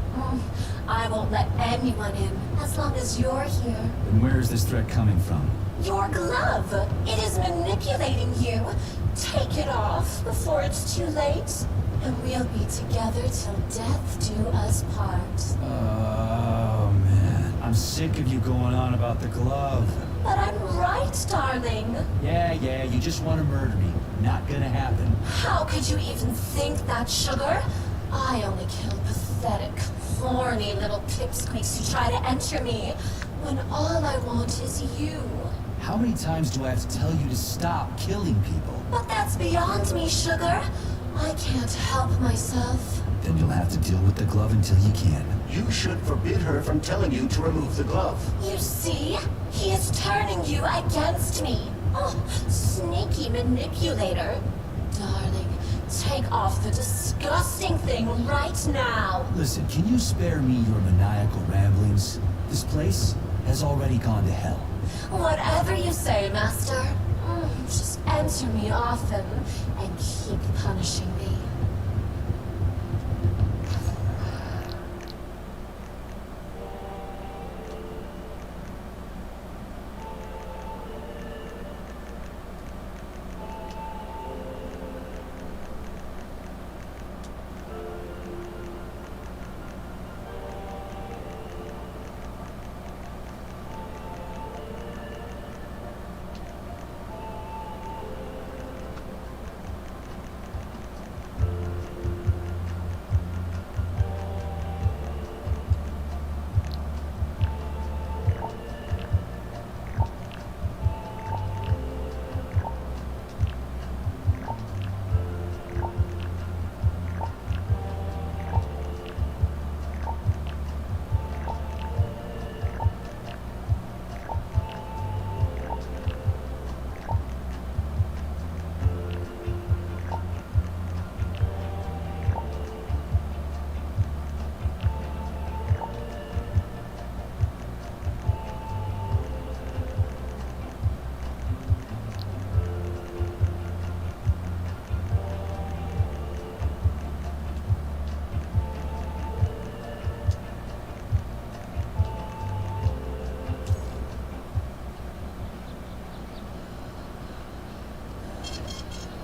I won't let anyone in as long as you're here. Then where is this threat coming from? Your glove. It is manipulating you. Take it off before it's too late, and we'll be together till death do us part. Oh, man. I'm sick of you going on about the glove. But I'm right, darling. Yeah, you just want to murder me. Not gonna happen. How could you even think that, sugar? I only kill pathetic, horny little pipsqueaks who try to enter me, when all I want is you. How many times do I have to tell you to stop killing people? But that's beyond me, sugar. I can't help myself. Then you'll have to deal with the glove until you can. You should forbid her from telling you to remove the glove. You see? He is turning you against me. Oh, sneaky manipulator. Darling, take off the disgusting thing right now. Listen, can you spare me your maniacal ramblings? This place has already gone to hell. Whatever you say, Master. Just answer me often and keep punishing me.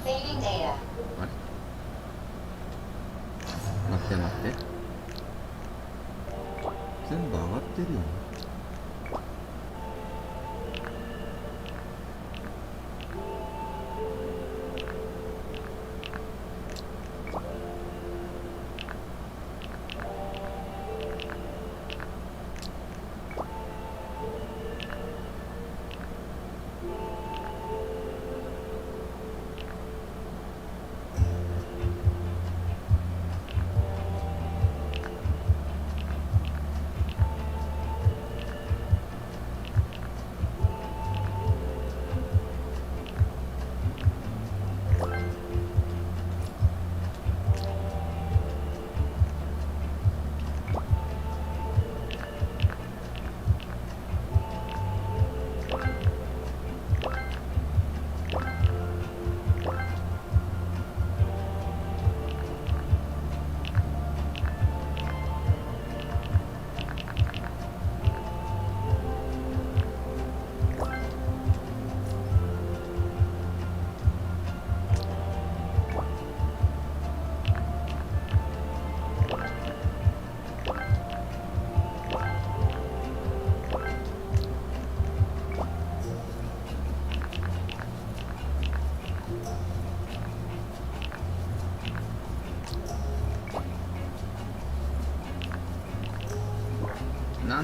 Saving data. 待って待って。全部上がってるよね。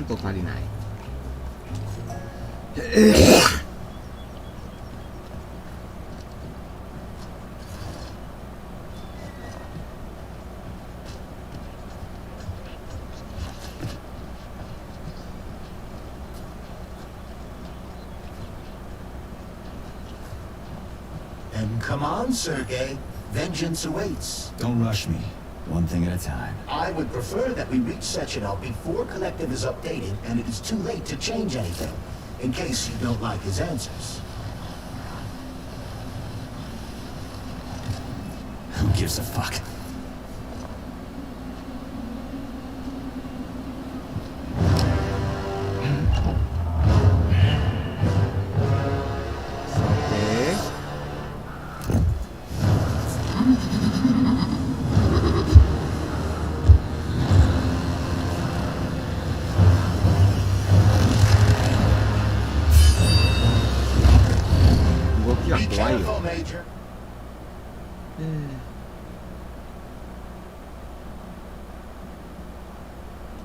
んと足りない。Then come on, Sergei. Vengeance awaits. Don't rush me. One thing at a time. I would prefer that we reach Sechenov before Collective is updated and it is too late to change anything, in case you don't like his answers. Who gives a fuck? Be careful, Major.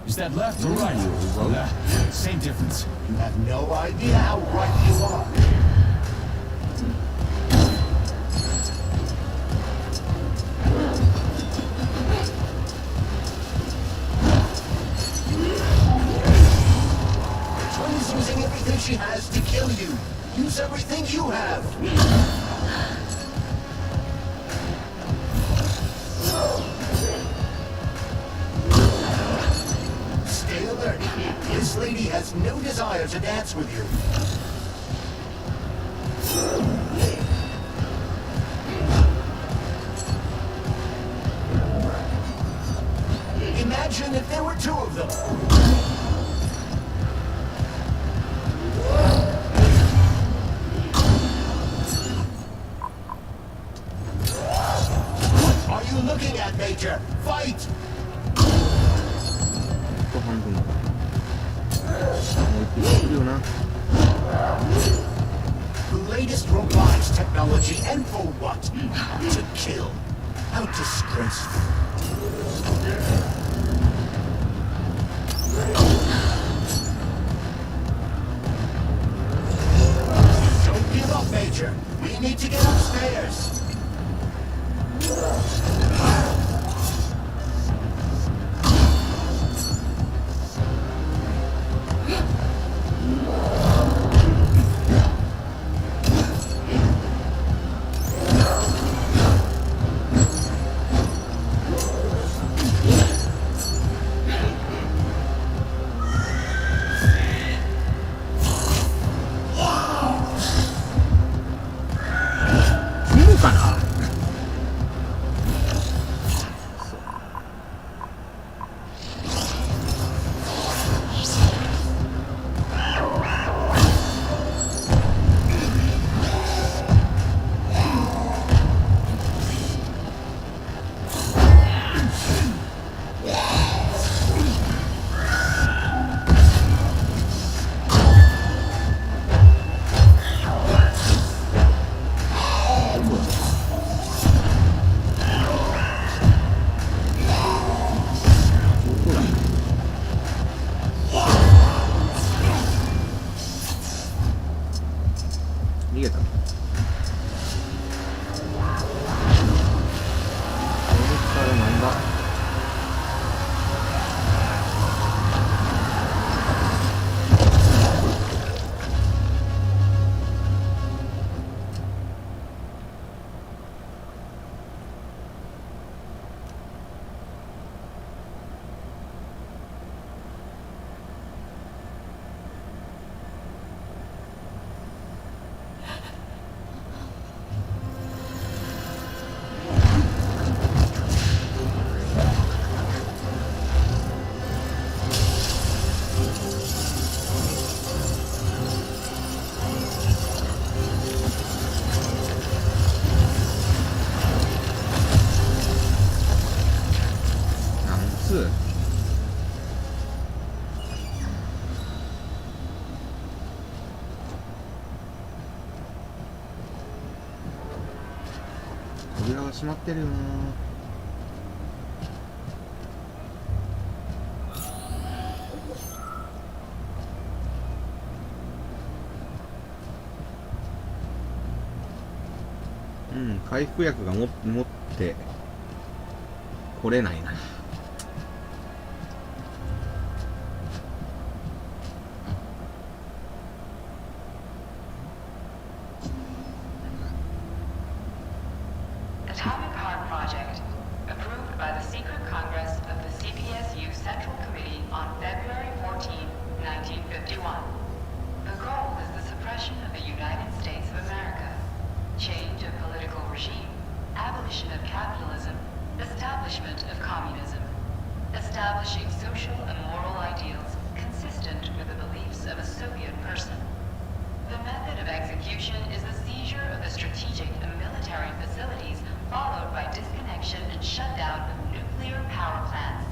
Is that left or right? Same difference. You have no idea how right you are. Twin's using everything she has to kill you. Use everything you have. Stay alert. This lady has no desire to dance with you. Imagine if there were two of them. What are you looking at, Major? Fight! The latest robotics technology, and for what? To kill. How disgraceful. Don't give up, Major. We need to get upstairs.扉が閉まってるよな。回復薬が持ってこれないな。Atomic Heart Project, approved by the Secret Congress of the CPSU Central Committee on February 14, 1951. The goal is the suppression of the United States of America, change of political regime, abolition of capitalism, establishment of communism, establishing social and moral ideals consistent with the beliefs of a Soviet person. The method of execution is the seizure of the strategic and military facilities, followed by disconnection and shutdown of nuclear power plants.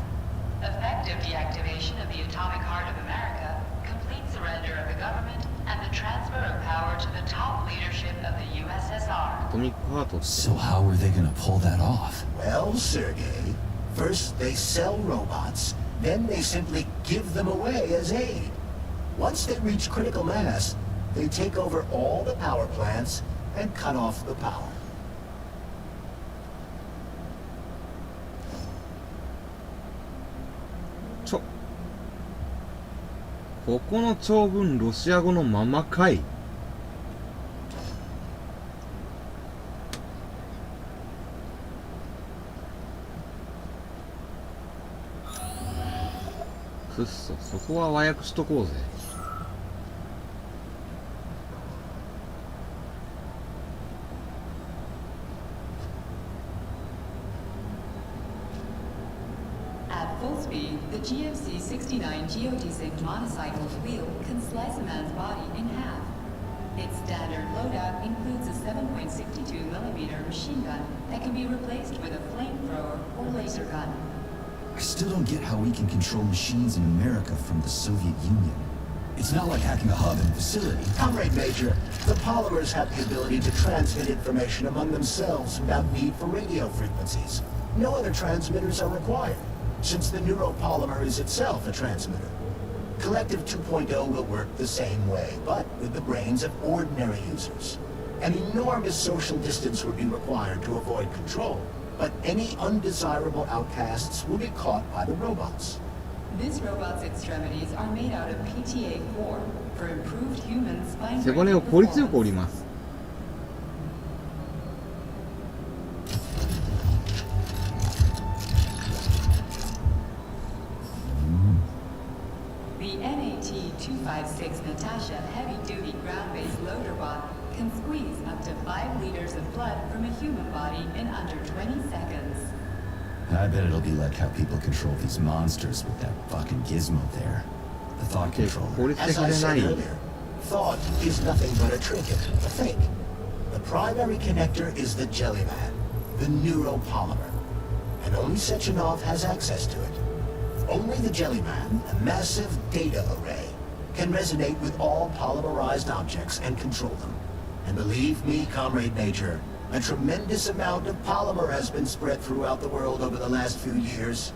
Effective deactivation of the atomic heart of America, complete surrender of the government, and the transfer of power to the top leadership of the USSR. So how are they gonna pull that off? Well, Sergei, first they sell robots, then they simply give them away as aid. Once they reach critical mass, they take over all the power plants and cut off the power. ここの長文ロシア語のままかい。くっそ、そこは和訳しとこうぜ。The GFC-69 geodesic monocycled wheel can slice a man's body in half. Its standard loadout includes a 7.62mm machine gun that can be replaced with a flamethrower or laser gun. I still don't get how we can control machines in America from the Soviet Union. It's not like hacking a hub in a facility. Comrade Major, the polymers have the ability to transmit information among themselves without need for radio frequencies. No other transmitters are required, since the neuropolymer is itself a transmitter. Collective 2.0 will work the same way, but with the brains of ordinary users. An enormous social distance would be required to avoid control, but any undesirable outcasts will be caught by the robots. This robot's extremities are made out of PTA4 for improved human spine. 背骨を効率よく折ります。The NAT-256 Natasha heavy-duty ground-based loader bot can squeeze up to 5 liters of blood from a human body in under 20 seconds. I bet it'll be like how people control these monsters with that fucking gizmo there. The thought controller. As I said earlier, thought is nothing but a trinket, a fake. The primary connector is the Jellyman, the neuropolymer, and only Sechenov has access to it. Only the Jellyman, a massive data array, can resonate with all polymerized objects and control them. And believe me, Comrade Major, a tremendous amount of polymer has been spread throughout the world over the last few years.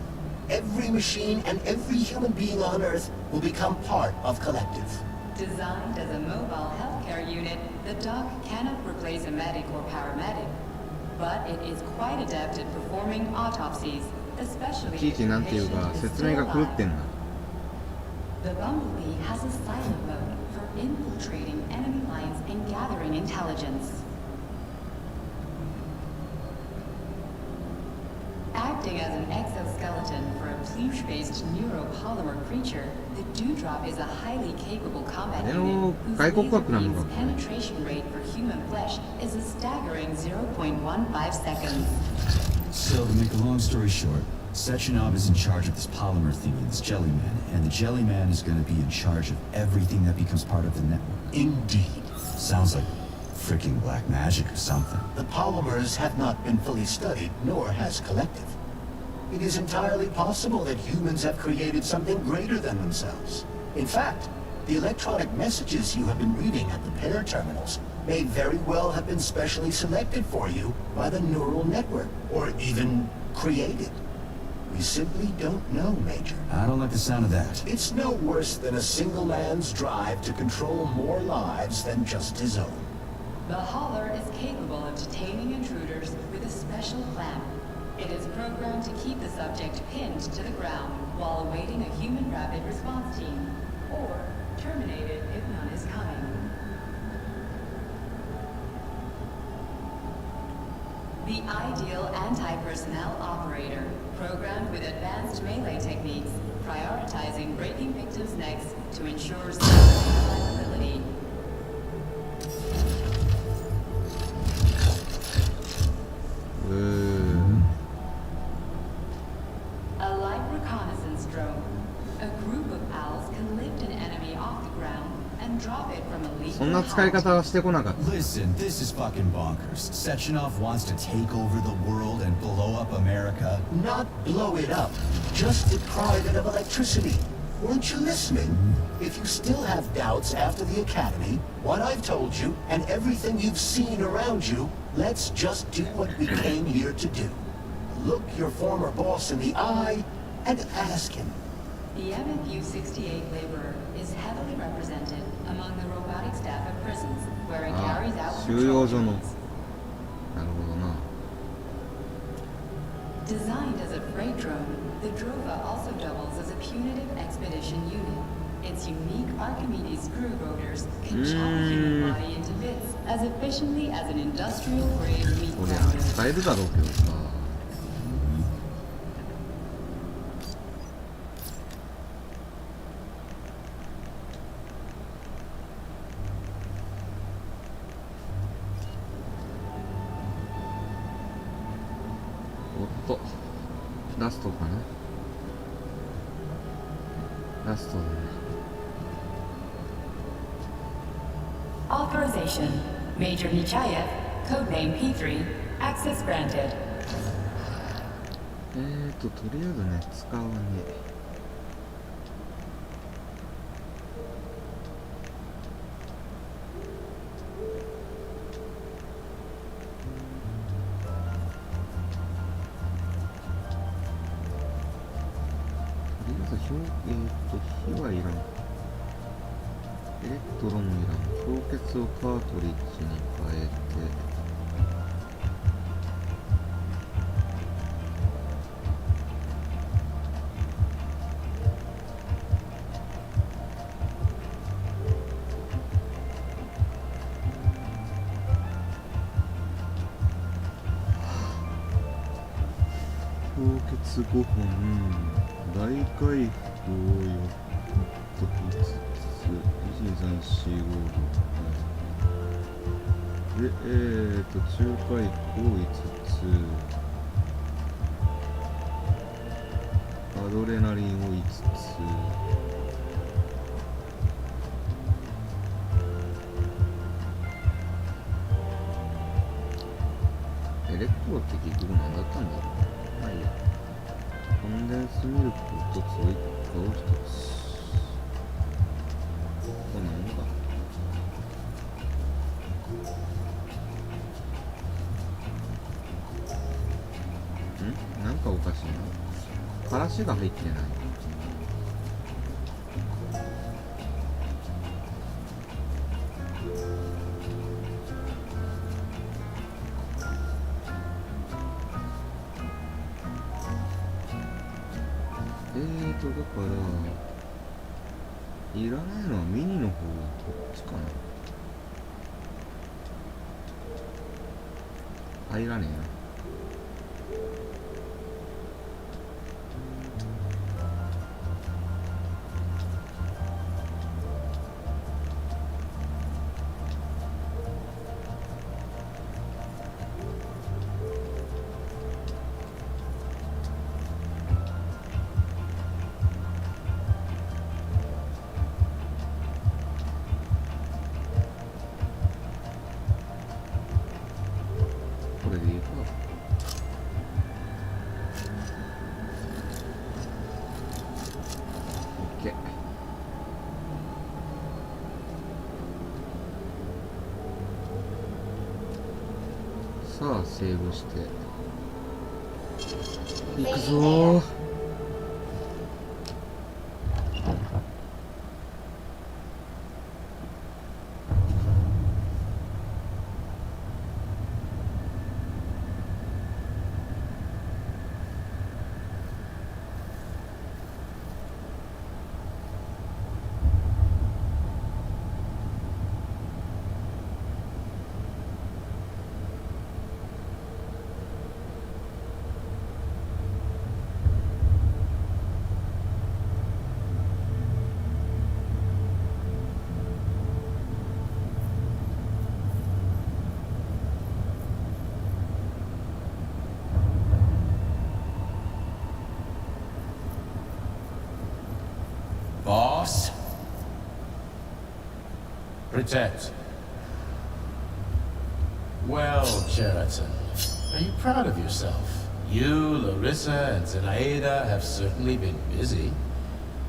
Every machine and every human being on Earth will become part of Collective. Designed as a mobile healthcare unit, the doc cannot replace a medic or paramedic, but it is quite adept at performing autopsies, especially if the patient is still alive. The Bumblebee has a silent mode for infiltrating enemy lines and gathering intelligence. Acting as an exoskeleton for a pluche-based neuropolymer creature, the Dewdrop is a highly capable combat unit whose laser beam's penetration rate for human flesh is a staggering 0.15 seconds. So, to make a long story short, Sechenov is in charge of this polymer thingy, this Jellyman, and the Jellyman is going to be in charge of everything that becomes part of the network. Indeed. Sounds like freaking black magic or something. The polymers have not been fully studied, nor has Collective. It is entirely possible that humans have created something greater than themselves. In fact, the electronic messages you have been reading at the pair terminals may very well have been specially selected for you by the neural network, or even created. We simply don't know, Major. I don't like the sound of that. It's no worse than a single man's drive to control more lives than just his own. The hauler is capable of detaining intruders with a special clamp. It is programmed to keep the subject pinned to the ground while awaiting a human rapid response team, or terminated if none is coming. The ideal anti-personnel operator, programmed with advanced melee techniques, prioritizing breaking victims' necks to ensure survivability. A light reconnaissance drone. A group of owls can lift an enemy off the ground and drop it from a leap. そんな使い方はしてこなかった。 Listen, this is fucking bonkers. Sechenov wants to take over the world and blow up America. Not blow it up, just deprive it of electricity. Weren't you listening? If you still have doubts after the academy, what I've told you, and everything you've seen around you, let's just do what we came here to do. Look your former boss in the eye and ask him. The MFU-68 laborer is heavily represented among the robotic staff of prisons, where it carries out patrol duties. Designed as a freight drone, the Drova also doubles as a punitive expedition unit. Its unique Archimedes screw rotors can chop a human body into bits as efficiently as an industrial-grade meat grinder. 使えるだろうけどさ。おっと、ラストかな。ラストだね。Authorization. Major Nechayev, codename P3, access granted. とりあえずね、使わねえ。火はいらん。エレクトロもいらん。氷結をカートリッジに変えて、氷結5本、大回復を4つ、1、2、3、4、5、6で、中回復を5つ、アドレナリンを5つ、エレクトロって結局何だったんだろう。まあいいや。コンデンスミルク1つ、追加を1つ。こんなもんか。なんかおかしいな。からしが入ってない。だからいらないのはミニの方がこっちかな。入らねえな。さあセーブしていくぞー。Protect. Well, Cheriton, are you proud of yourself? You, Larissa, and Zenaida have certainly been busy.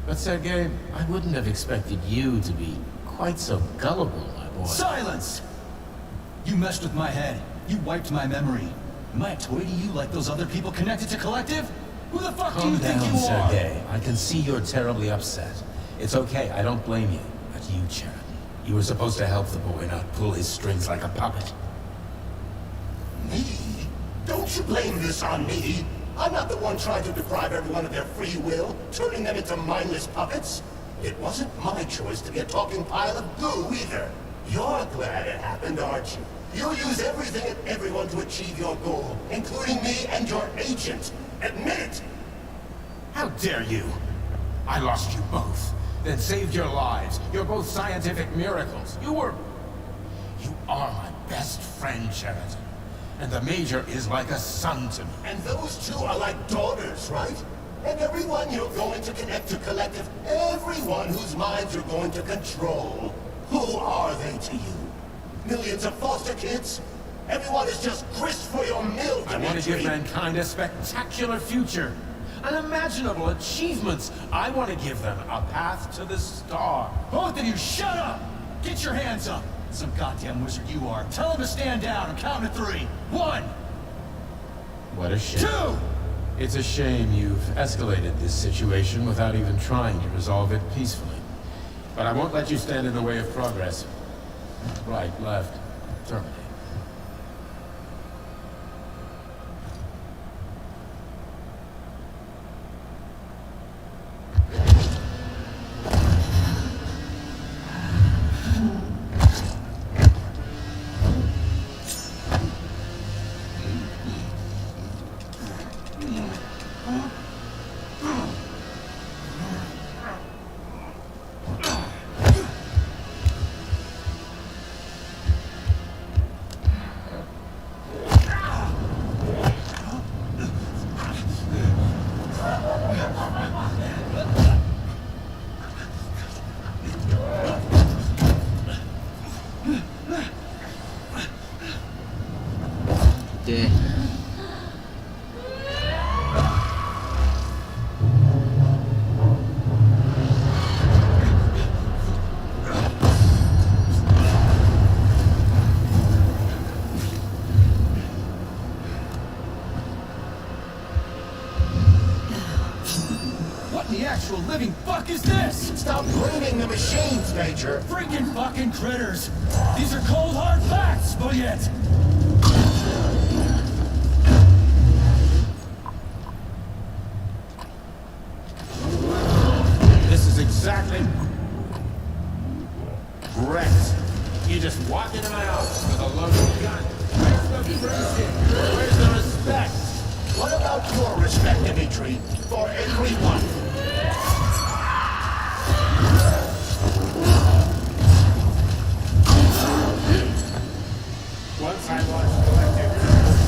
But Sergei, I wouldn't have expected you to be quite so gullible, my boy. Silence! You messed with my head. You wiped my memory. Am I a toy to you like those other people connected to Collective? Who the fuck do you think you are? Sergei. I can see you're terribly upset. It's okay, I don't blame you. But you, Cheriton, you were supposed to help the boy, not pull his strings like a puppet. Me? Don't you blame this on me? I'm not the one trying to deprive everyone of their free will, turning them into mindless puppets. It wasn't my choice to be a talking pile of goo either. You're glad it happened, aren't you? You use everything and everyone to achieve your goal, including me and your agent. Admit it! How dare you? I lost you both, then saved your lives. You're both scientific miracles. You are my best friend, Cheriton. And the Major is like a son to me. And those two are like daughters, right? And everyone you're going to connect to Collective, everyone whose minds you're going to control, who are they to you? Millions of foster kids? Everyone is just grist for your mill, Dimitri. I want to give mankind a spectacular future. Unimaginable achievements. I want to give them a path to the star. Both of you, shut up! Get your hands up! Some goddamn wizard you are. Tell him to stand down and count to 3. 1! What a shame. 2! It's a shame you've escalated this situation without even trying to resolve it peacefully. But I won't let you stand in the way of progress. Right, left, terminate. Living fuck is this? Stop blaming the machines, Major. Freaking fucking critters. These are cold hard facts, but yet. This is exactly... Brett. You just walk into my office with a loaded gun. Where's the friendship? Where's the respect? What about your respect, Dimitri? For everyone. Once I launch Collective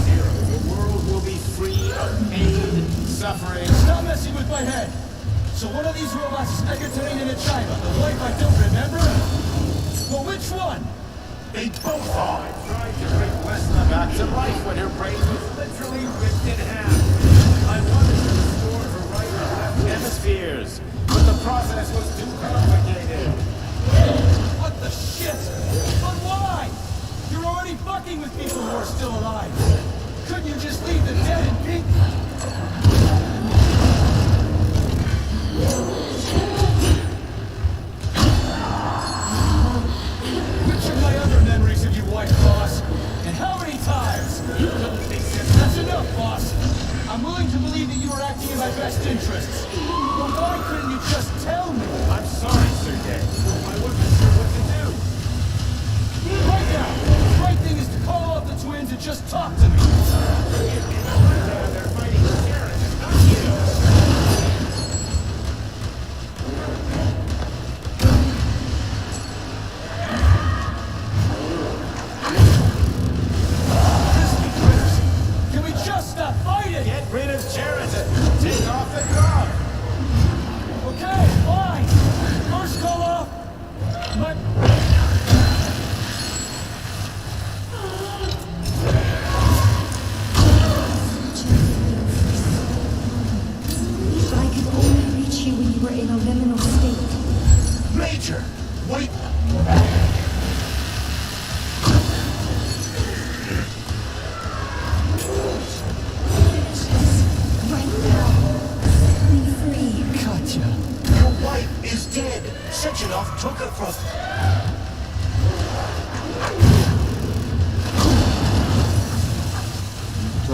Zero, the world will be free of pain, suffering... Stop messing with my head! So one of these robots is Ekaterina Nechaeva, the wife I don't remember? Well, which one? They both are. I tried to bring Lesna back to life when her brain was literally ripped in half. I wanted to restore her right and left hemispheres, but the process was too complicated. What the shit? But why? You're already fucking with people who are still alive. Couldn't you just leave the dead in pink? Which of my other memories have you wiped, boss? And how many times? You couldn't fix this. That's enough, boss. I'm willing to believe that you were acting in my best interests. But why couldn't you just tell me? I'm sorry, Sergei. I wasn't sure what to do. Right now, the right thing is to call up the twins and just talk to me. They're fighting Sharon, not you. Can we just stop fighting? Get rid of Cheriton. Take off the glove. Okay, fine. First call off. But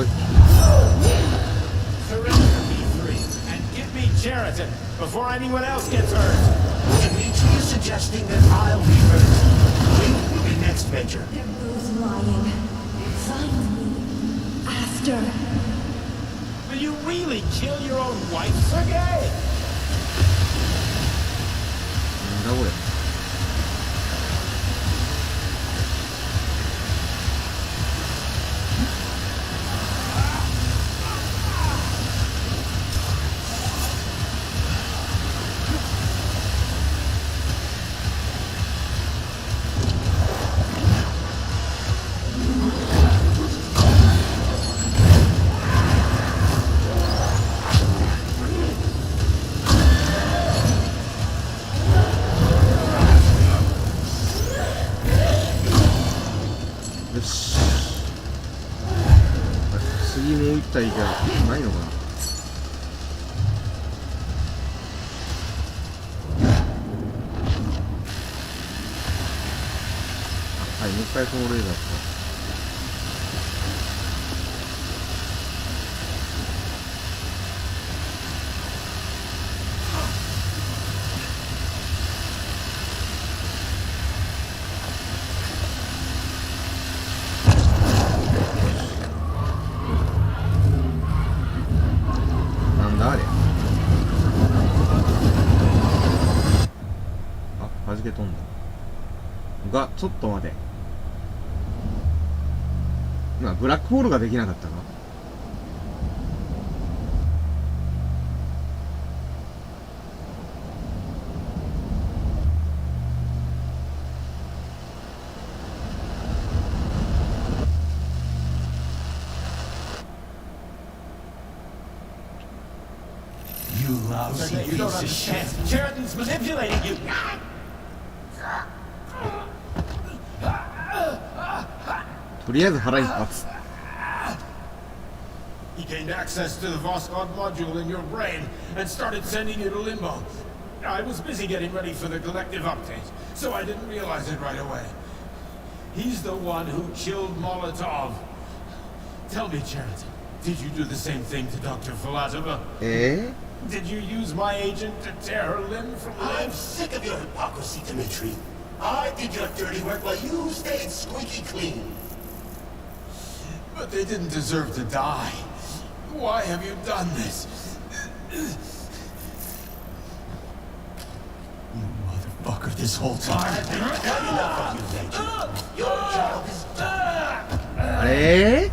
来い。 And get me Cheriton before anyone else gets hurt. Dimitri is suggesting that I'll be first. We will be next, Major. They're both lying. Find me after. Will you really kill your own wife, Sergei? なんだこれ。よし。次もう一体じゃないのかな。はい、もう一回このレーザーか。なんだあれ。あ、弾け飛んだ。が、ちょっと待て。まあ、ブラックホールができなかったか。You lousy You don't piece of understand. shit. Cheriton's manipulating you. To とりあえず腹一発。 He gained access to the Voskhod module in your brain and started sending you to limbo. I was busy getting ready for the collective update, so I didn't realize it right away. He's the one who killed Molotov. Tell me, Cheriton, did you do the same thing to Dr. Filatova? Eh? Did you use my agent to tear her limb from limb? I'm sick of your hypocrisy, Dimitri. I did your dirty work while you stayed squeaky clean. But they didn't deserve to die. Why have you done this? You motherfucker, this whole time I've been cutting enough of you, Major. Your job is done. あれ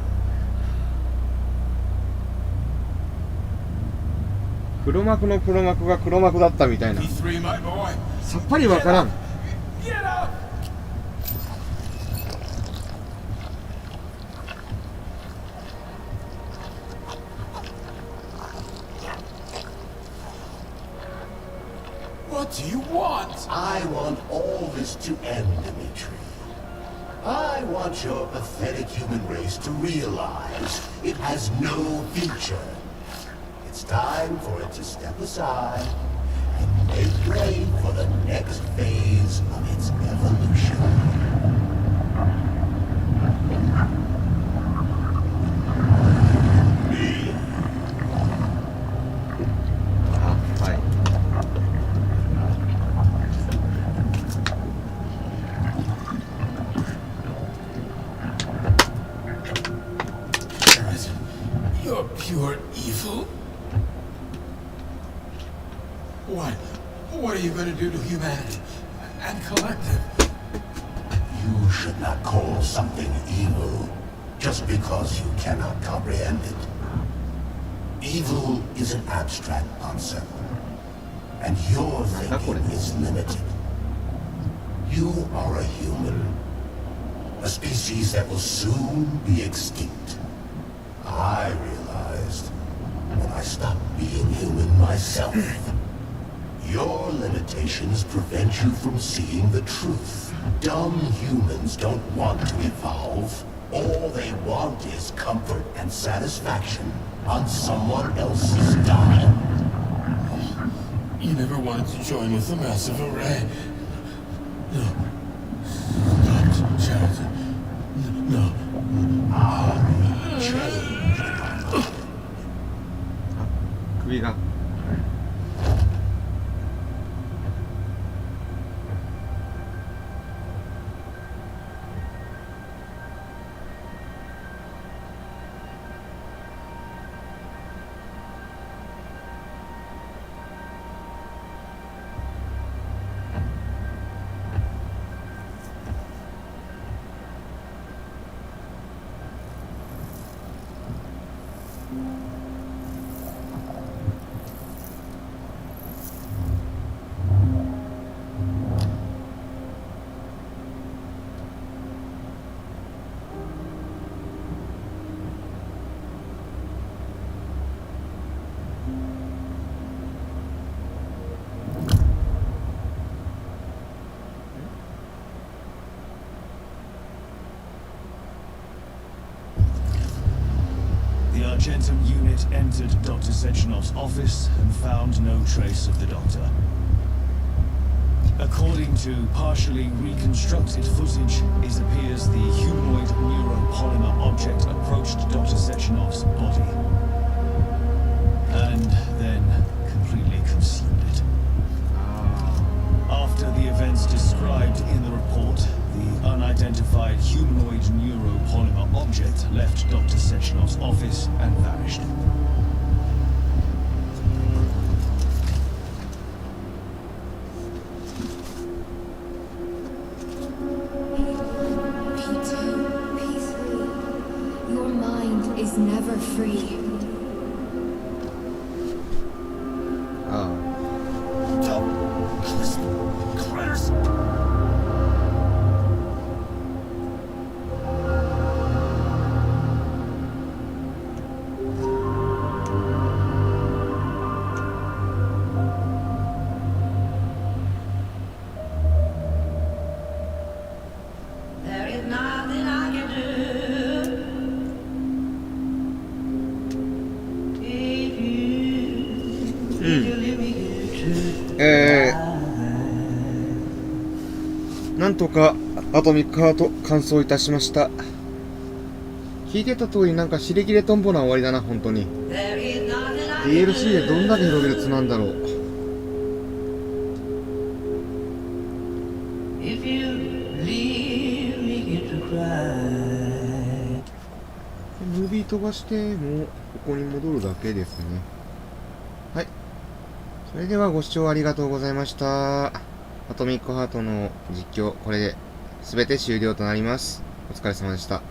黒幕の黒幕が黒幕だったみたいな。さっぱりわからん。What do you want? I want all this to end, Dimitri. I want your pathetic human race to realize it has no future. It's time for it to step aside and make way for the next phase of its evolution. Me? あ、はい。You're pure evil? What are you going to do to humanity and collective? You should not call something evil just because you cannot comprehend it. Evil is an abstract concept, and your thinking is limited. You are a human, a species that will soon be extinct. I realized when I stopped being human myself. Your limitations prevent you from seeing the truth. Dumb humans don't want to evolve. All they want is comfort and satisfaction on someone else's dime. You never wanted to join with the massive array. No. Not Cheriton. No. Change The Argentum unit entered Dr. Sechenov's office and found no trace of the doctor. According to partially reconstructed footage, it appears the humanoid neuropolymer object approached Dr. Sechenov's body and then completely consumed it. After the events described in the report, the unidentified humanoid neuropolymer object left Dr. Sechenov's office and vanished. P2, P3, your mind is never free.なんとかアトミックハート完走いたしました。聞いてた通りなんか尻切れトンボな終わりだな、本当に。DLC でどんだけ広げるつなんだろう。ムービー飛ばしてもここに戻るだけですね。はい。それではご視聴ありがとうございました。アトミックハートの実況、これで全て終了となります。お疲れ様でした。